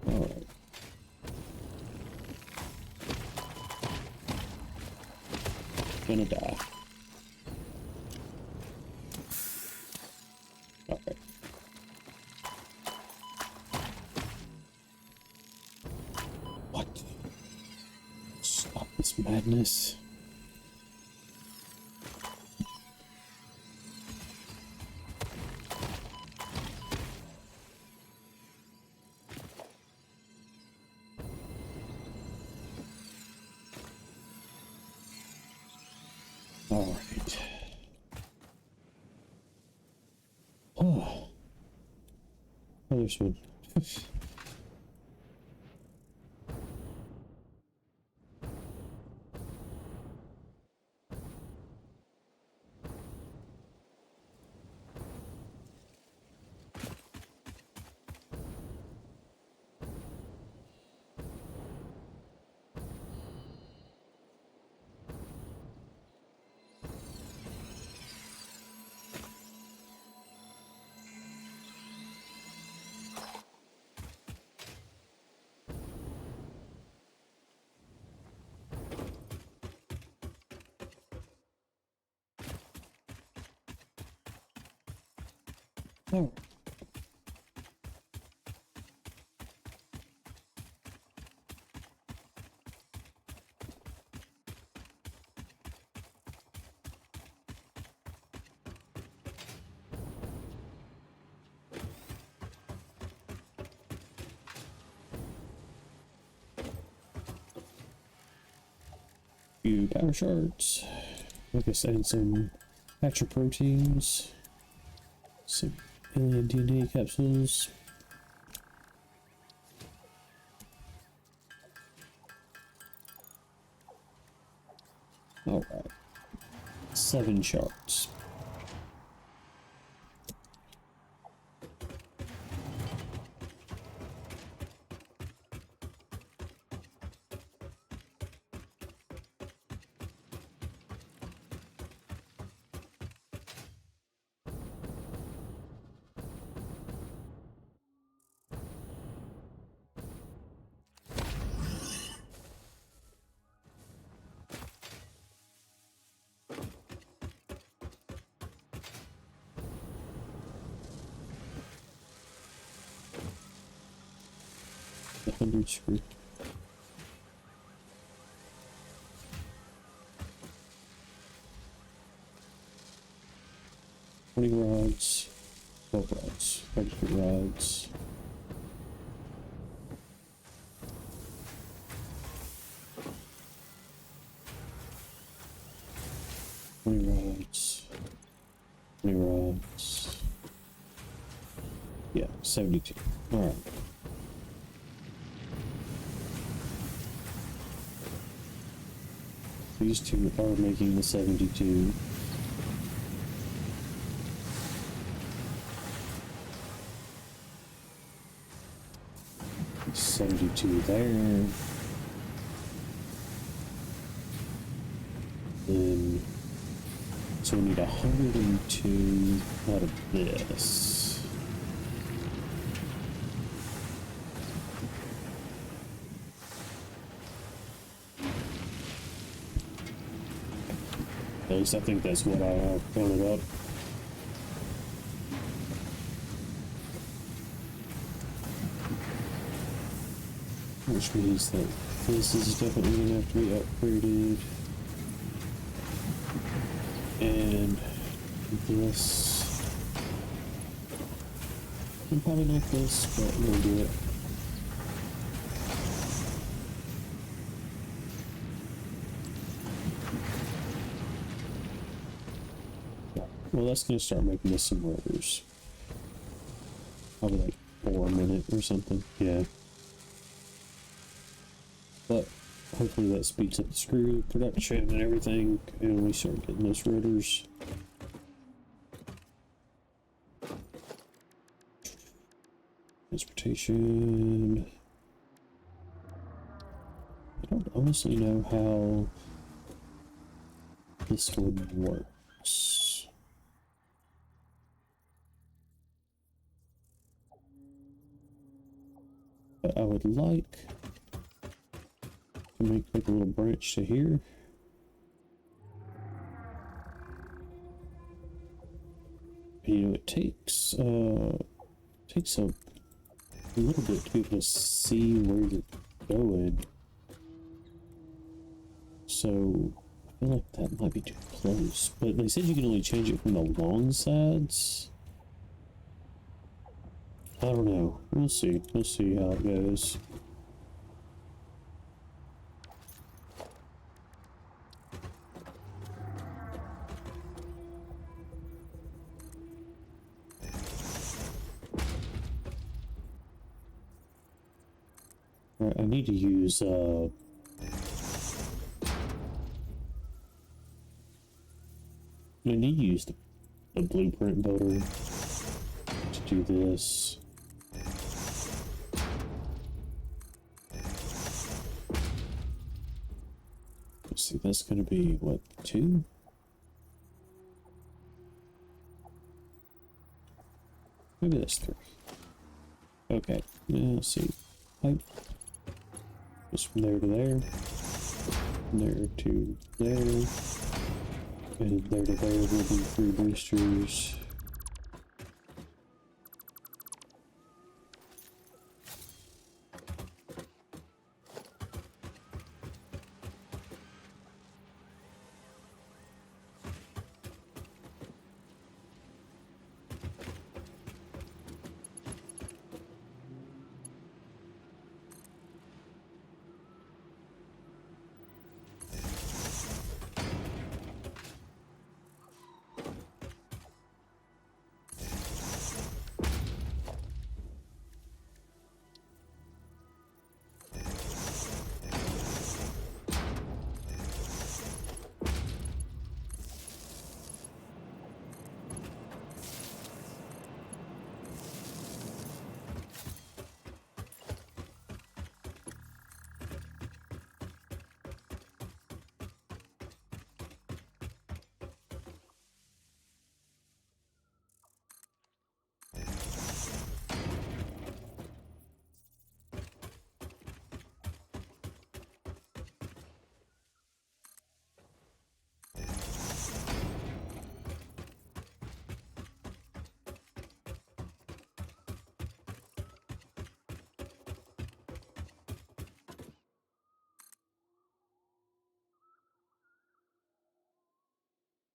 Alright. Gonna die. Alright. What? Stop this madness. Alright. Oh. there's one. Oh. Few power shards. Like I said, some extra proteins, some alien DNA capsules. Alright. 7 shards. The 100 screw. Rods, 12 rods, 33 rods. Rods, 20 rods. Yeah, 72. Alright. These two are making the 72. There. Then, so we need 102 out of this. At least I think that's what I counted up. Which means that this is definitely going to have to be upgraded. And this. And probably not this, but we'll do it. Well, that's going to start making us some rotors. Probably like 4 a minute or something. Yeah. But hopefully that speeds up the screw production and everything, and we start getting those rotors. Transportation. I don't honestly know how this one works. But I would like to make like a little branch to here. You know, it takes a little bit to be able to see where you're going. So I feel like that might be too close. But they said you can only change it from the long sides. I don't know. We'll see. We'll see how it goes. Alright, I need to use, I need to use the blueprint builder to do this. Let's see, that's gonna be, what, 2? Maybe that's 3. Okay, now let's see. Pipe. Just from there to there. From there to there. And there to there will be 3 boosters.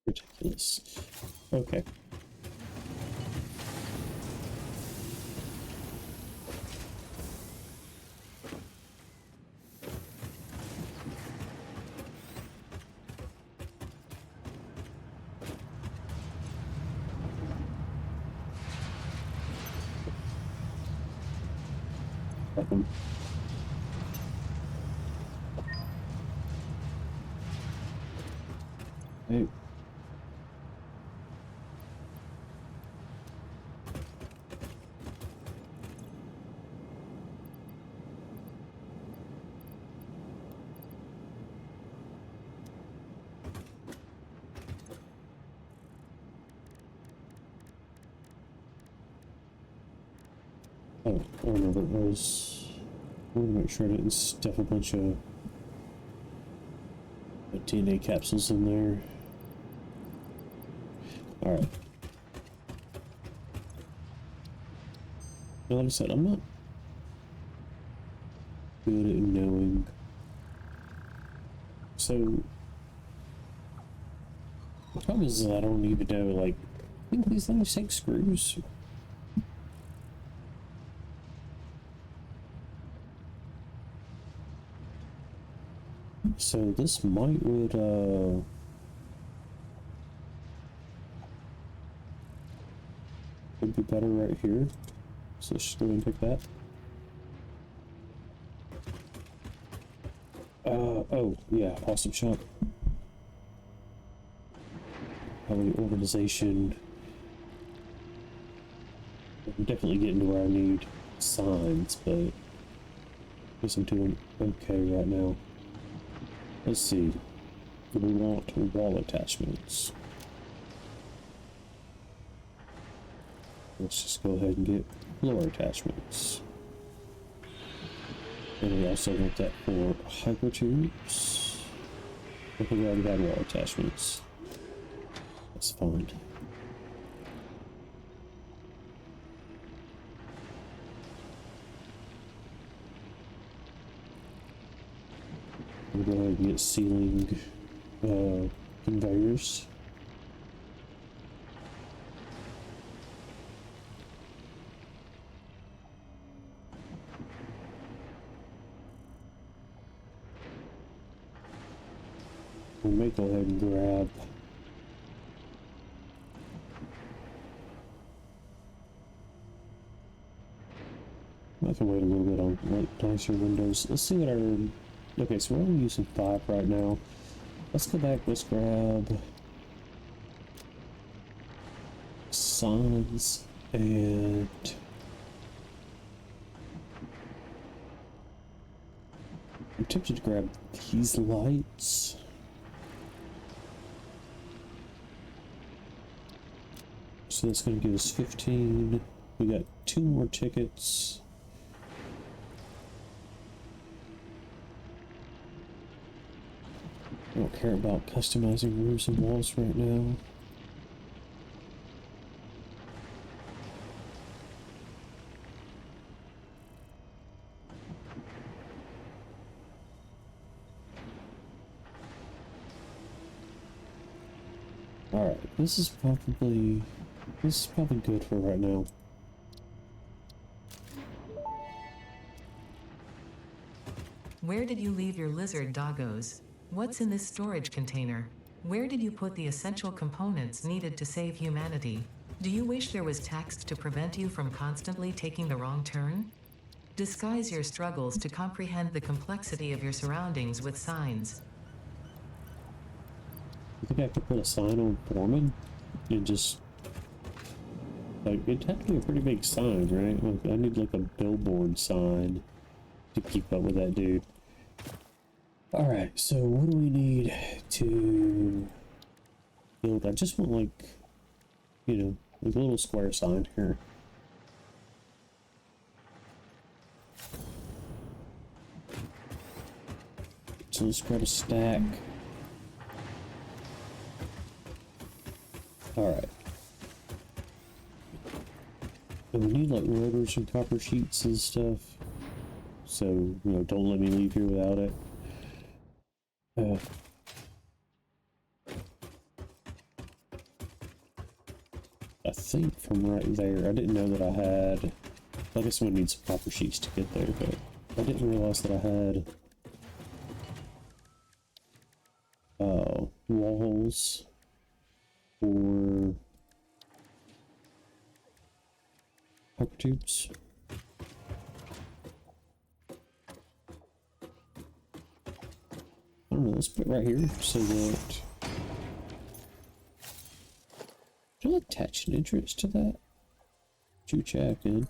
Ridiculous. Okay. Welcome. Hey. Oh, I remember it was. I want to make sure I didn't stuff a bunch of DNA capsules in there. Alright. Like I said, I'm not good at knowing. So, the problem is that I don't even know, like, I think these things take screws. So this would be better right here. So let's just go ahead and pick that. Oh, yeah, awesome shot. Probably organization. I'm definitely getting to where I need signs, but I guess I'm doing okay right now. Let's see. We want wall attachments. Let's just go ahead and get floor attachments. And we also want that for hypertubes. Okay, we already had wall attachments. That's fine. We'll go ahead and get ceiling conveyors. We may go ahead and grab can wait a little bit on like nicer windows. Let's see what our... Okay, so we're only using 5 right now. Let's go back, let's grab signs and I'm tempted to grab these lights. So that's going to give us 15. We got 2 more tickets. I don't care about customizing roofs and walls right now. Alright, this is probably good for right now. Where did you leave your lizard doggos? What's in this storage container? Where did you put the essential components needed to save humanity? Do you wish there was text to prevent you from constantly taking the wrong turn? Disguise your struggles to comprehend the complexity of your surroundings with signs. I think I could put a sign on Foreman and just like it'd have to be a pretty big sign, right? Like I need like a billboard sign to keep up with that dude. Alright, so what do we need to build? I just want like, you know, like a little square sign here. So let's grab a stack. Alright. And we need like rotors and copper sheets and stuff. So, you know, don't let me leave here without it. I think from right there, I didn't know that I had, I guess I'm gonna need some copper sheets to get there, but I didn't realize that I had walls for copper tubes. I don't know, let's put it right here so that... Should I attach an entrance to that? Check in.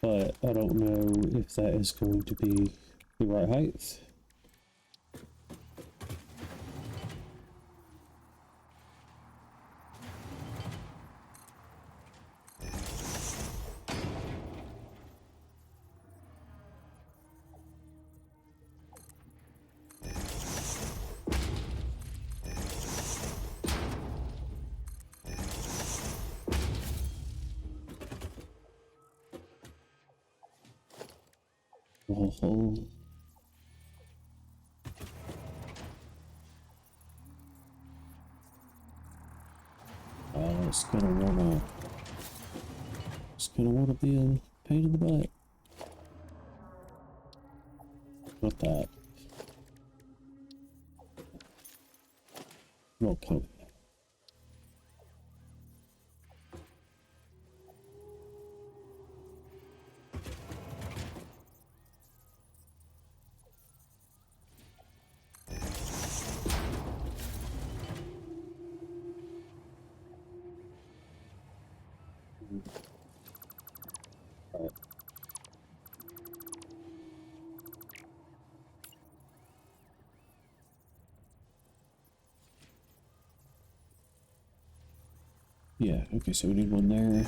But I don't know if that is going to be the right height. Oh, it's gonna wanna be a pain in the butt. Not that. No comment. Alright. Yeah, okay, so we need one there.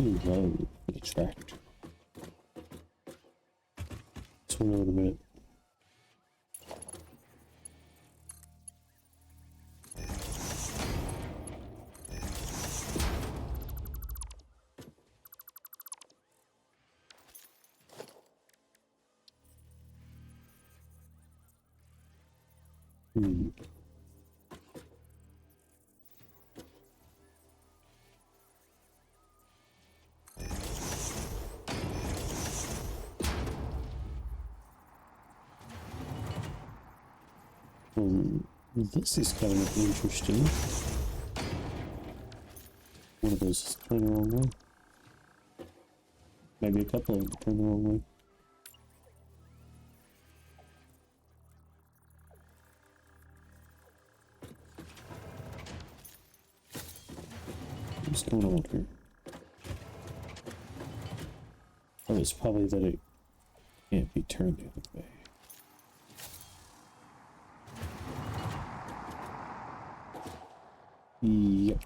too low for the tractor. So wait a minute. This is kind of interesting. One of those is turning the wrong way. Maybe a couple of them turn the wrong way. What's going on here? Oh, it's probably that it can't be turned the other way. Yep.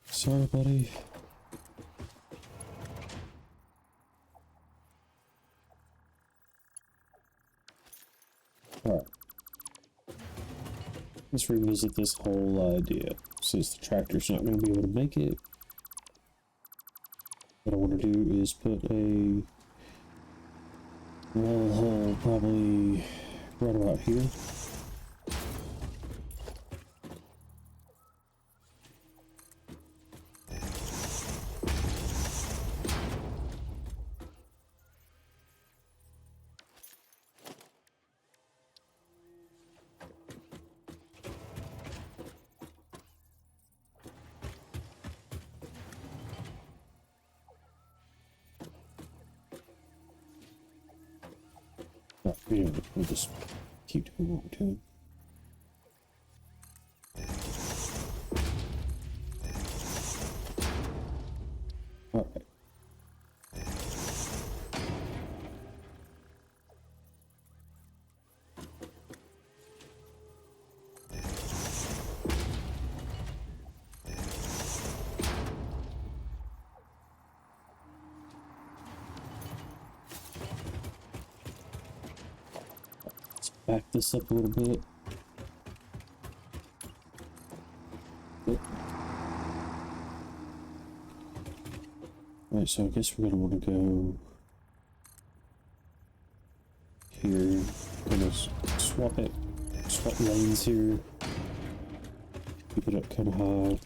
Sorry, buddy. Alright. Let's revisit this whole idea. Since the tractor's not going to be able to make it, what I want to do is put a well hole probably right about here. We'll just keep doing what we're doing. All right. Back this up a little bit. Yep. Alright, so I guess we're gonna want to go here. Gonna swap lanes here. Keep it up kind of high.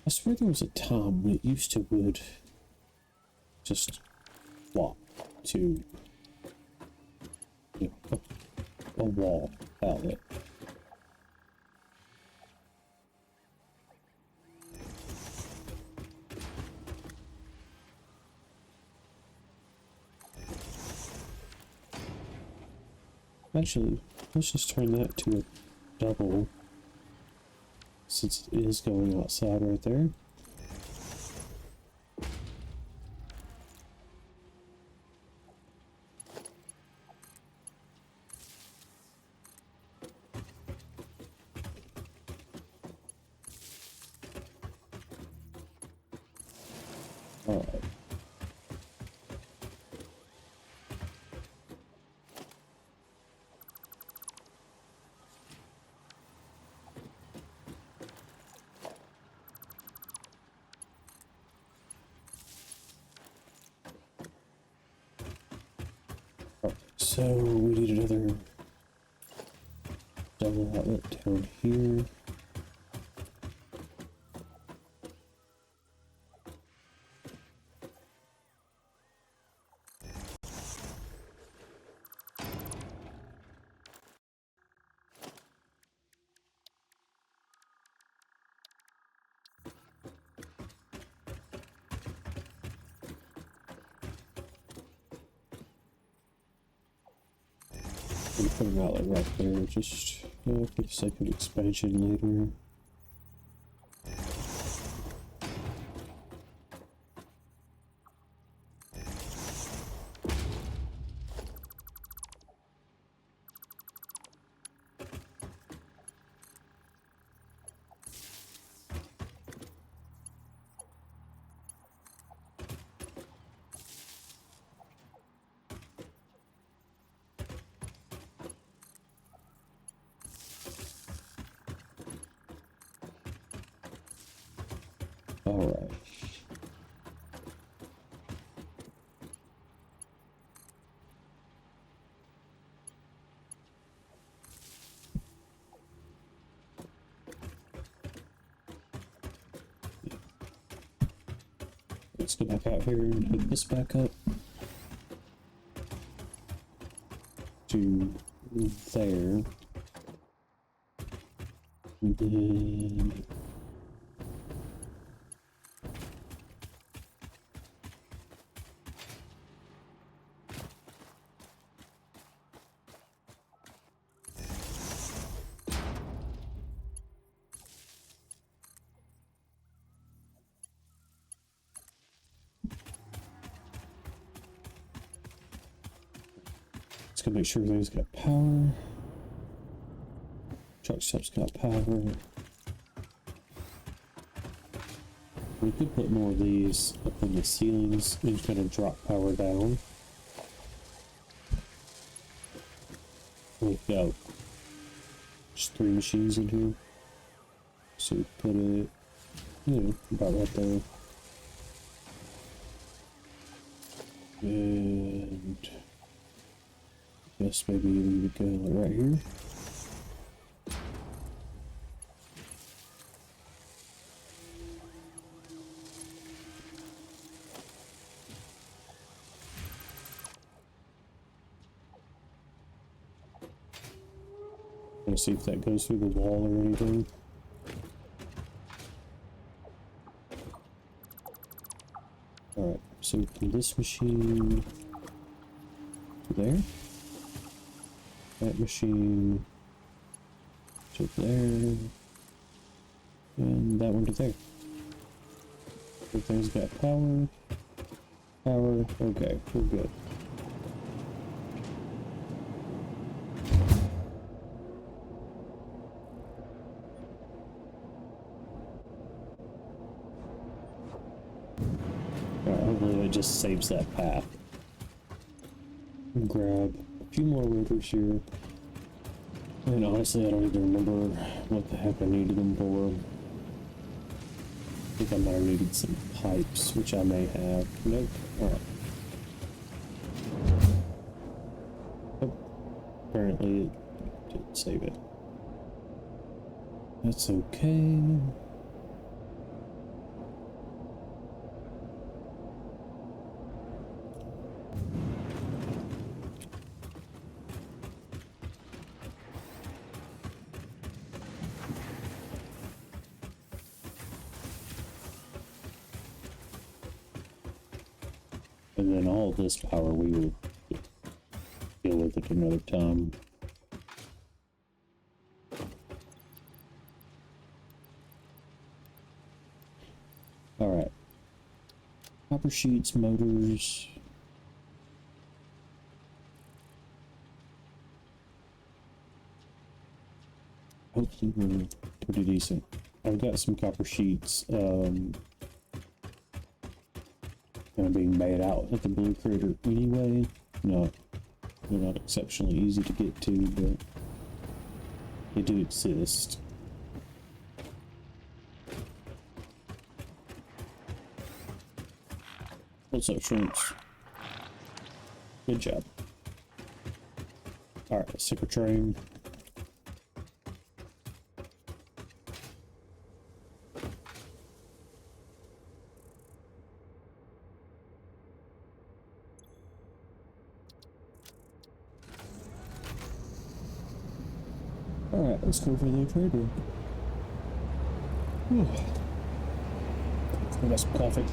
I swear there was a time when it used to would just flop to, you know, a wall outlet. Actually, let's just turn that to a double, since it is going outside right there. Alright. So we need another double outlet down here. And put an outlet right there, just for the sake of expansion later. Alright. Let's go back out here and hook this back up to there. And then let's go make sure everything's got power. Truck stop's got power. We could put more of these up in the ceilings and kind of drop power down. We've got just 3 machines in here. So we put it, about right there. And I guess maybe we would go like right here. Let's see if that goes through the wall or anything. Alright, so from this machine to there, that machine to there, and that one to there. Everything's got power, okay, we're good. Hopefully it just saves that path. Grab a few more rotors here. And honestly, I don't even remember what the heck I needed them for. I think I might have needed some pipes, which I may have. Nope. Alright. Oh, apparently it didn't save it. That's okay. And then all this power we will deal with it another time. Alright. Copper sheets, motors. Hopefully we're pretty decent. I've got some copper sheets kind of being made out at the Blue Crater anyway. They're not exceptionally easy to get to, but they do exist. What's up, shrimps? Good job. Alright, let's take a train. Alright, let's go for the trader. Whew. I got some coffee.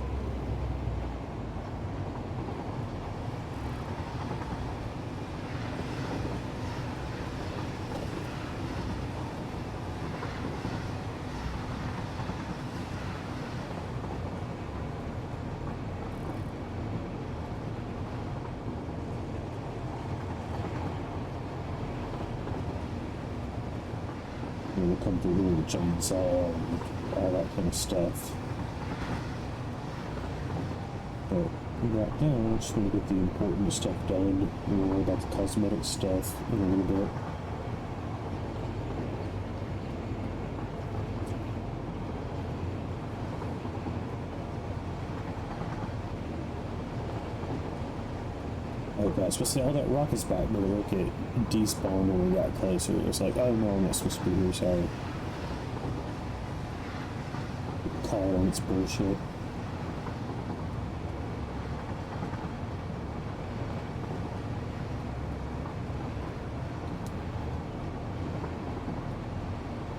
We'll come through here with a chainsaw and all that kind of stuff. But right now, I just want to get the important stuff done. We'll worry about the cosmetic stuff in a little bit. Oh gosh, but see, all that rock is back, but look, it despawned when we got closer. It was like, oh no, I'm not supposed to be here, sorry. Call on its bullshit.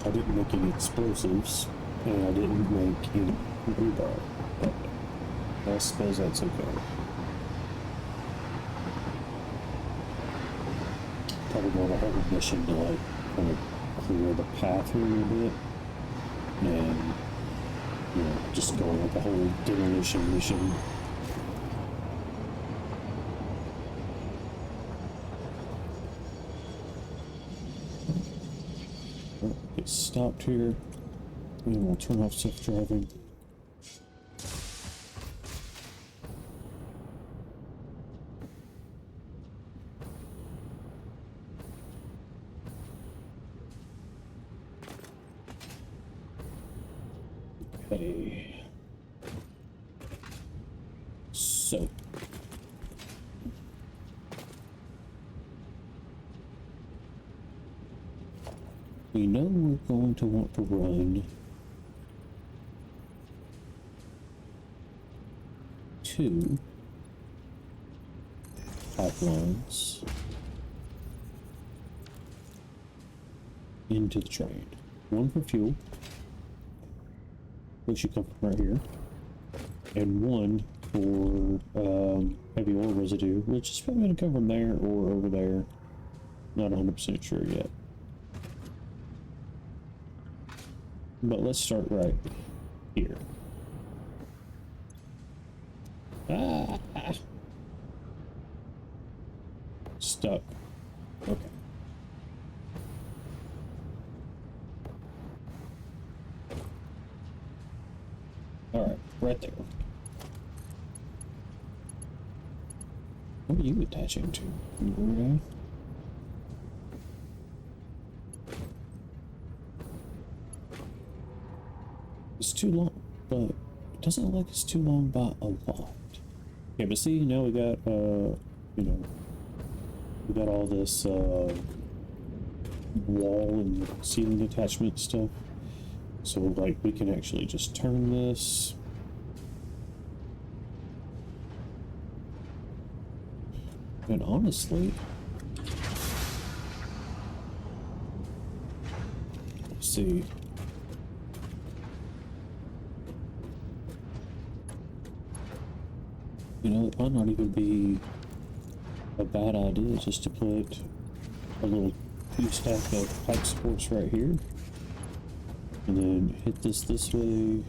I didn't make any explosives, and I didn't make any rebar, but I suppose that's okay. Probably want a whole mission to like kind of clear the path here a little bit, and you know, just go like a whole demolition mission. Get stopped here, and we'll turn off self-driving. Okay. So. We know we're going to want to run two pipelines into the train. One for fuel, which should come from right here, and one for heavy oil residue, which is probably going to come from there or over there. Not 100% sure yet. But let's start right here. Ah! Stuck. Okay. Alright, right there. What are you attaching to? You weirdo? It's too long, but it doesn't look like it's too long by a lot. Yeah, but see, now we got, you know, we got all this, wall and ceiling attachment stuff. So, like, we can actually just turn this. And honestly, let's see. You know, it might not even be a bad idea just to put a little two-stack of pipe supports right here. And then hit this way.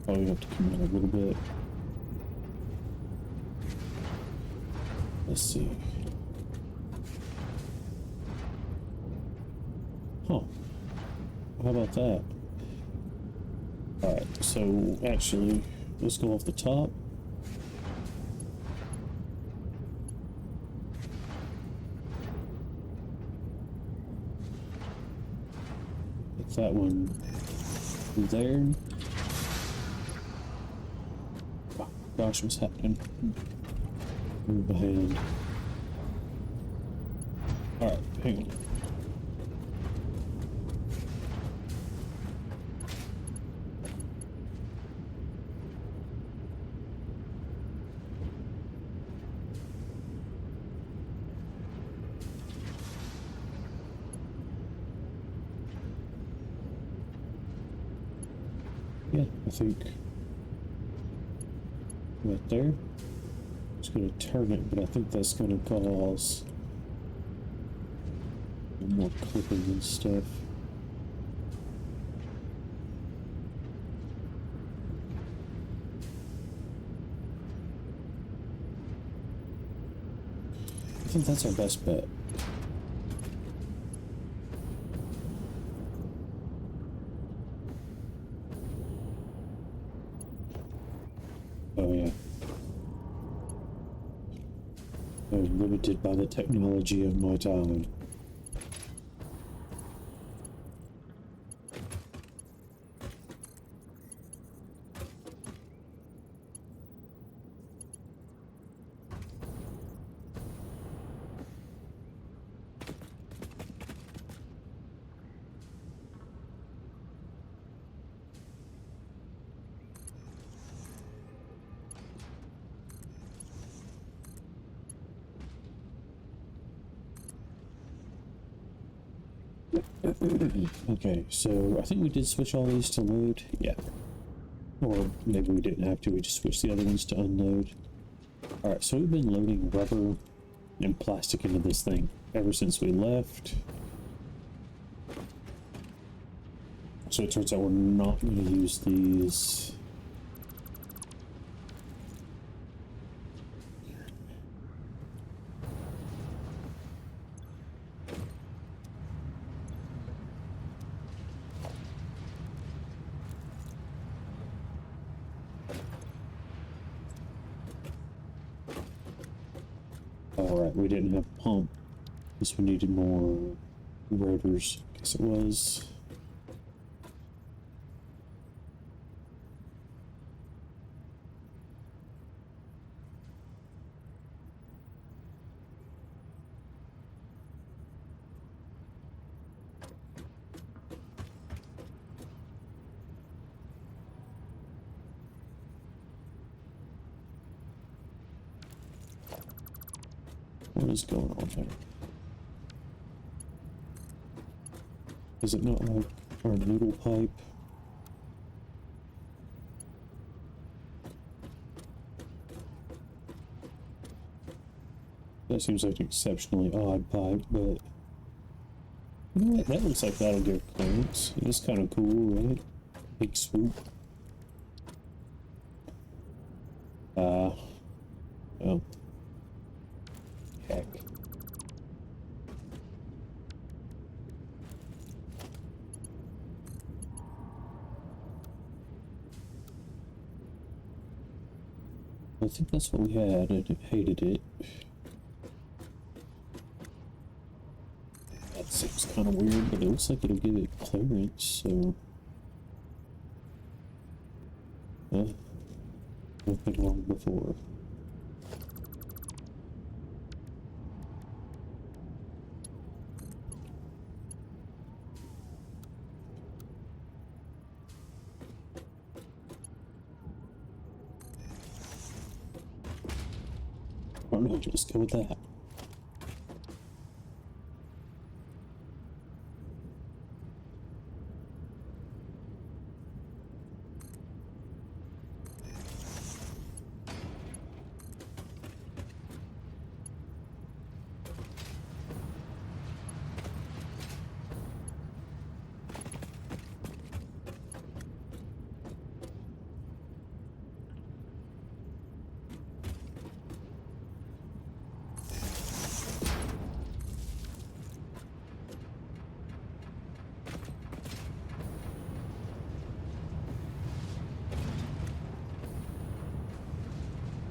Probably have to come in a little bit. Let's see. Huh. How about that? Alright, so actually, let's go off the top. Put that one there. Oh, gosh, what's happening? Move behind. Alright, hang on. Yeah, I think right there. Just gonna turn it, but I think that's gonna cause more clipping and stuff. I think that's our best bet. Oh yeah. I'm limited by the technology of my time. Okay, so I think we did switch all these to load. Yeah. Or maybe we didn't have to, we just switched the other ones to unload. Alright, so we've been loading rubber and plastic into this thing ever since we left. So it turns out we're not going to use these. Alright, we didn't have a pump. Guess we needed more rotors. Guess it was. What is going on there? Is it not like our noodle pipe? That seems like an exceptionally odd pipe, but you know what? That looks like that'll give clearance. It's kind of cool, right? Big swoop. Oh. Heck. I think that's what we had, and I hated it. That seems kind of weird, but it looks like it'll give it clearance, so... I've been wrong before. Why don't we just go with that?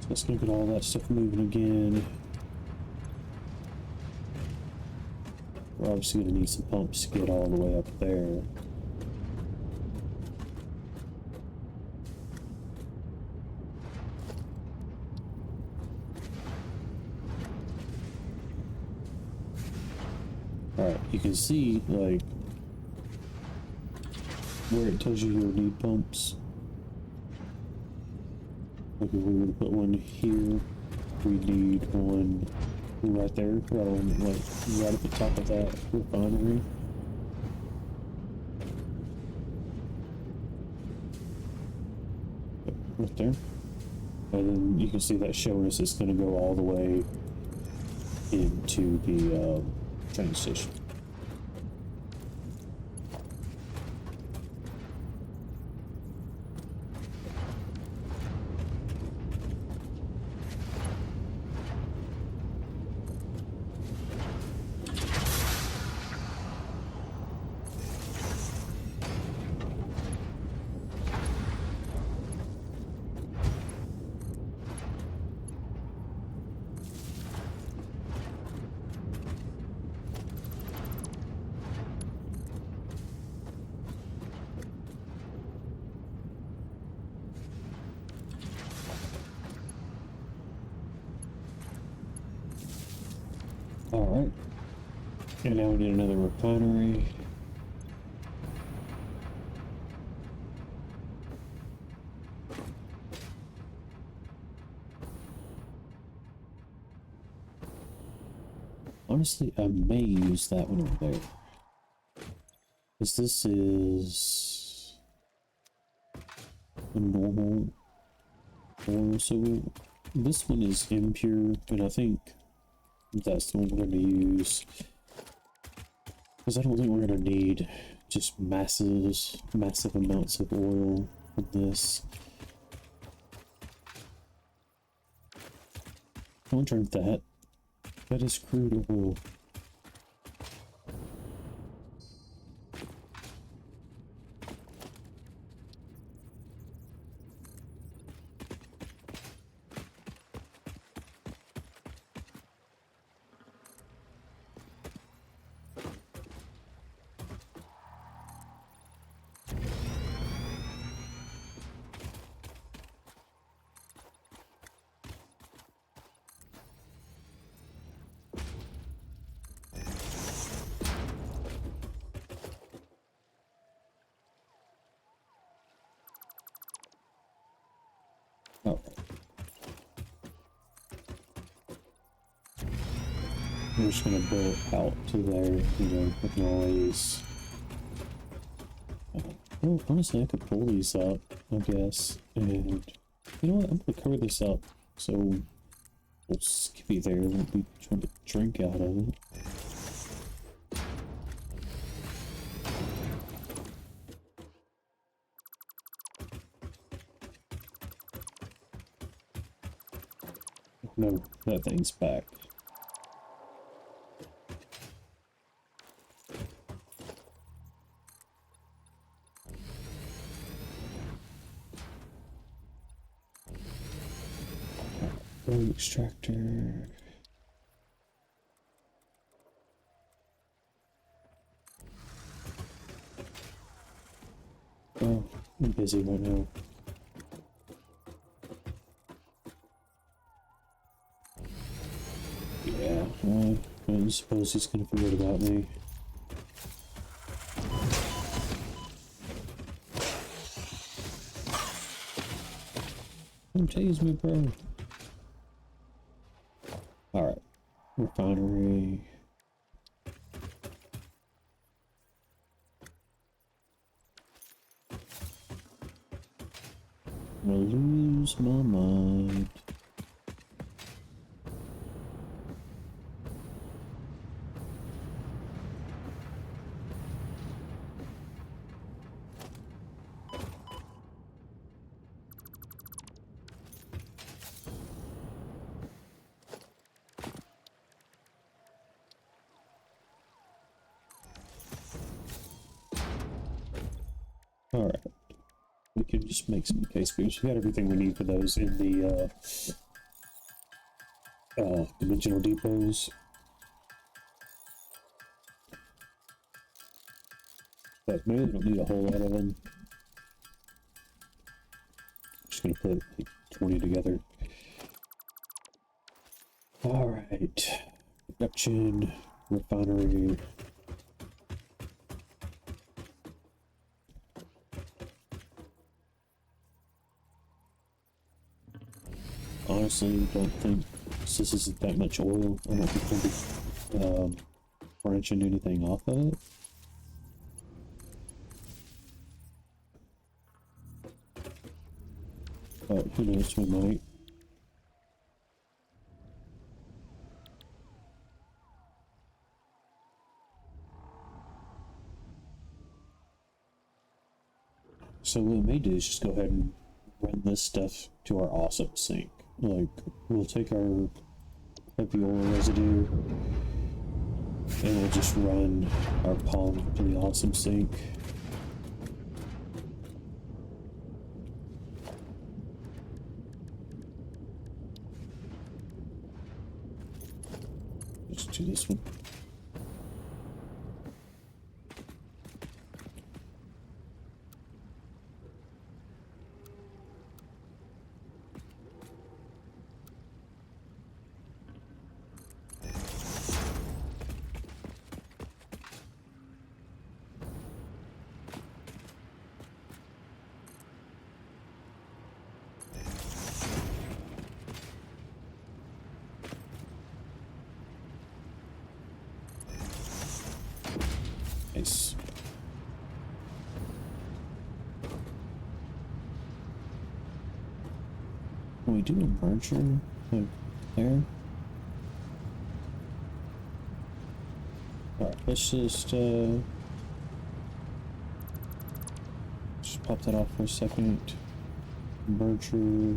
Let's go get all that stuff moving again. We're obviously going to need some pumps to get all the way up there. Alright, you can see, like, where it tells you you'll need pumps. Like, if we were to put one here, we need one right there, right on, like, right at the top of that refinery. Right there. And then you can see that showing us it's going to go all the way into the train station. Alright. And now we need another refinery. Honestly, I may use that one over there. Because this is a normal oil, so this one is impure, and I think that's the one we're going to use. Because I don't think we're going to need just massive amounts of oil from this. Don't drink that. That is crude oil. Oh. I'm just gonna build out to there, you know, with noise. Oh, honestly, I could pull these up, I guess. And you know what? I'm gonna cover this up so we'll Skippy there won't be trying to drink out of it. No, that thing's back. Oil extractor. Oh, I'm busy right now. Yeah, I suppose he's gonna forget about me. Don't tase me, bro. Alright. Refinery. I'm gonna lose my mind. Alright. We can just make some case beers. We got everything we need for those in the dimensional depots. But maybe we don't need a whole lot of them. Just gonna put like 20 together. Alright. Production, refinery, honestly don't think, since this isn't that much oil, I don't think we'll be branching anything off of it. But who knows, we might. So what we may do is just go ahead and run this stuff to our awesome sink. Like, we'll take our heavy oil residue and we'll just run our pond to the awesome sink. Let's do this one. Nice. Can we do a merger like there? Alright, let's just pop that off for a second. Merger.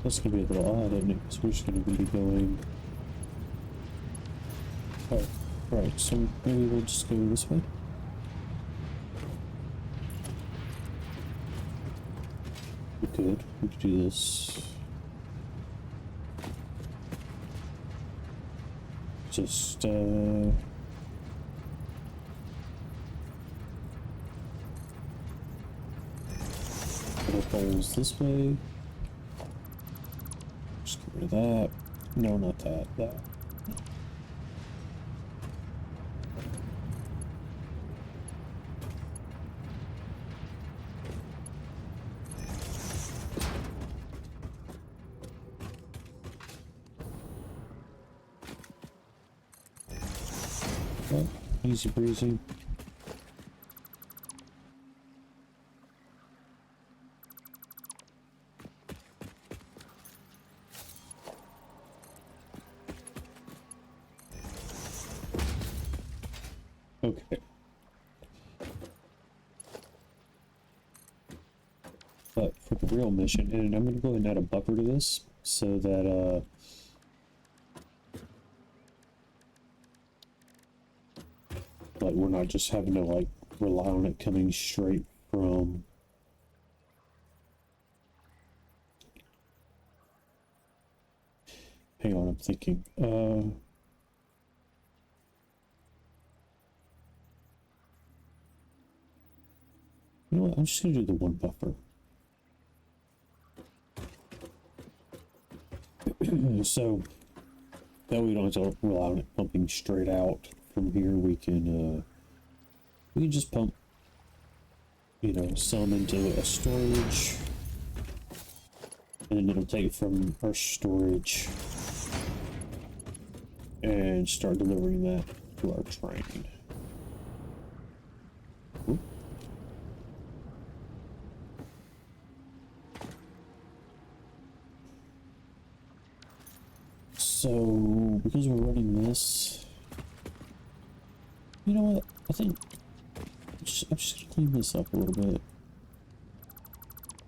That's gonna be a little odd, isn't it? Because we're just gonna be going. Oh, right, so maybe we'll just go this way. We could do this. Just, put our poles this way. Just get rid of that. No, not that. That. Well, easy breezy. Okay. But for the real mission, and I'm gonna go ahead and add a buffer to this so that like we're not just having to like rely on it coming straight from hang on, I'm thinking. You know what? I'm just gonna do the one buffer. So that we don't have to rely on it pumping straight out from here. We can just pump, you know, some into a storage, and then it'll take it from our storage and start delivering that to our train. Ooh. So, because we're running this, you know what? I think I'm just gonna clean this up a little bit.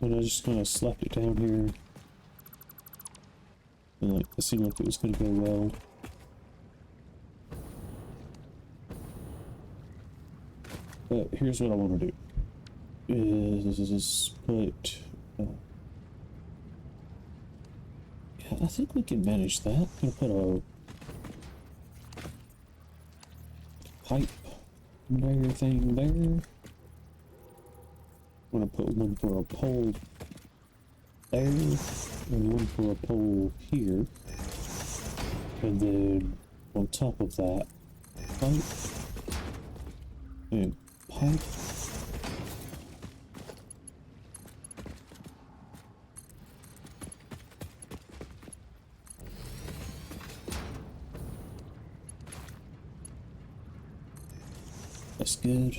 And I just kind of slapped it down here. And like, it seemed like it was gonna go well. But here's what I want to do: is put. I think we can manage that. I'm gonna put a pipe conveyor thing there. I'm gonna put one for a pole there. and one for a pole here. And then on top of that, pipe and pipe. That's good.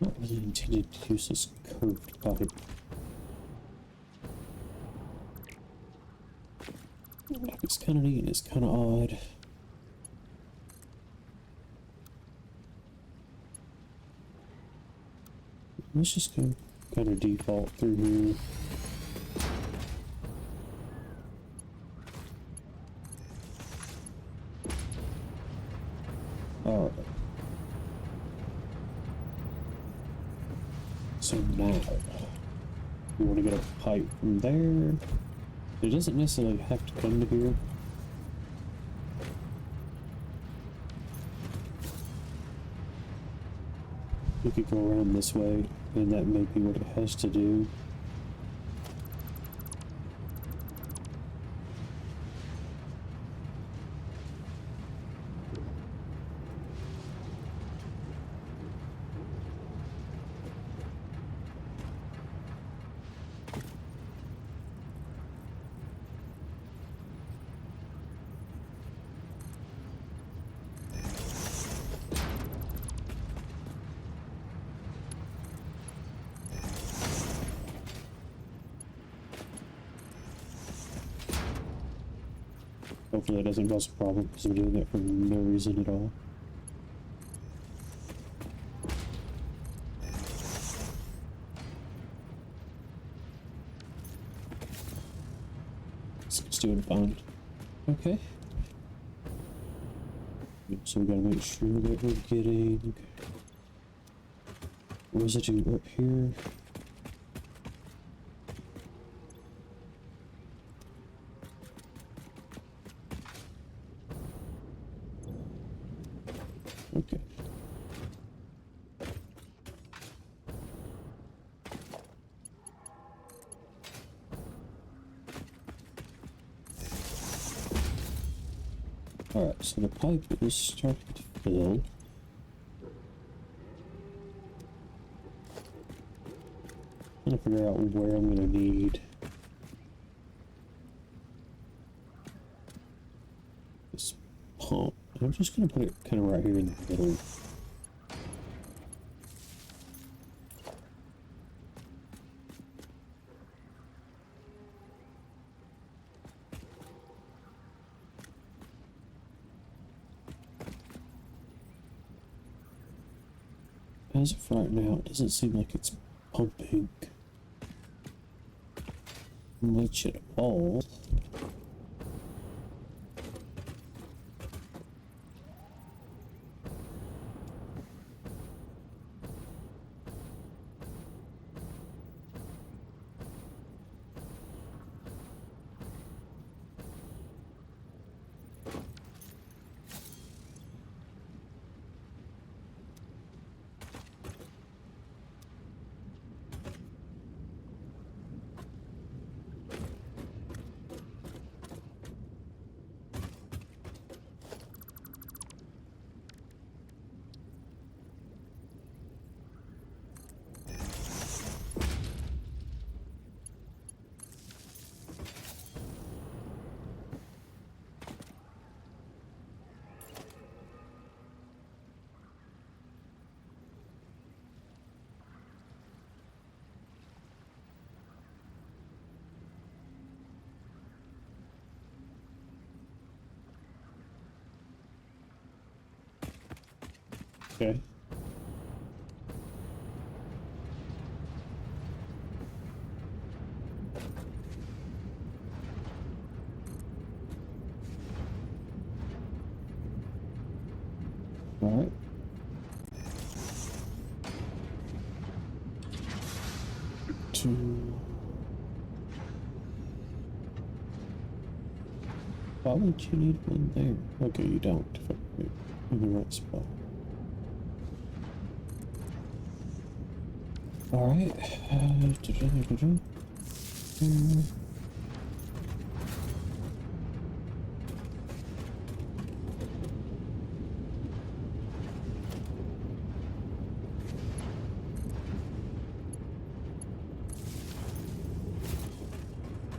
Not really intended to use this curved pipe. It's kind of neat and it's kind of odd. Let's just go kind of default through here. Alright. So now, we want to get a pipe from there. It doesn't necessarily have to come to here. We could go around this way, and that may be what it has to do. Hopefully that doesn't cause a problem because I'm doing that for no reason at all. It's doing fine. Okay. So we gotta make sure that we're getting residue up here. Okay. Alright, so the pipe is starting to fill. I'm gonna figure out where I'm gonna need this pump. I'm just gonna put it kind of right here in the middle. As of right now, it doesn't seem like it's pumping much at all. Okay. All right. Why would you need one there? Okay, you don't. In the right spot. Alright.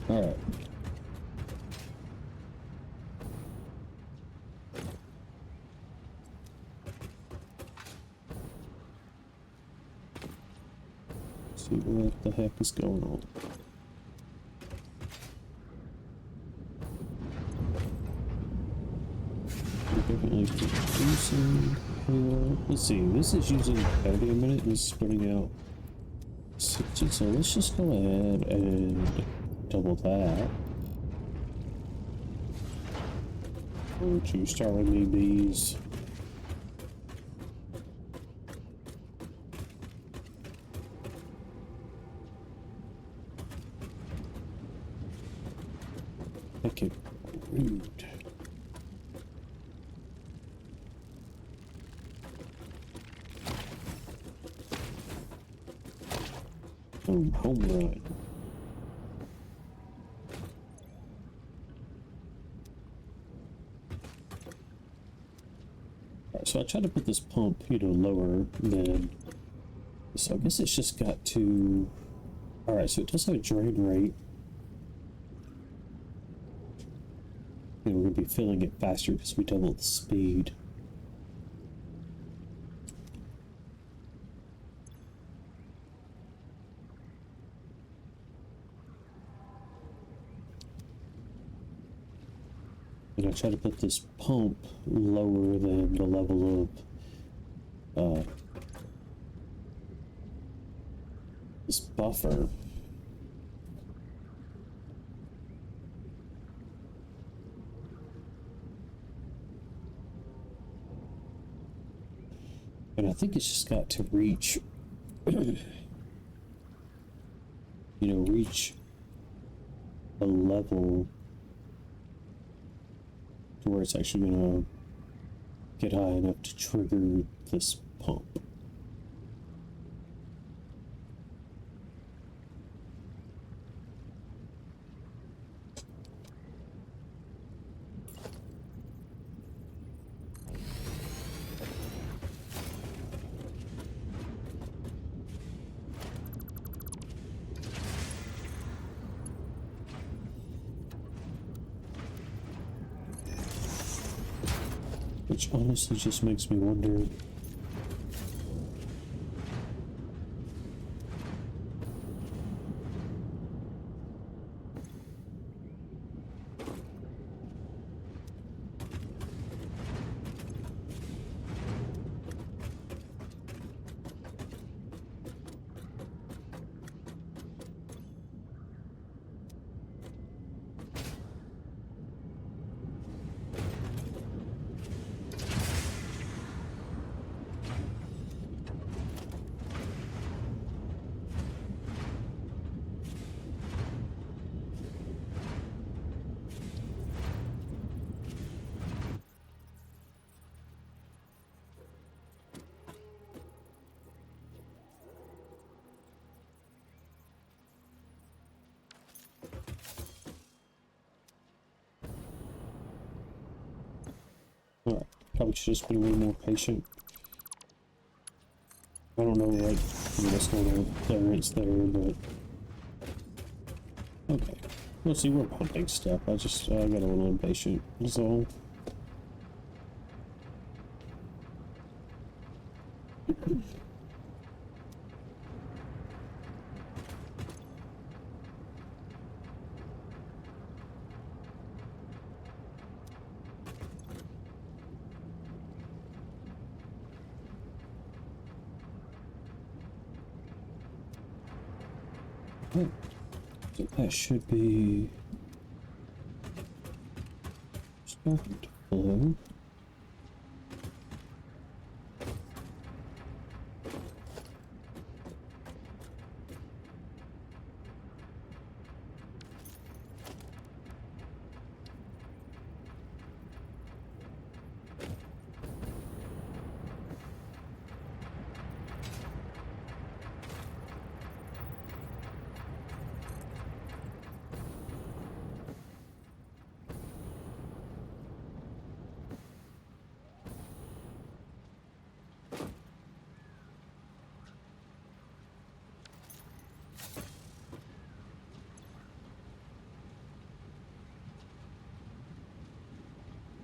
Alright. See what the heck is going on. We're definitely producing here. Let's see, this is using 30 a minute and it's putting out 60, so let's just go ahead and double that. Don't you start with me, bees. Okay, rude. Home run. Alright, so I tried to put this pump, lower than. So I guess it's just got to. Alright, so it does have a drain rate. We're going to be filling it faster because we doubled the speed. And I try to put this pump lower than the level of this buffer. And I think it's just got to reach, reach a level to where it's actually going to get high enough to trigger this pump. Which honestly just makes me wonder. Alright, probably should just be a little more patient. I don't know, what's going on with clearance there, but. Okay. Well, see, we're pumping stuff. I got a little impatient, that's all. Oh, so that should be starting to flow.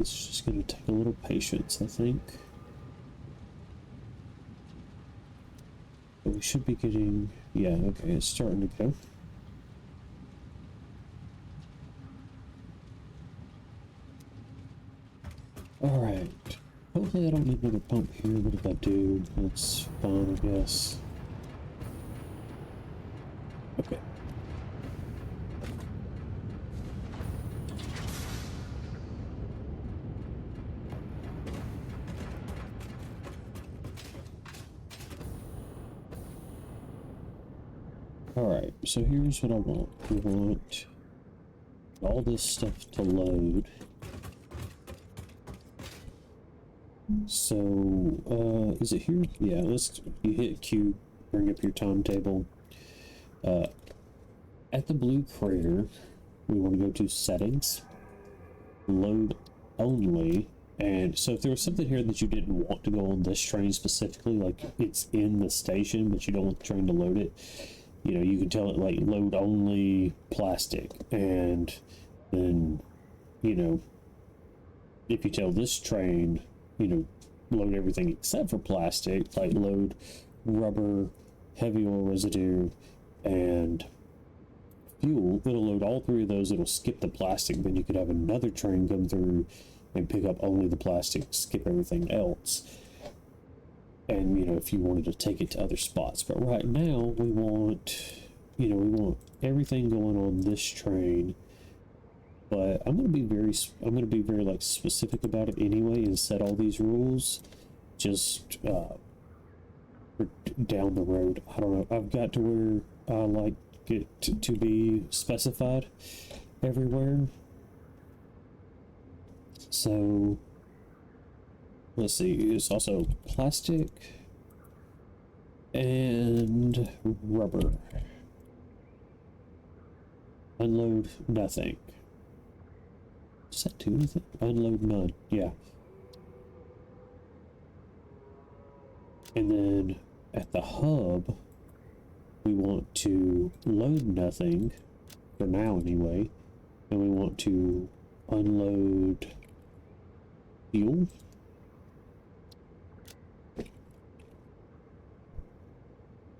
It's just going to take a little patience, I think. But we should be getting... Yeah, okay, it's starting to go. Alright. Hopefully I don't need another pump here, but if I do, that's fine, I guess. Okay. Alright, so here's what I want. We want all this stuff to load. So, is it here? Yeah, you hit Q, bring up your timetable. At the blue crater, we want to go to settings, load only. And so if there was something here that you didn't want to go on this train specifically, like it's in the station, but you don't want the train to load it, you know, you can tell it like load only plastic. And then, you know, if you tell this train, you know, load everything except for plastic, like load rubber, heavy oil residue, and fuel, it'll load all three of those. It'll skip the plastic. Then you could have another train come through and pick up only the plastic, skip everything else. And, you know, if you wanted to take it to other spots. But right now we want, you know, we want everything going on this train. But I'm going to be very like specific about it anyway and set all these rules just for down the road. I don't know. I've got to where I like it to be specified everywhere. So let's see. It's also plastic and rubber. Unload nothing. Is that two, anything? Unload none, yeah. And then at the hub, we want to load nothing, for now anyway, and we want to unload fuel.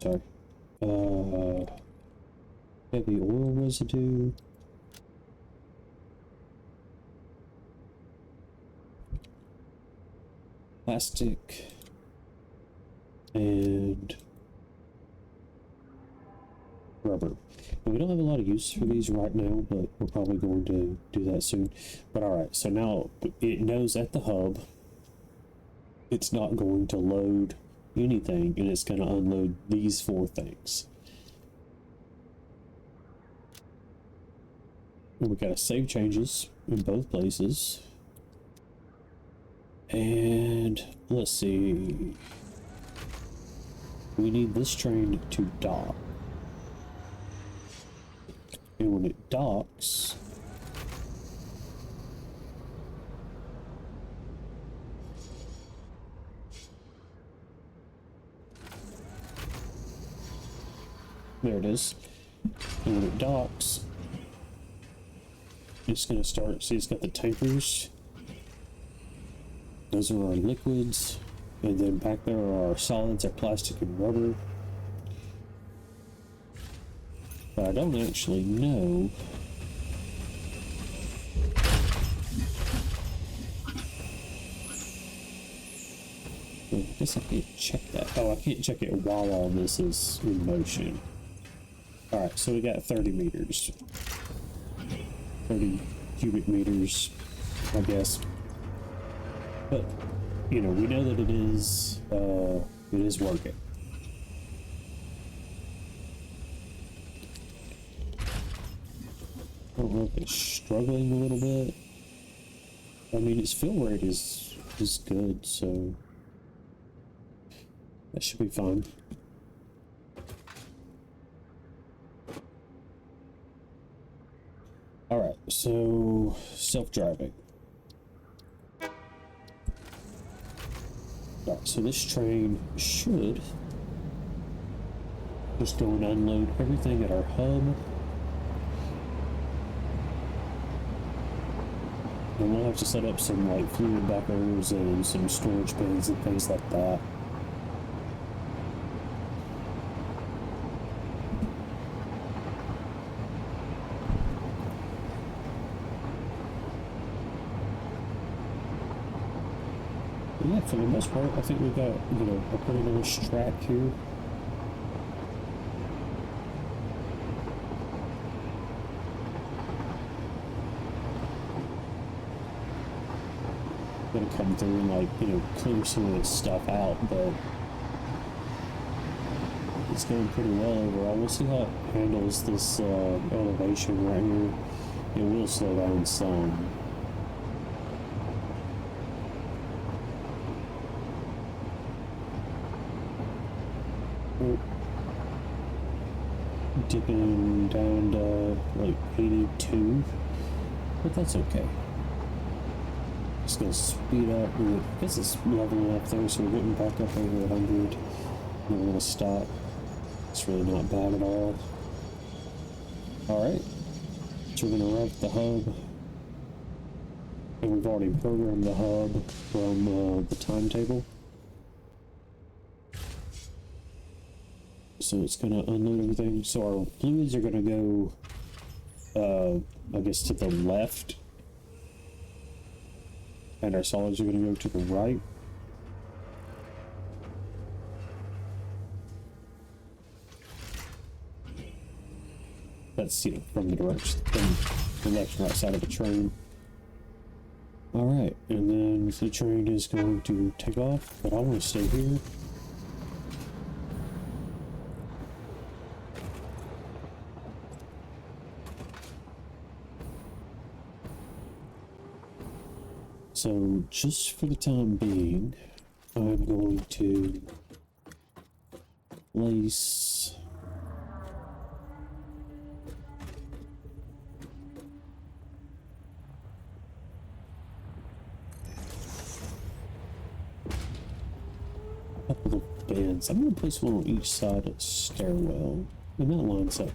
Sorry. Heavy oil residue. Plastic and rubber. And we don't have a lot of use for these right now, but we're probably going to do that soon. But alright, so now it knows at the hub it's not going to load anything, and it's going to unload these four things. And we got to save changes in both places. And let's see, we need this train to dock. And when it docks, there it is. And when it docks, it's going to start, see, it's got the tankers. Those are our liquids, and then back there are our solids, our plastic and rubber. But I don't actually know I guess I can't check that. Oh, I can't check it while all this is in motion. Alright, so we got 30 meters. 30 cubic meters, I guess. But, you know, we know that it is working. I don't know if it's struggling a little bit. I mean, its fill rate is good, so that should be fine. Alright, so self-driving. Alright, so this train should just go and unload everything at our hub. And we'll have to set up some like fluid backers and some storage bins and things like that. But yeah, for the most part, I think we've got, you know, a pretty nice track here. Gonna come through and, like, you know, clear some of this stuff out, but it's going pretty well overall. We'll see how it handles this elevation right here. It will slow down some. Dipping down to like 82, but that's okay. Just gonna speed up. I guess it's leveling up there, so we're getting back up over 100. Then we're gonna stop. It's really not bad at all. Alright, so we're gonna rev the hub, and we've already programmed the hub from the timetable. So it's gonna unload everything. So our fluids are gonna go, I guess, to the left, and our solids are gonna go to the right. That's, you know, from the direction, from the left and right side of the train. All right, and then the train is going to take off, but I want to stay here. So, just for the time being, I'm going to place a couple of bins. I'm going to place one on each side of the stairwell, and that lines up.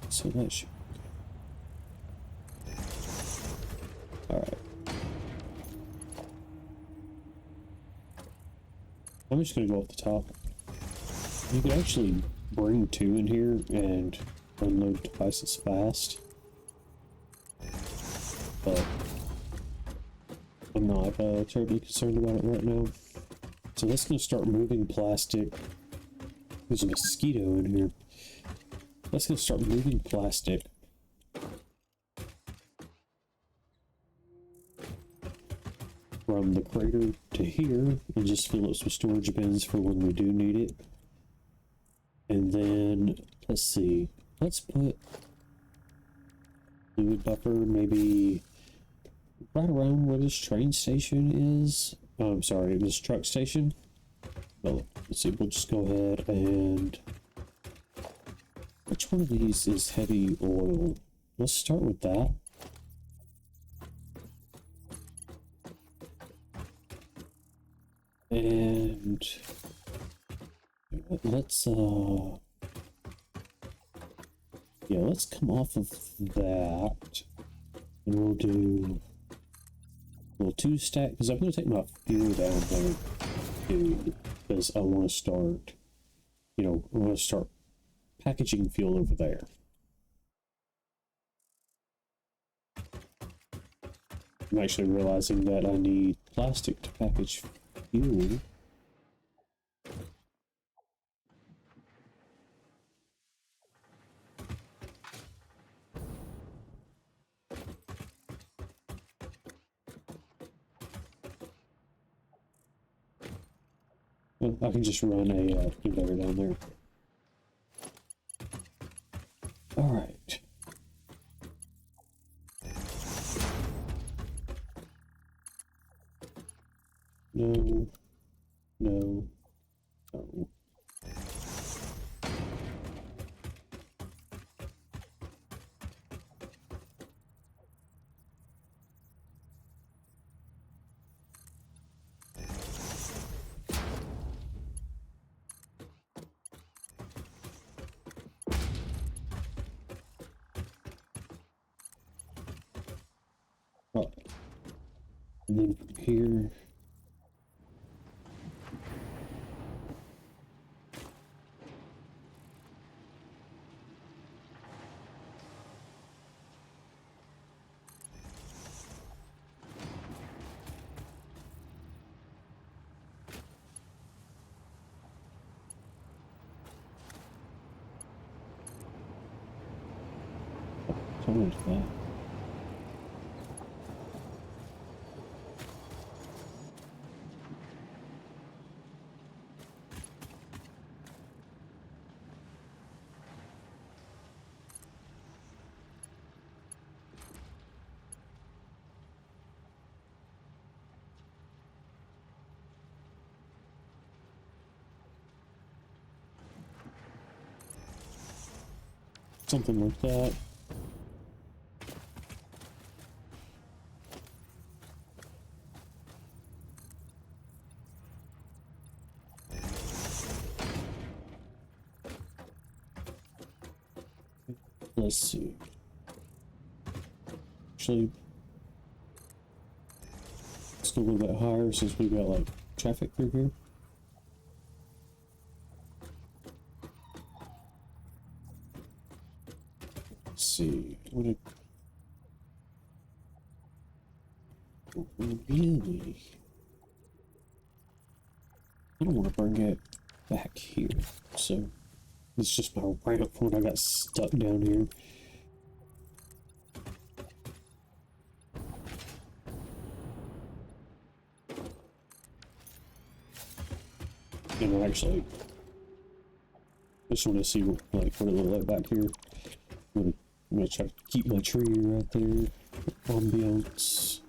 So that should be good. Alright. I'm just going to go off the top. You could actually bring two in here and unload twice as fast. But I'm not terribly concerned about it right now. So that's going to start moving plastic. There's a mosquito in here. That's going to start moving plastic from the crater to here, and just fill up some storage bins for when we do need it. And then, let's see, let's put fluid buffer maybe right around where this train station is. I'm sorry, this truck station. Well, let's see, we'll just go ahead and... Which one of these is heavy oil? Let's start with that. And let's yeah, let's come off of that, and we'll do a little 2-stack, because I'm going to take my fuel down there too, because I want to start, you know, I want to start packaging fuel over there. I'm actually realizing that I need plastic to package fuel. Well, I can just run a conveyor down there. All right. No, no, no. Oh, And then from here. Something like that. Something like that. Let's see. Actually, let's go a little bit higher since we got like traffic through here. Let's see. Really, I don't want to bring it back here. So it's just my ramp when I got stuck down here. And actually, I just want to see like what it looks like back here. I'm gonna try to keep my tree right there. Ambiance.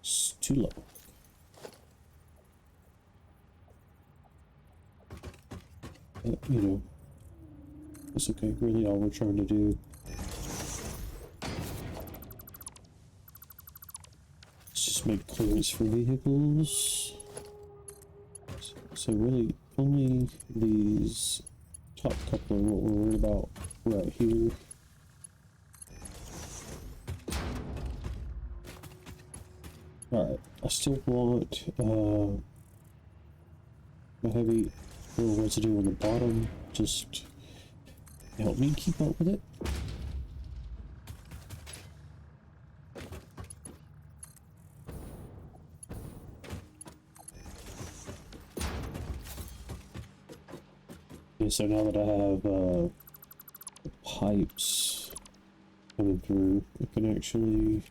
It's too low. But, you know, it's okay. Really, all we're trying to do is just make clearance for vehicles. So really, only these top couple are what we're worried about right here. Alright, I still want a heavy little residue on the bottom, just help me keep up with it. Okay, so now that I have pipes coming through, I can actually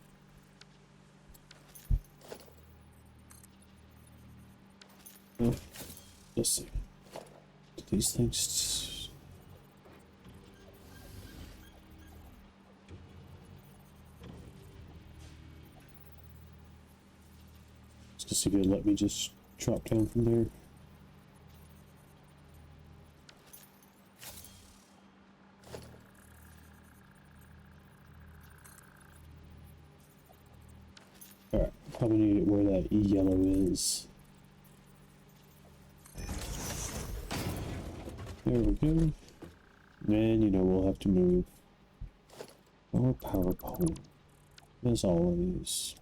let's see. Do these things just to see if it'll let me just drop down from there. Alright, probably need it where that yellow is. There we go. And, you know, we'll have to move our power pole, as always.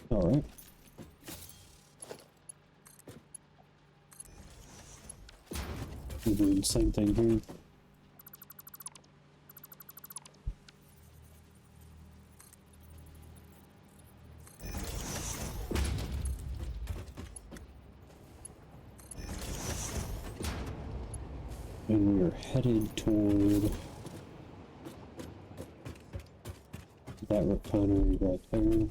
Alright. We're doing the same thing here. And we're headed toward that refinery right there.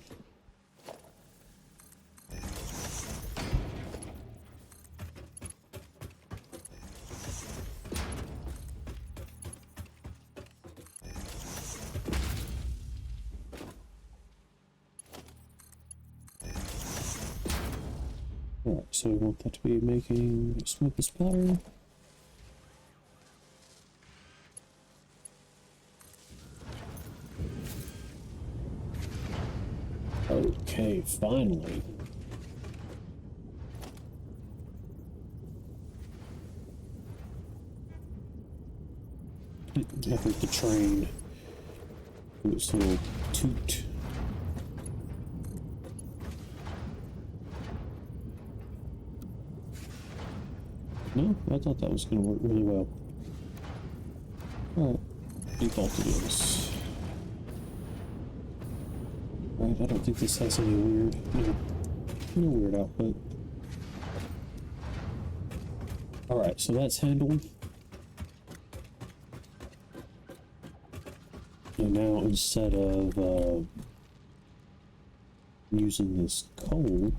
So we want that to be making smoke and splatter. Okay, finally. I think the train do its little toot. No, I thought that was going to work really well. Alright, default it is. Alright, I don't think this has any weird, no weird output. Alright, so that's handled. And now instead of using this coal,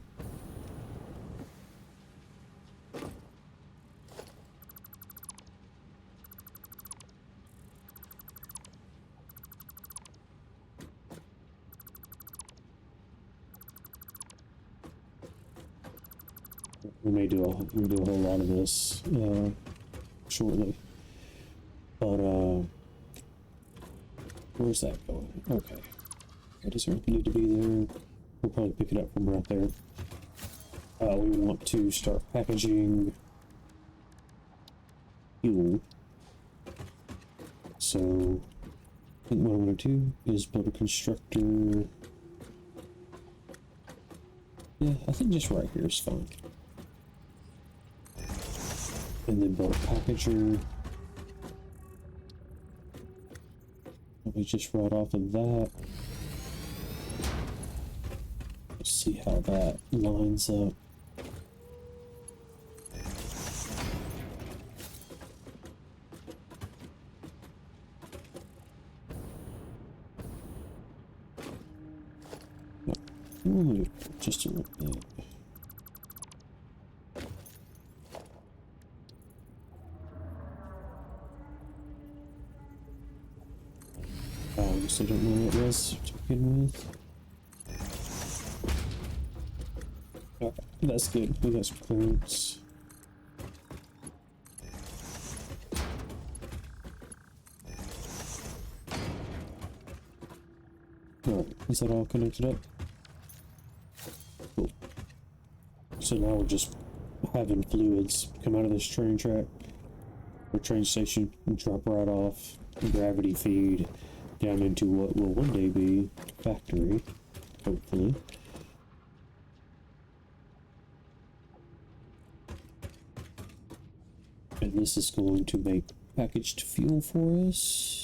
we may do a whole lot of this shortly. But where's that going? Okay. Does it need to be there? We'll probably pick it up from right there. We want to start packaging fuel. So I think what I'm going to do is build a constructor. Yeah, I think just right here is fine. And then build a packager. Let me just right off of that. Let's see how that lines up. Ooh, just a little bit. I still don't know what it was to begin with. Okay, that's good. We got some clearance. Alright, is that all connected up? Cool. So now we're just having fluids come out of this train track or train station and drop right off, gravity feed down into what will one day be a factory, hopefully. And this is going to make packaged fuel for us.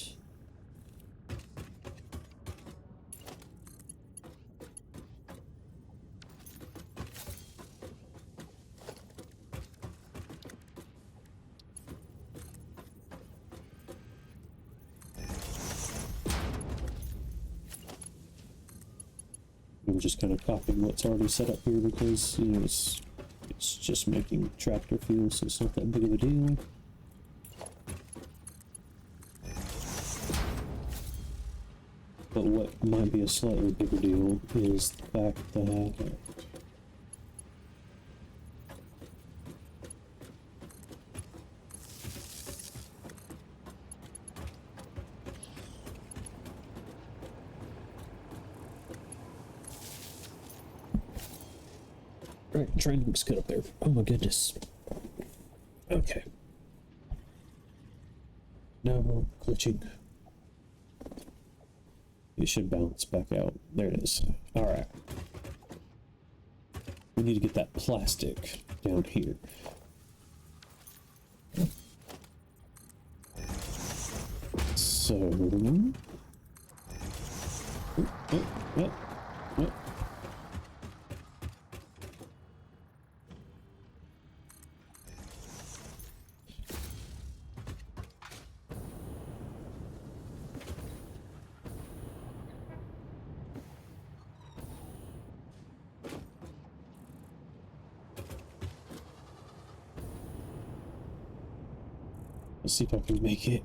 I'm just kind of copying what's already set up here because, you know, it's just making tractor fuel, so it's not that big of a deal. But what might be a slightly bigger deal is the fact that right, train looks good up there. Oh my goodness. Okay. No glitching. It should bounce back out. There it is. Alright. We need to get that plastic down here. So... Oh. Let's see if I can make it.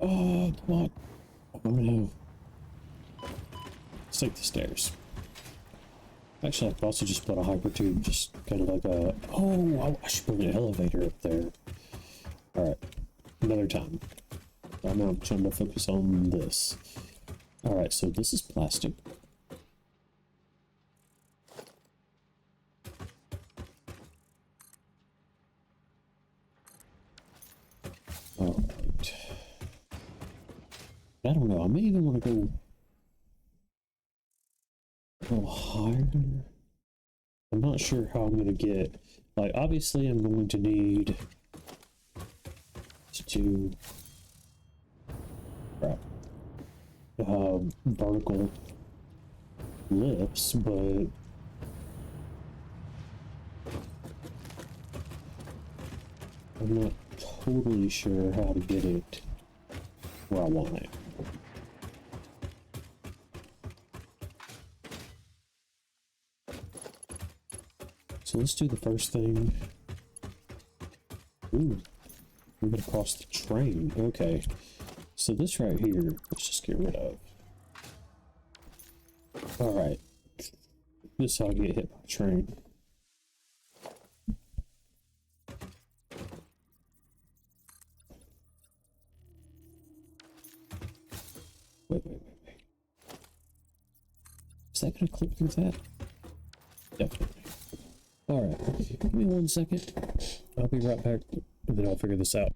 Oh, come on. Oh no. Let's take the stairs. Actually, I could also just put a hyper tube, just kind of like a... Oh, I should put an elevator up there. Alright, another time. Right now I'm trying to focus on this. Alright, so this is plastic. Alright. I don't know, I may even want to go a little higher. I'm not sure how I'm going to get... Like, obviously I'm going to need to do... Crap. Vertical lifts, but I'm not totally sure how to get it where I want it. So let's do the first thing. Ooh, we're gonna cross the train. Okay, so this right here, let's just get rid of. All right, this is how I get hit by a train. Wait. Is that gonna clip through that? Definitely. All right, give me 1 second. I'll be right back, and then I'll figure this out.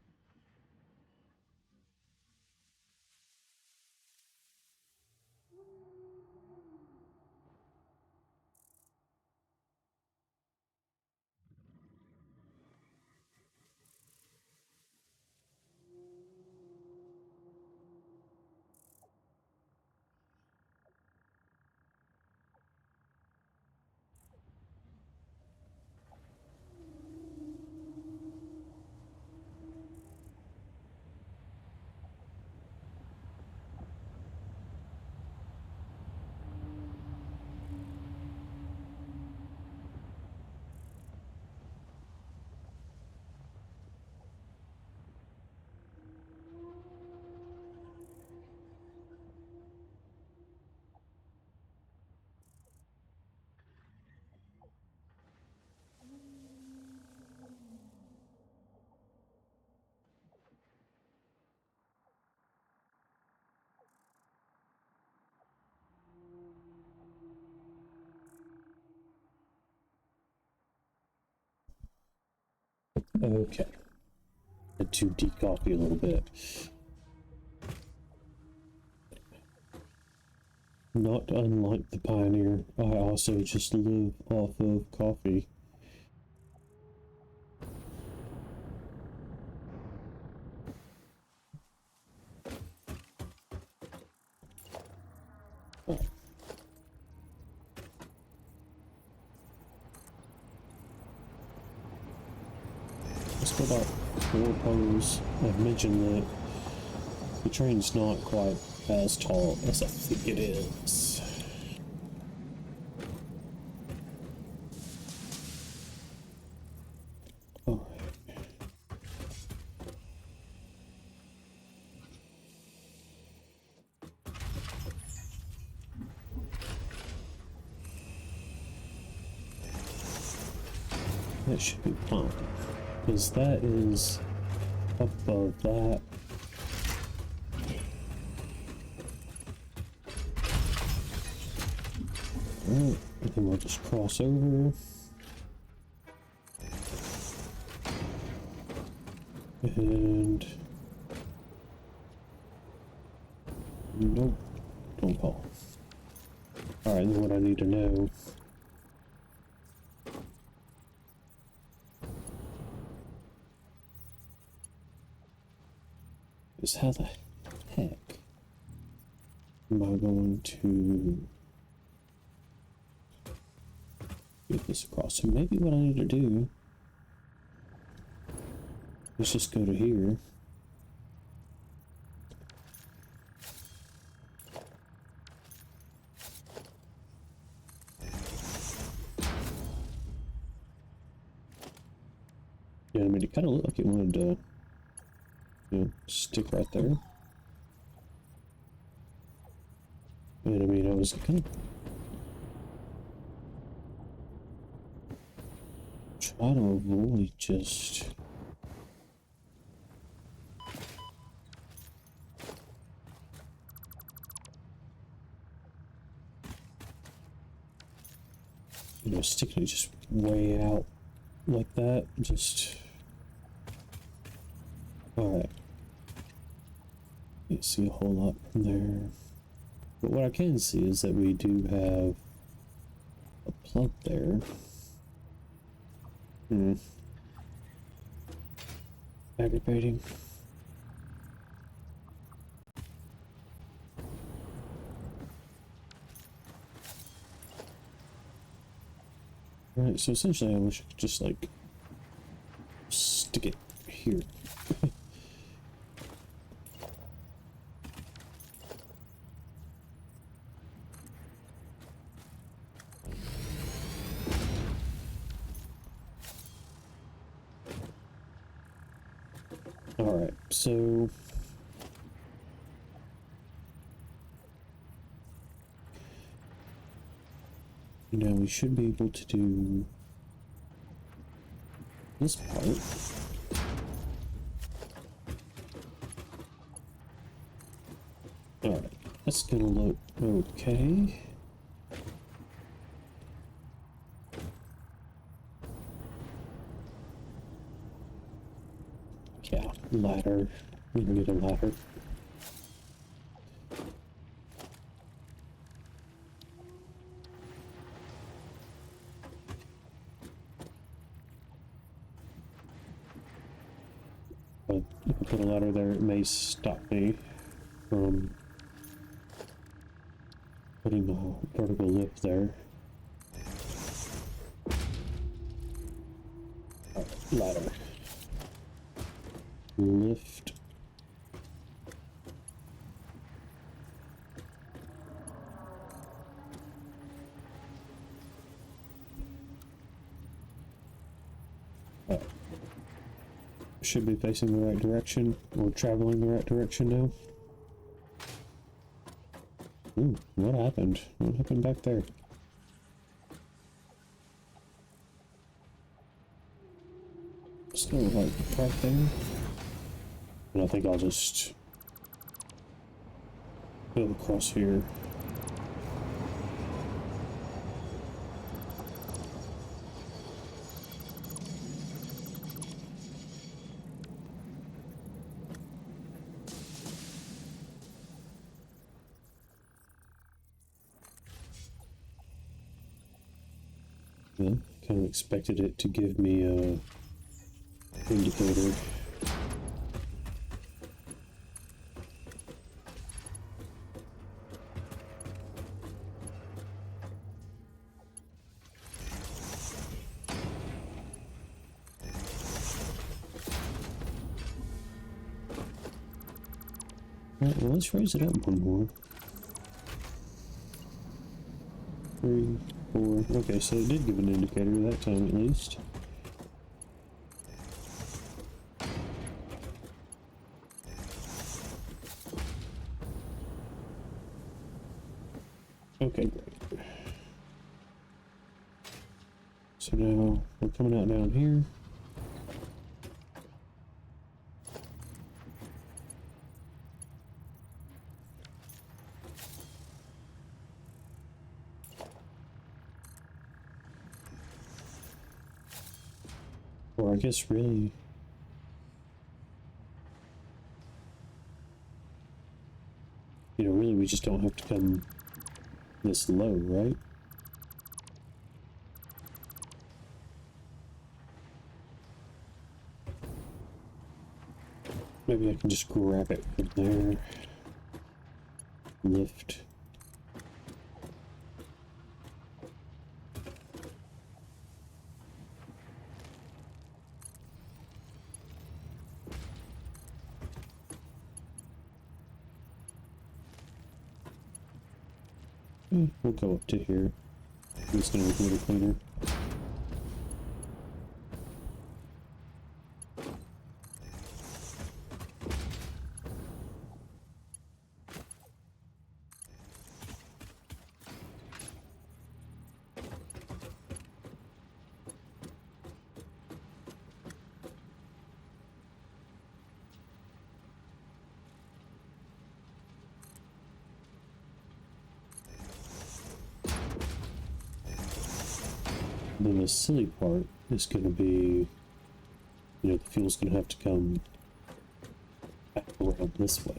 Okay. Had to decopy a little bit. Not unlike the Pioneer, I also just live off of coffee. Oh. Let's go about 4 pose. I've mentioned that the train's not quite as tall as I think it is. Alright. That should be fine, because that is above that. Alright, and then we'll just cross over. And... Nope, don't fall. Alright, then what I need to know is how the heck am I going to get this across? So maybe what I need to do is just go to here. Yeah, I mean, it kind of looked like it wanted to, you know, stick right there. And I mean, I was kind of... try to avoid just... you know, sticking it just way out like that. Just... alright. Can't see a whole lot from there. But what I can see is that we do have a plug there. Aggravating. Right, so essentially I wish I could just like stick it here. Alright, so now we should be able to do this part. Alright, that's gonna look okay. Yeah, ladder. We need a ladder. But if I put a ladder there, it may stop me from putting a vertical lift there. Ladder. Lift. Should be facing the right direction, or traveling the right direction now. Ooh, what happened? What happened back there? Still like right there. And I think I'll just go across here. Yeah, kind of expected it to give me a indicator. Alright, well, let's raise it up one more. 3, 4. Okay, so it did give an indicator that time at least. Okay, great. So now we're coming out down here. Or I guess really... you know, really we just don't have to come this low, right? Maybe I can just grab it from there. Lift. We'll go up to here. It's gonna look a little cleaner. then the silly part is going to be, you know, the fuel's going to have to come back around this way.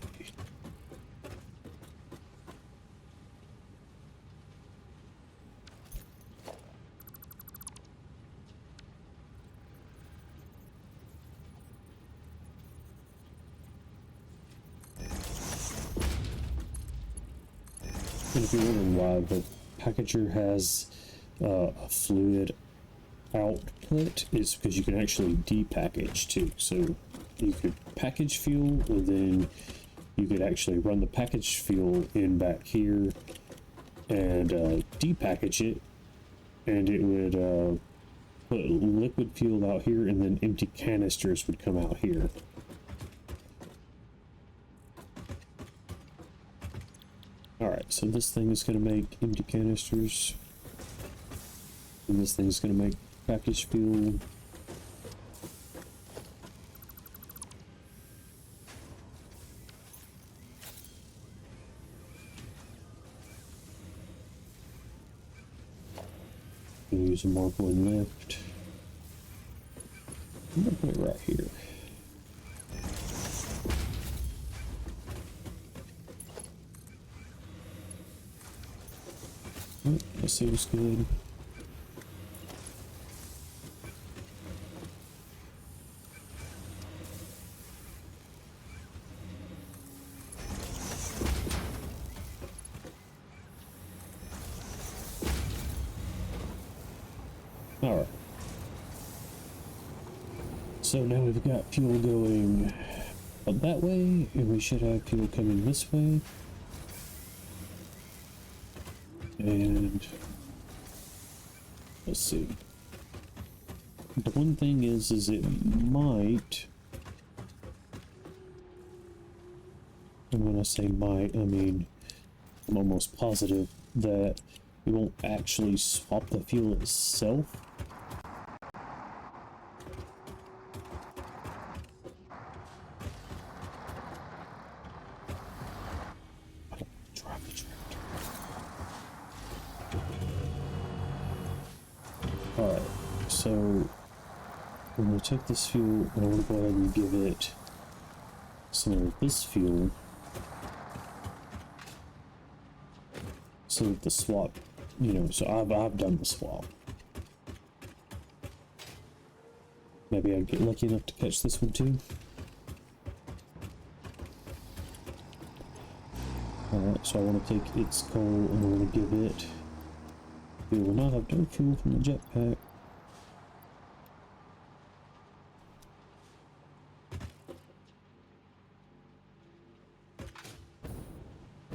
And if you're wondering why the packager has a fluid output, it's because you can actually depackage too. So you could package fuel, and then you could actually run the packaged fuel in back here and depackage it, and it would put liquid fuel out here, and then empty canisters would come out here. Alright, so this thing is going to make empty canisters, and this thing is going to make packaged fuel. Use a Mark 1 lift. I'm going to put it right here. Oh, that seems good. Alright. So now we've got fuel going up that way, and we should have fuel coming this way. And let's see. The one thing is it might, and when I say might, I mean I'm almost positive that we won't actually swap the fuel itself. Alright, so I'm going to take this fuel and I'm going to go ahead and give it some of this fuel so that the swap, you know, so I've done the swap. Maybe I get lucky enough to catch this one too. Alright, so I want to take its coal and I want to give it. We will not have no fuel from the jetpack.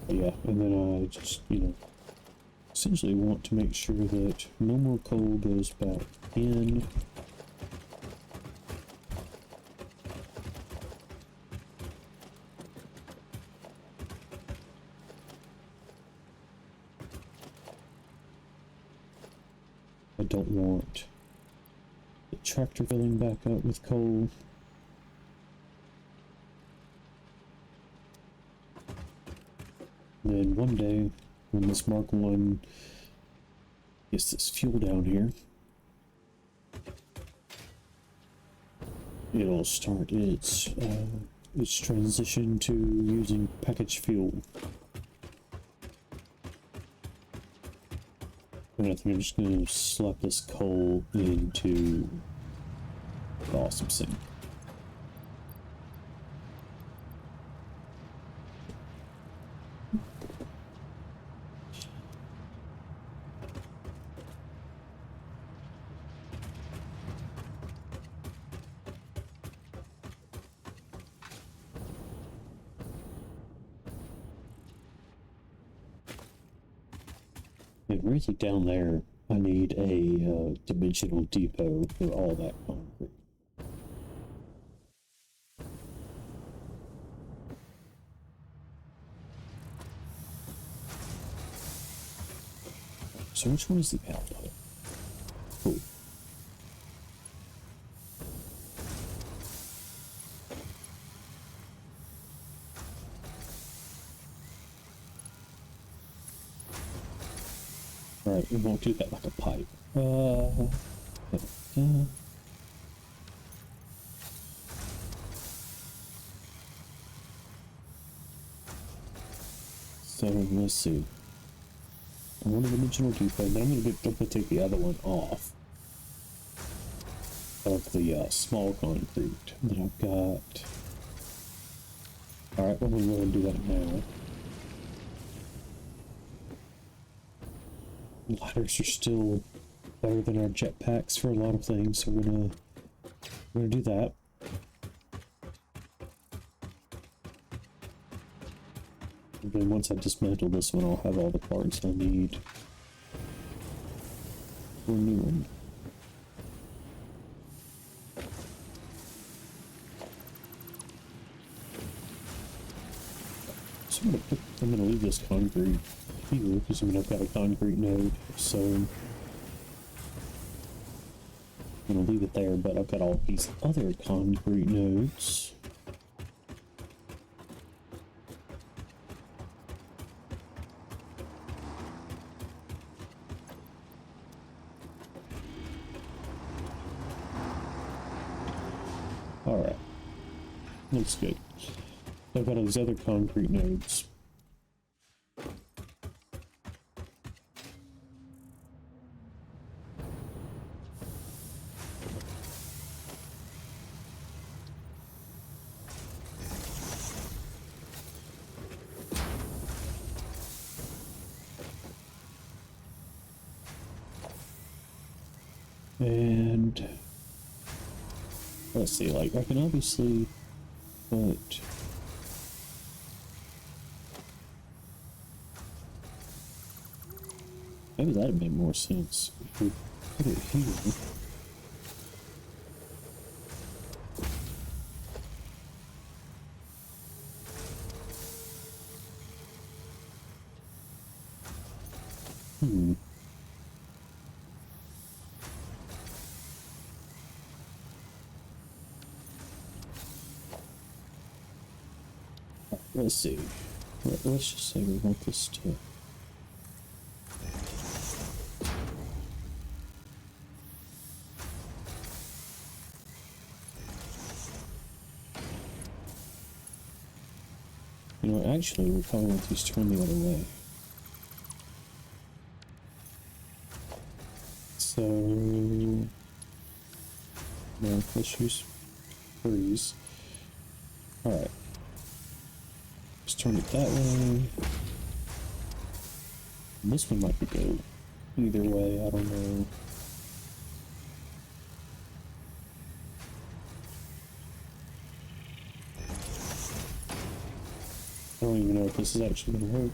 Yeah, and then I just, you know, essentially want to make sure that no more coal goes back in. I don't want the tractor filling back up with coal. And then one day, when this Mark 1 gets this fuel down here, it'll start its transition to using packaged fuel. And I think I'm just going to slap this coal into the awesome sink. And really down there, I need a dimensional depot for all that concrete. So which one is the output? Cool. Alright, we won't do that like a pipe. So let's see. I want an dimensional depot, then I'm gonna take the other one off of the small concrete that I've got. Alright, well, we're going to do that now. Ladders are still better than our jetpacks for a lot of things, so we're gonna do that. And then once I dismantle this one, I'll have all the parts I need for a new one. So I'm gonna leave this concrete here because I've got a concrete node, so I'm gonna leave it there. But I've got all these other concrete nodes. All right, looks good. I've got all these other concrete nodes. And let's see, like I can obviously put maybe that'd make more sense if we put it here. Let's see. Let's just say we want this to. You know, actually, we probably want these turned the other way. So, no, let's use freeze. All right. Let's turn it that way. And this one might be good. Either way, I don't know. I don't even know if this is actually going to work.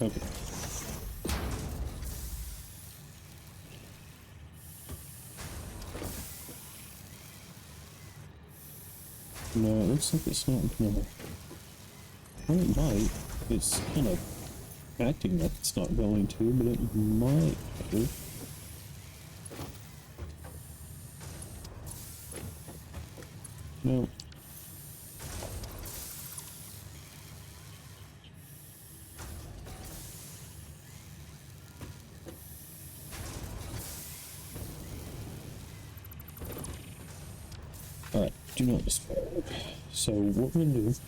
Okay. No, it looks like it's not gonna. Well, it might. It's kind of acting like it's not going to, but it might do. No. Alright, do not despair. So what we're gonna do is,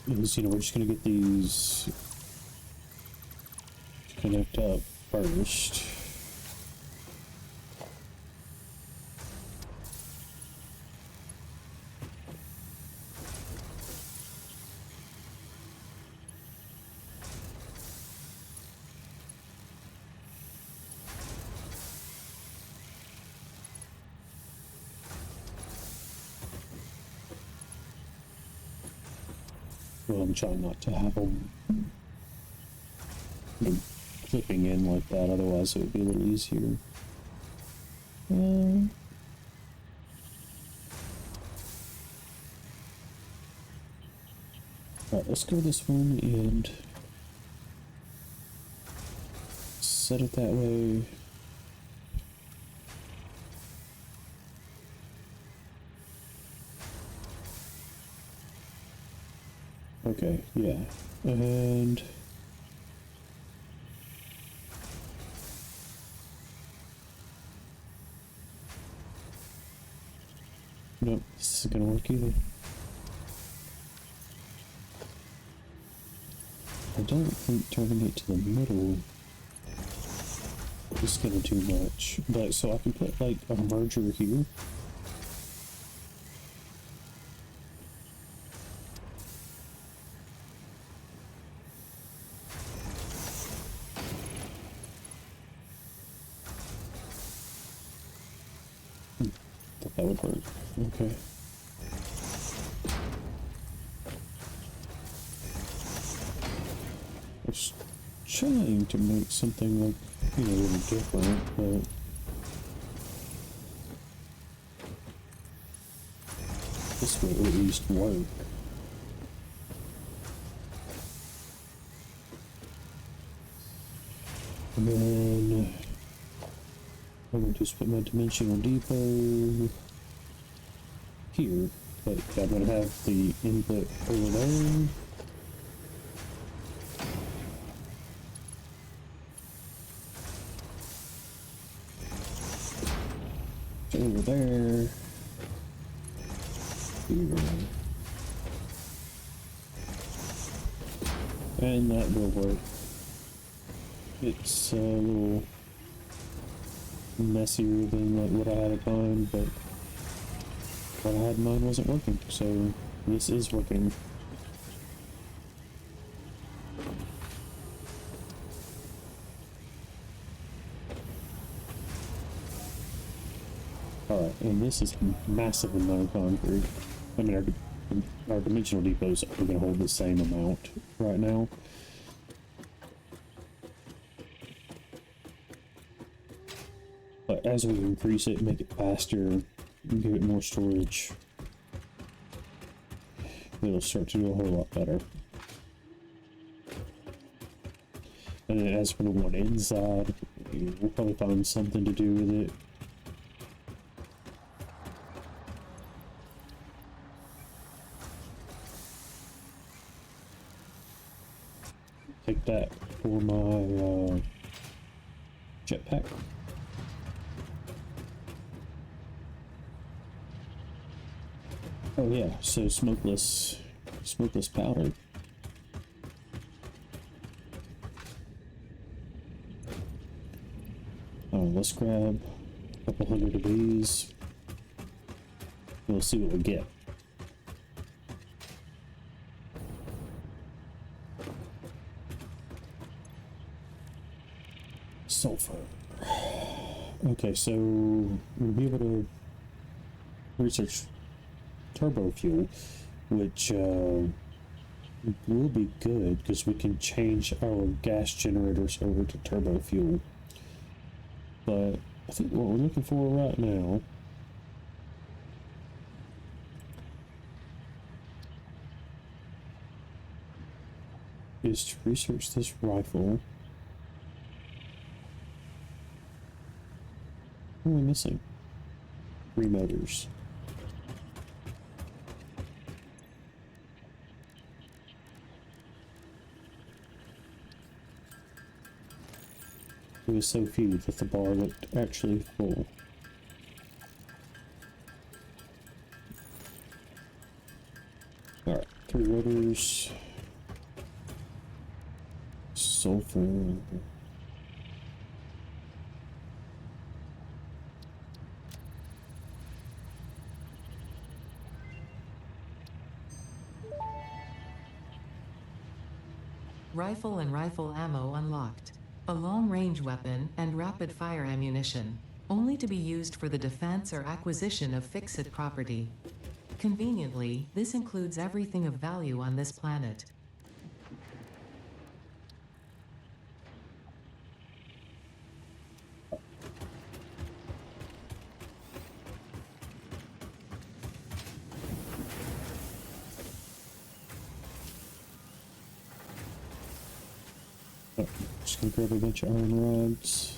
we're just gonna get these to connect up first. Well, I'm trying not to have them clipping in like that, otherwise it would be a little easier. Alright, let's go this one and set it that way. Okay, yeah. And nope, this isn't gonna work either. I don't think turning it to the middle is gonna do much. But so I can put like a merger here. Thought that would work. Okay. I was trying to make something like, you know, a little different, but this will at least work. And then I'm going to just put my dimensional depot here, but I'm going to have the input over there. Over there. Here. And that will work. It's a little messier than like what I had in mind, but what I had in mind wasn't working, so this is working. Alright, and this is a massive amount of concrete. I mean, our dimensional depots are going to hold the same amount right now. But as we increase it, make it faster, give it more storage, it'll start to do a whole lot better. And then as for the one inside, we'll probably find something to do with it. Take that for my jetpack. Oh yeah, so smokeless powder. Let's grab a couple hundred of these. We'll see what we get. Sulfur. Okay, so we'll be able to research turbo fuel, which will be good because we can change our gas generators over to turbo fuel. But I think what we're looking for right now is to research this rifle. What are we missing? 3 motors. It was so few that the bar looked actually full. Alright, 3 rotors. Sulfur. Rifle and rifle ammo unlocked. A long-range weapon and rapid-fire ammunition, only to be used for the defense or acquisition of fixed property. Conveniently, this includes everything of value on this planet. Just gonna grab a bunch of iron rods.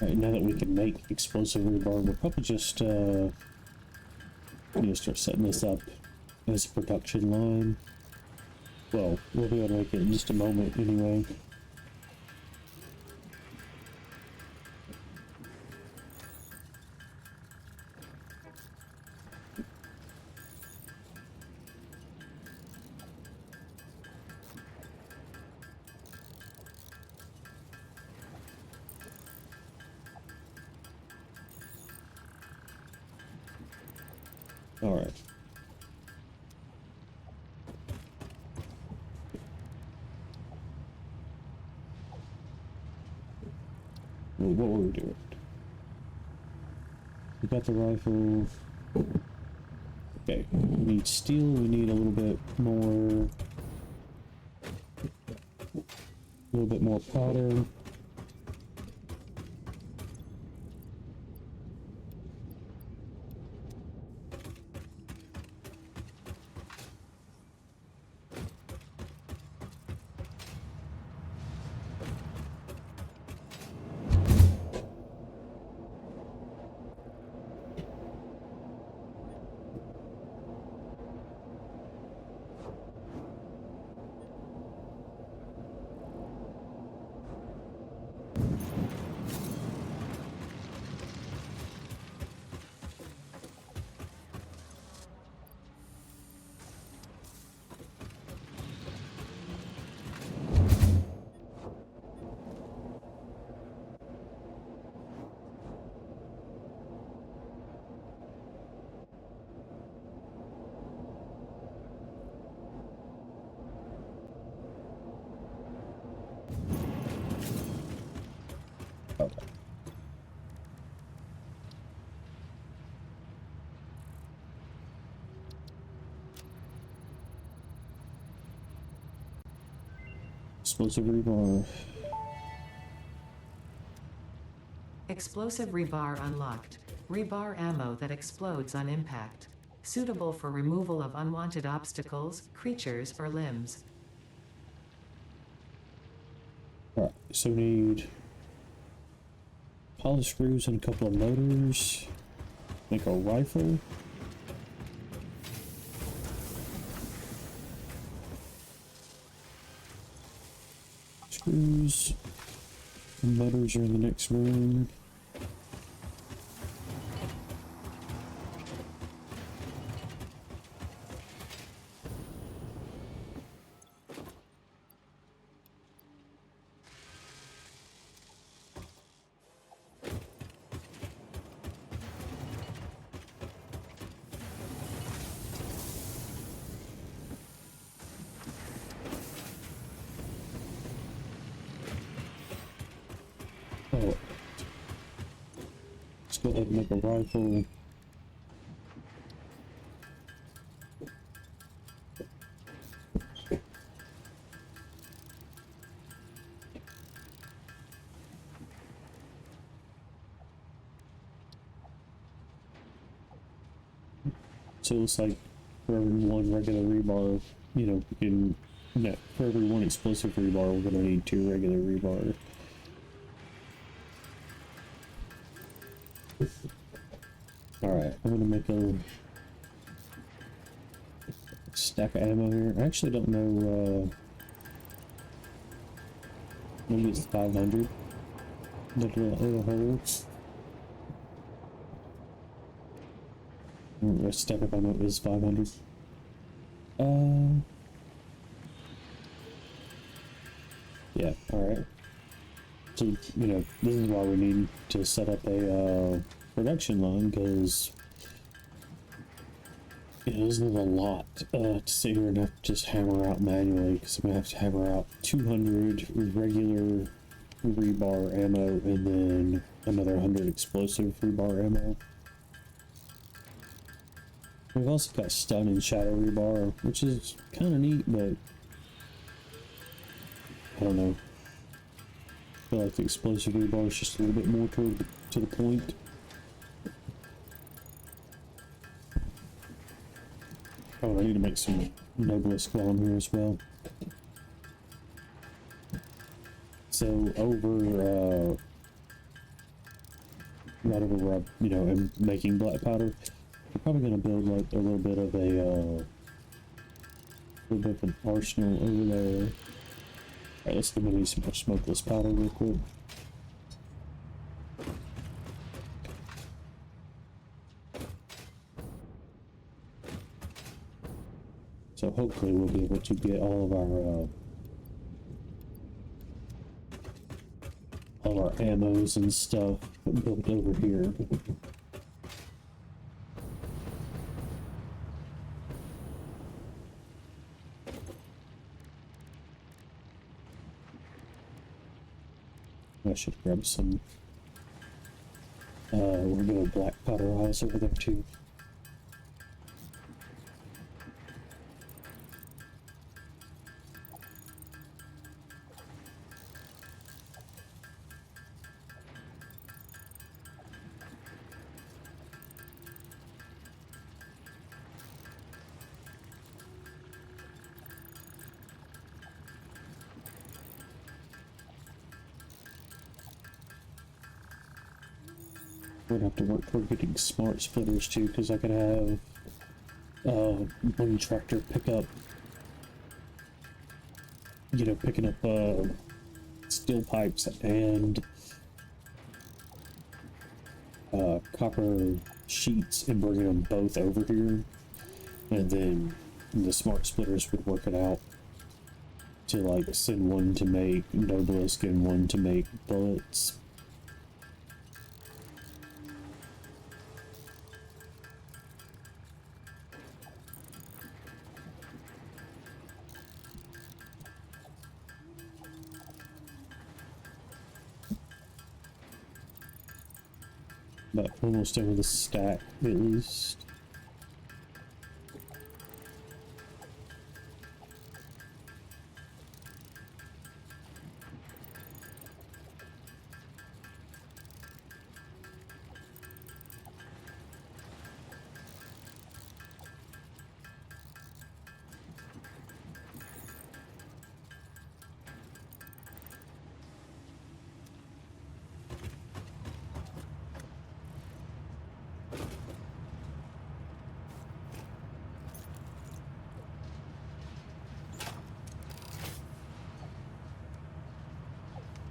Alright, now that we can make explosive rebar, we'll probably just start setting this up as a production line. Well, we'll be able to make it in just a moment anyway. Alright. Well, what were we doing? We got the rifle. Okay, we need steel, we need a little bit more powder. Explosive rebar. Explosive rebar unlocked. Rebar ammo that explodes on impact. Suitable for removal of unwanted obstacles, creatures, or limbs. Alright, so we need polished screws and a couple of motors. Make a rifle. Screws and motors are in the next room. Oh, let's go ahead and make a rifle. So it's like for every one regular rebar, you know, we can, no, for every one explosive rebar, we're gonna need 2 regular rebar. Alright, I'm gonna make a stack of ammo here. I actually don't know, maybe it's 500. Little holes. A stack of ammo is 500. Yeah, alright. So, you know, this is why we need to set up a, production line, because it isn't a lot to sit here and have to just hammer out manually, because I'm going to have to hammer out 200 regular rebar ammo and then another 100 explosive rebar ammo. We've also got stun and shadow rebar, which is kind of neat, but I don't know. I feel like the explosive rebar is just a little bit more to the point. Oh, I need to make some noblest glom here as well. So over right over where I, you know, am making black powder. I'm probably gonna build like a little bit of an arsenal over there. Alright, let's go maybe some more smokeless powder real quick. So hopefully we'll be able to get all of our ammos and stuff built over here. I should grab some. We're doing black powder eyes over there too. We're gonna have to work toward getting smart splitters too, because I could have one tractor pick up, you know, picking up steel pipes and copper sheets and bringing them both over here, and then the smart splitters would work it out to like send one to make Noblisk and one to make bullets. But almost over the stack, at least.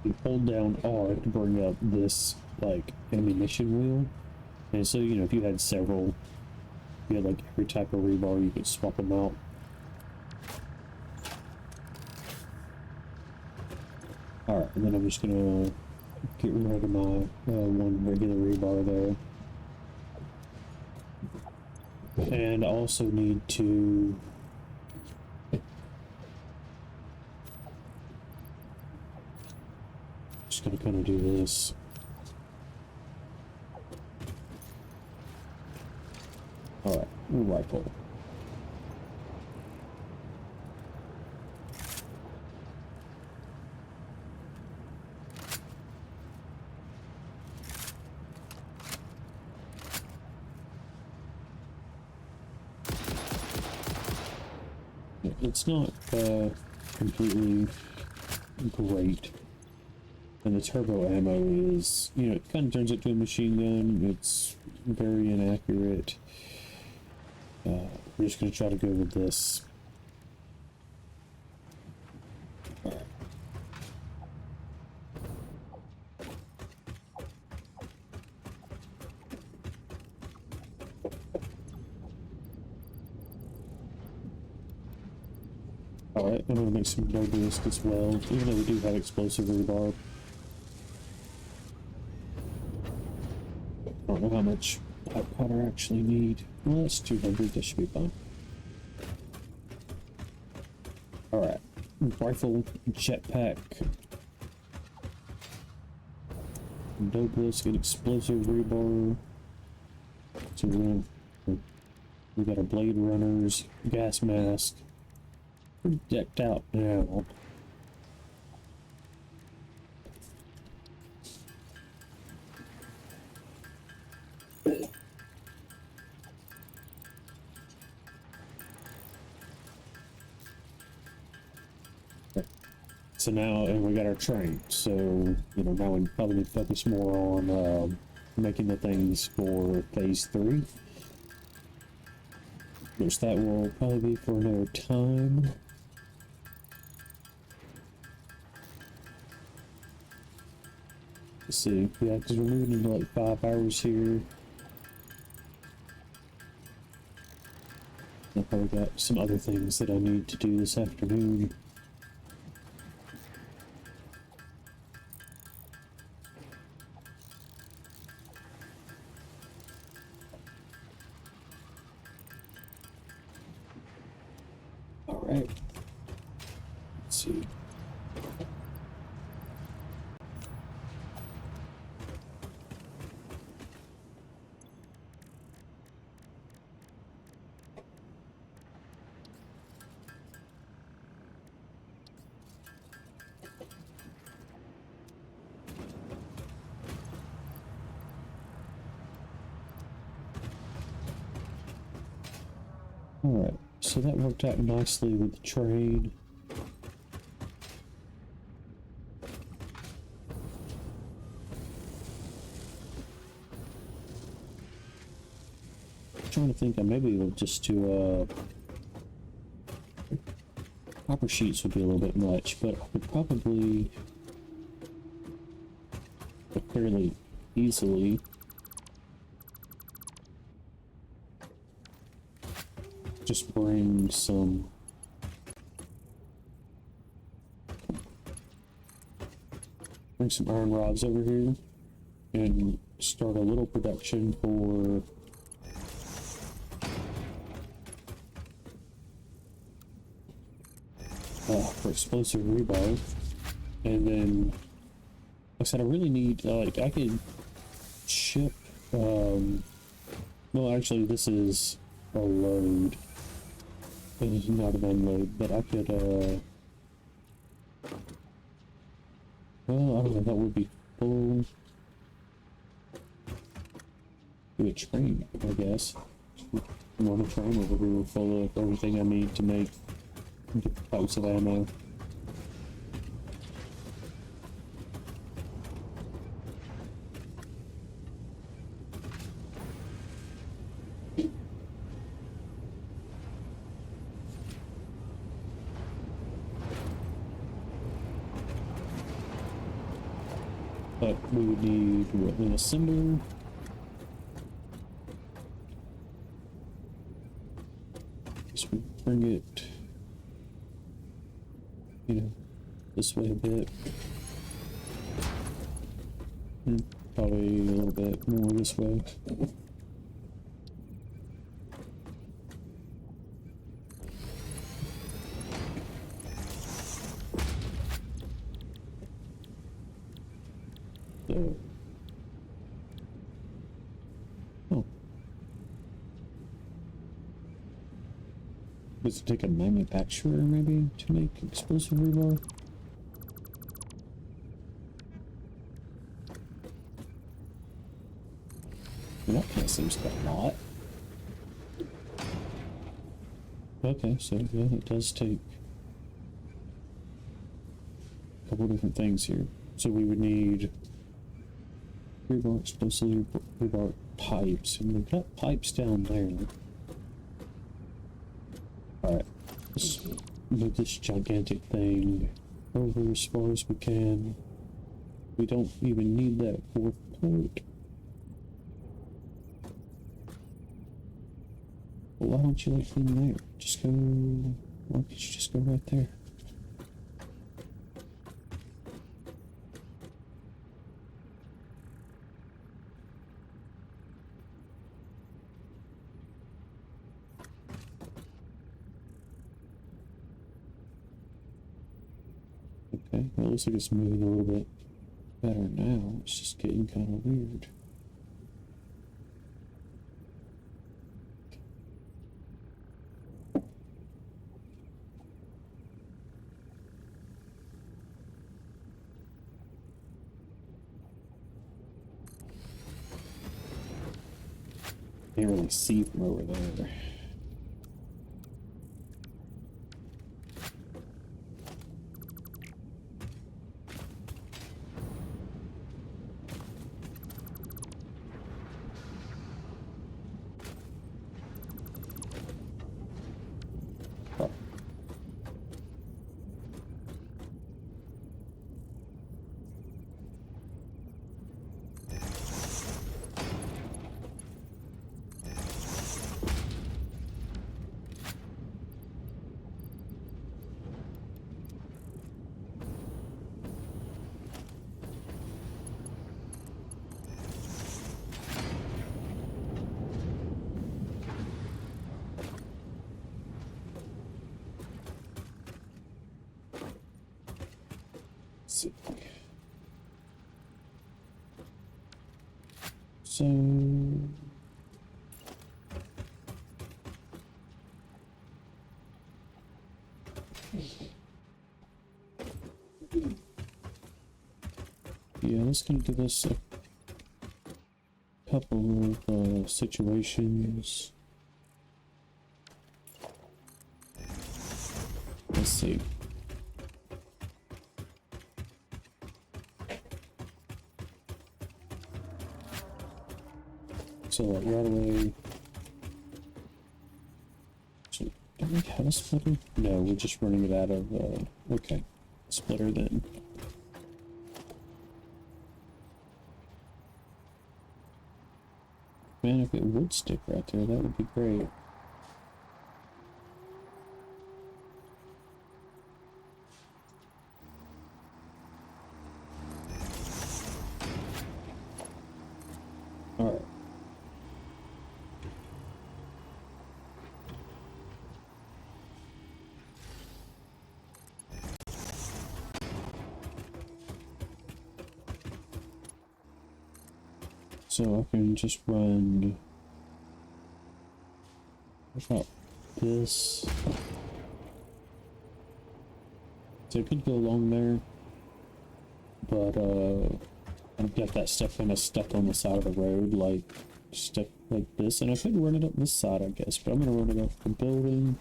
You hold down R to bring up this like ammunition wheel, and so you know if you had several, you had like every type of rebar, you could swap them out. All right, and then I'm just gonna get rid of my one regular rebar there, and I also need to. Gonna kind of do this. All right, rifle. It's not completely great. And the turbo ammo is, you know, it kind of turns it to a machine gun. It's very inaccurate. We're just going to try to go with this. Alright, I'm going to make some Noblisk as well, even though we do have explosive rebar. I don't know how much pipe powder I actually need. Well, that's 200, that should be fine. Alright, rifle, jetpack, Noblisk, and explosive rebar. So we got our blade runners, gas mask. We're decked out now. So now, and we got our train, so, you know, now we probably need to focus more on making the things for phase 3. Which that will probably be for another time. Let's see, yeah, because we're moving into like 5 hours here. I've probably got some other things that I need to do this afternoon. Alright. Let's see. Alright, so that worked out nicely with the trade. I'm trying to think, I maybe will just do copper sheets would be a little bit much, but I could probably fairly easily just bring some iron rods over here and start a little production for explosive rebar. And then, like I said, I really need, like, I could ship, well, actually, this is a load. It is not an unload, but I could, well, I don't know, that would be full. Do a train, I guess. I'm on a train over here full of everything I need to make different types of ammo. But we would need what, an assembler. So we bring it, you know, this way a bit. And probably a little bit more this way. So, oh. Does it take a manufacturer maybe to make explosive rebar? Well, that kind of seems quite a lot. Okay, so yeah, it does take a couple different things here. So we would need rebar, explosive rebar pipes, and we've got pipes down there. Alright, let's move this gigantic thing over as far as we can. We don't even need that fourth port. Well, why don't you like in there? Just go, why don't you just go right there? Okay, well, it looks like it's moving a little bit better now. It's just getting kind of weird. Can't really see from over there. see. So yeah, let's gonna give us a couple of situations. Let's see. So like right away. So do we have a splitter? No, we're just running it out of okay. Splitter then. Man, if it would stick right there, that would be great. Alright. So I can just run about this. So it could go along there, but I've got that stuff kind of stuck on the side of the road, like stuck like this, and I could run it up this side, I guess, but I'm gonna run it up the building.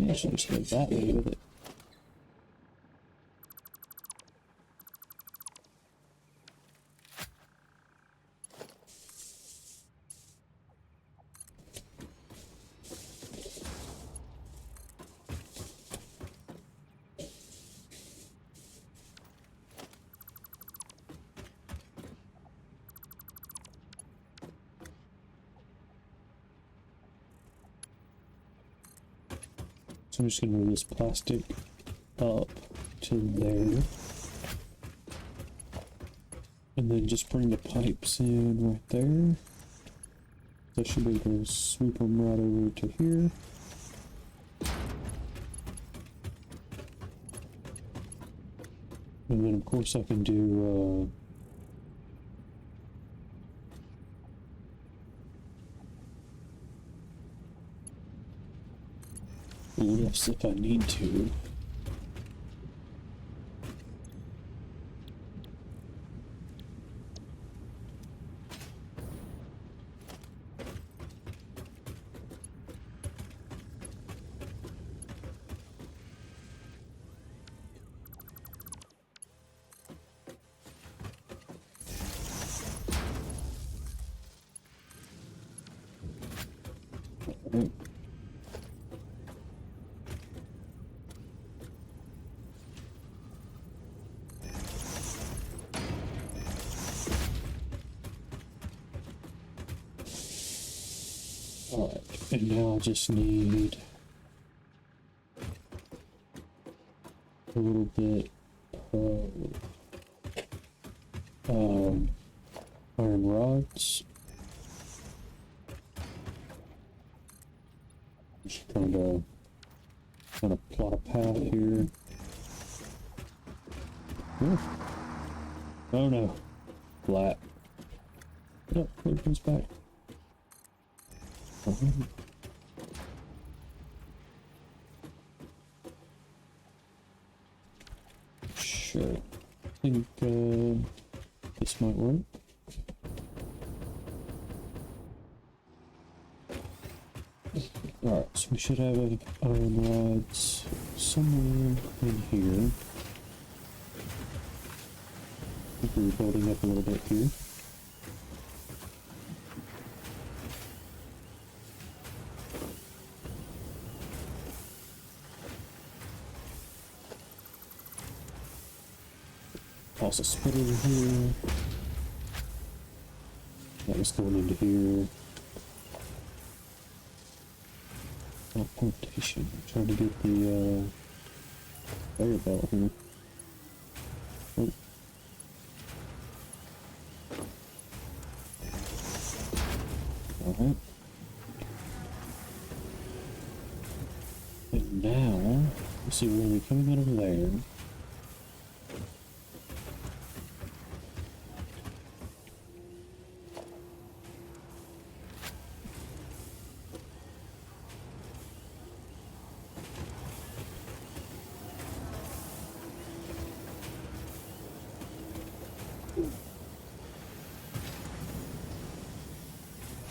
I should just go that way with it. So I'm just gonna move this plastic up to there. And then just bring the pipes in right there. That should be able to sweep them right over to here. And then of course I can do lifts if I need to. Alright. Alright, and now I just need a little bit of iron rods. Just trying to kind of plot a path here. Ooh. Oh no, flat. Nope, it comes back. Sure. I think this might work. Alright, so we should have iron rods somewhere in here. I think we're building up a little bit here. toss a splitter in here. That was going into here. Teleportation. Trying to get the conveyor belt here. Oh. Alright. And now, let's see, we're going to be coming out over there.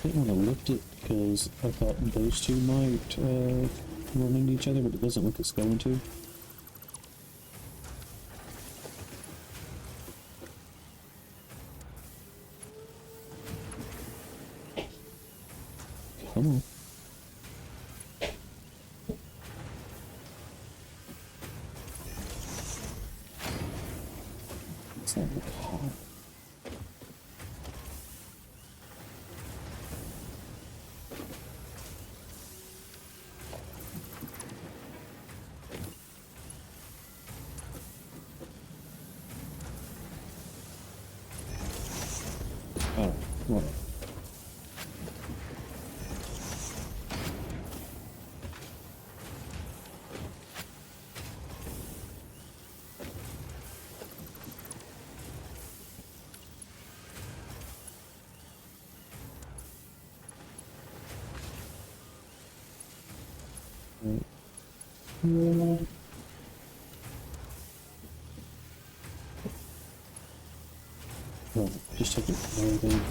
I didn't want to lift it because I thought those two might run into each other, but it doesn't look it's going to. Come on. It's not look hot. Oh, well. Well, just take it from there then.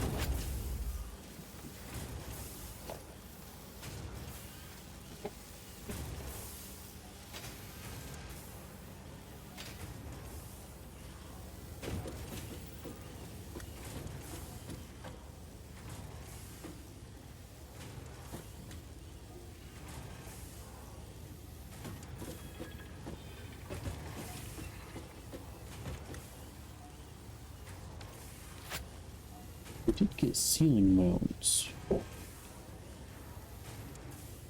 We did get ceiling mounts.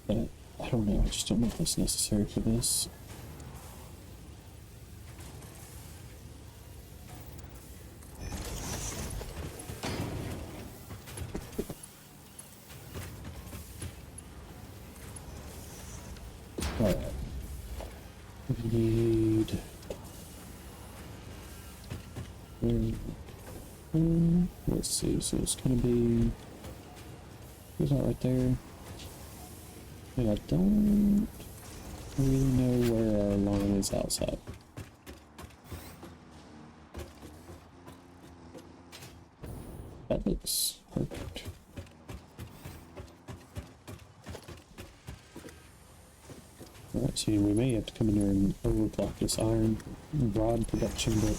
But I don't know, I just don't know if that's necessary for this. Alright. We need... let's see, so it's gonna be... Goes out right there. And I don't really know where our line is outside. That looks perfect. Alright, so we may have to come in here and overclock this iron rod production, but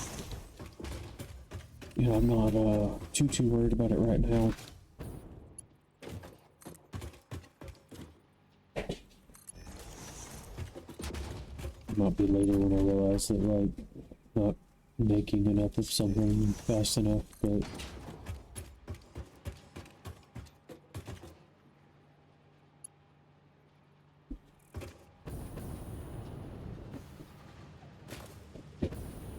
you know, I'm not too worried about it right now. It might be later when I realize that, like, not making enough of something fast enough, but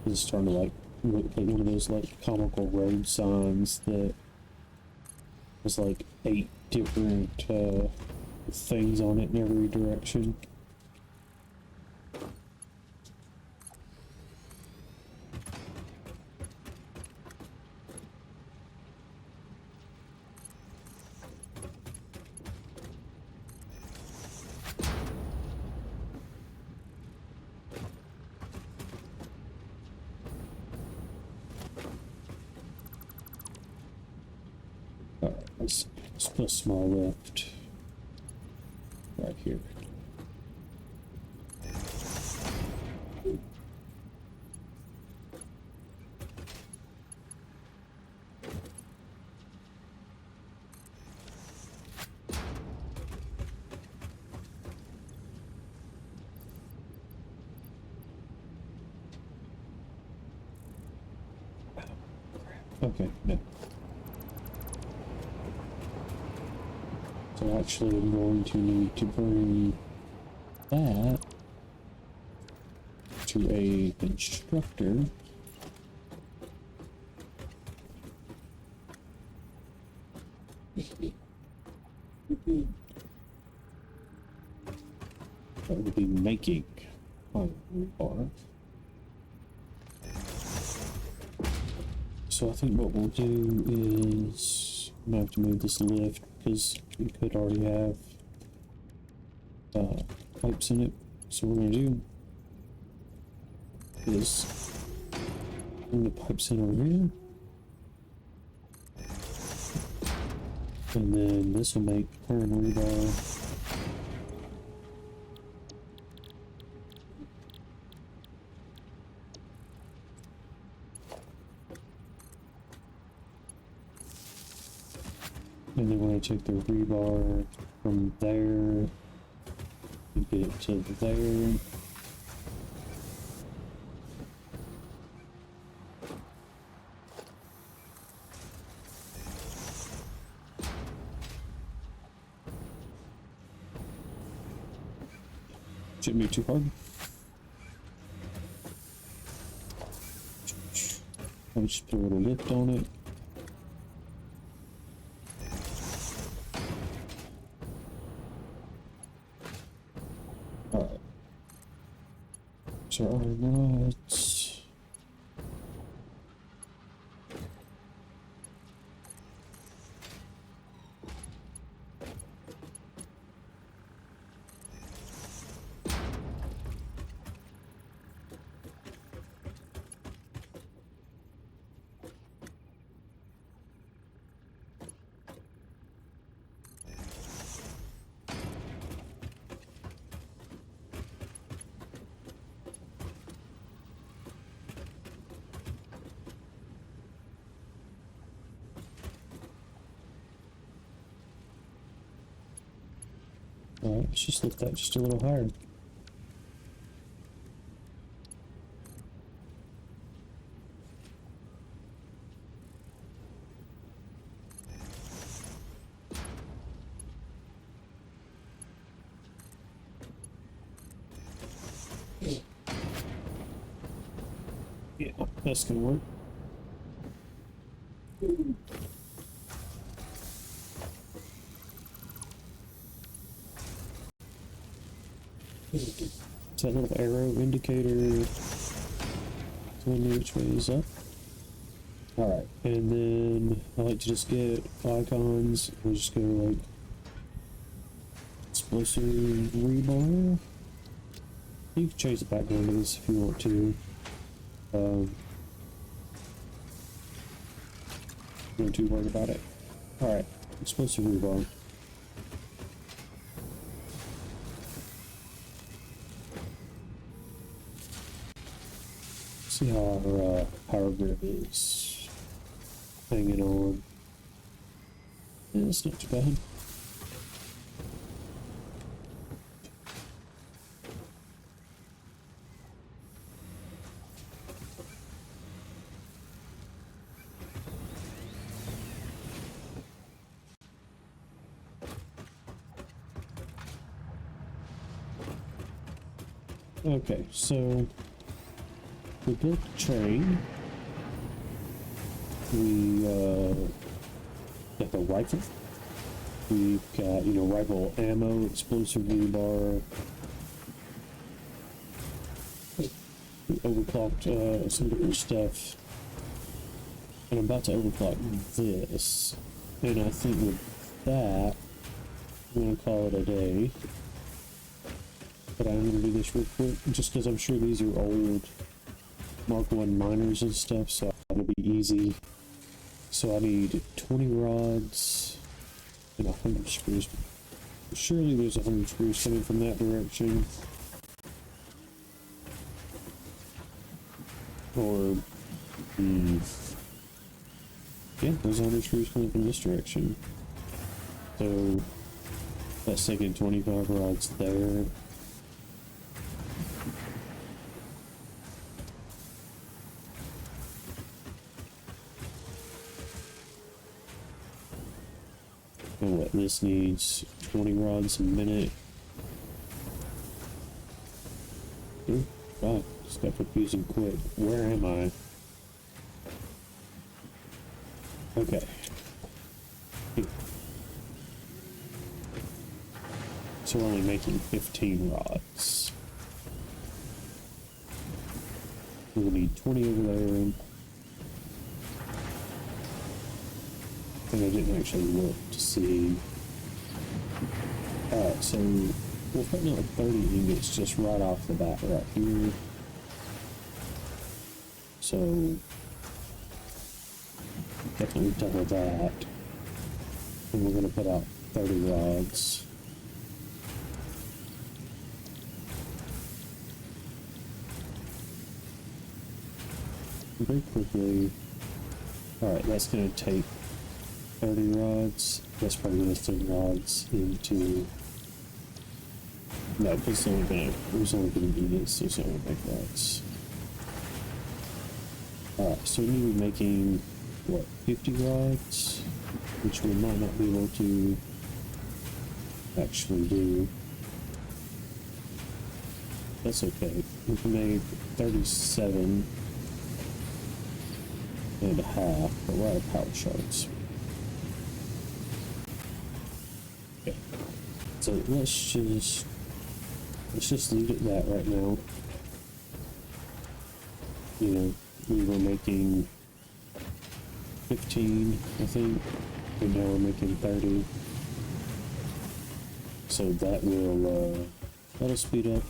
it's starting to, like, look like one of those, like, comical road signs that has, like, 8 different things on it in every direction. Alright, let's put a small lift right here. Okay, no. So actually I'm going to need to bring that to a constructor. That will be making my rebar. So I think what we'll do is I'm gonna have to move this lift because we could already have pipes in it. So what we're gonna do is bring the pipes in over here. And then this will make iron rebar. And then we're going to take the rebar from there and get it to there. Shouldn't be too hard. I'll just put a little lift on it. Alright. So our rods. Alright, let's just lift that just a little higher. Yeah, that's gonna work. It's that little arrow indicator telling me which way is up. Alright, and then I like to just get icons. We'll just go like explosive rebar. You can change the background of this if you want to. I'm not too worried about it. Alright, explosive rebar. See how our power grid is hanging on. Yeah, it's not too bad. Okay, so we built the train. We got the rifle. We've got, rifle ammo, explosive rebar. We overclocked some different stuff. And I'm about to overclock this. And I think with that, I'm going to call it a day. But I'm going to do this real quick, just because I'm sure these are old Mark 1 miners and stuff, so it'll be easy. So I need 20 rods and 100 screws. Surely there's 100 screws coming from that direction. Or, yeah, there's 100 screws coming from this direction. So that's taking 25 rods there. And what this needs 20 rods a minute. Ooh, God, just got confusing quick. Where am I? Okay. So we're only making 15 rods. We'll need 20 over there. And I didn't actually look to see. Alright, so we're putting out 30 ingots just right off the bat right here. So definitely double that. And we're going to put out 30 rods. Very quickly. Alright, that's going to take 30 rods. That's probably going to 30 rods into. No, it's only going to be this, so it's only make rods. Alright, so we need to be making, what, 50 rods? Which we might not be able to actually do. That's okay. We can make 37 and a half, but we're out of power shards. Okay. So let's just leave it at that right now. You know, we were making 15, I think, and now we're making 30. So that will, that'll speed up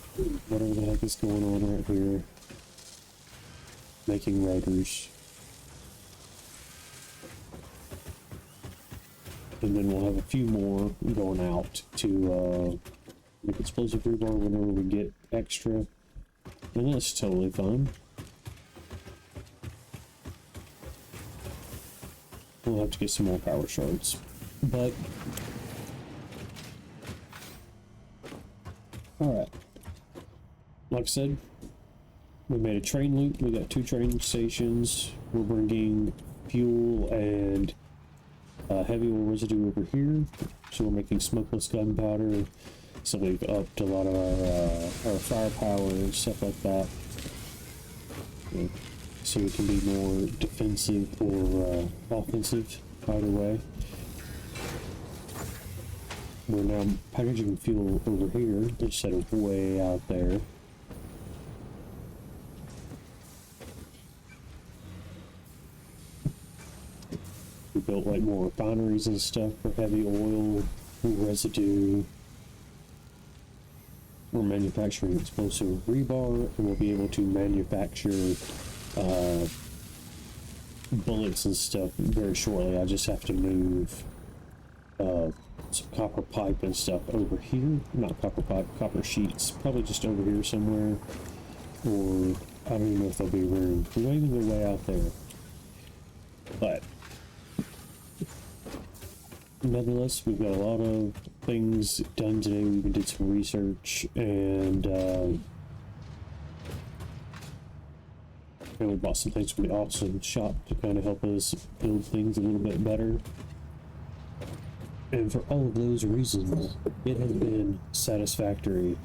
whatever the heck is going on right here. Making rotors. And then we'll have a few more going out to, make explosive rebar whenever we get extra. And that's totally fine. We'll have to get some more power shards. But alright. Like I said, we made a train loop. We got 2 train stations. We're bringing fuel and heavy oil residue over here. So we're making smokeless gunpowder. So we've upped a lot of our firepower and stuff like that. Yeah. So we can be more defensive or offensive, either way. We're now packaging fuel over here instead of way out there. We built like more refineries and stuff for heavy oil, residue. We're manufacturing explosive rebar, and we'll be able to manufacture bullets and stuff very shortly. I just have to move some copper pipe and stuff over here. Not copper pipe, copper sheets. Probably just over here somewhere. Or I don't even know if there'll be room. We might even go way out there. But nonetheless, we've got a lot of things done today. We even did some research, and we bought some things from the auction shop to kind of help us build things a little bit better. And for all of those reasons, it has been satisfactory.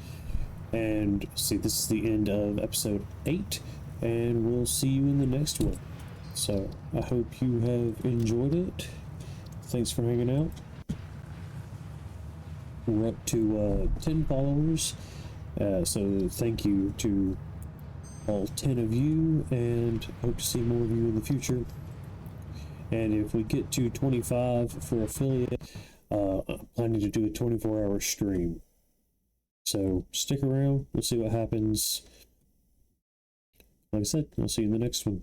And see, this is the end of episode 8, and we'll see you in the next one. So I hope you have enjoyed it. Thanks for hanging out. We're up to 10 followers, so thank you to all 10 of you, and hope to see more of you in the future. And if we get to 25 for affiliate, I'm planning to do a 24-hour stream. So stick around, we'll see what happens. Like I said, I'll see you in the next one.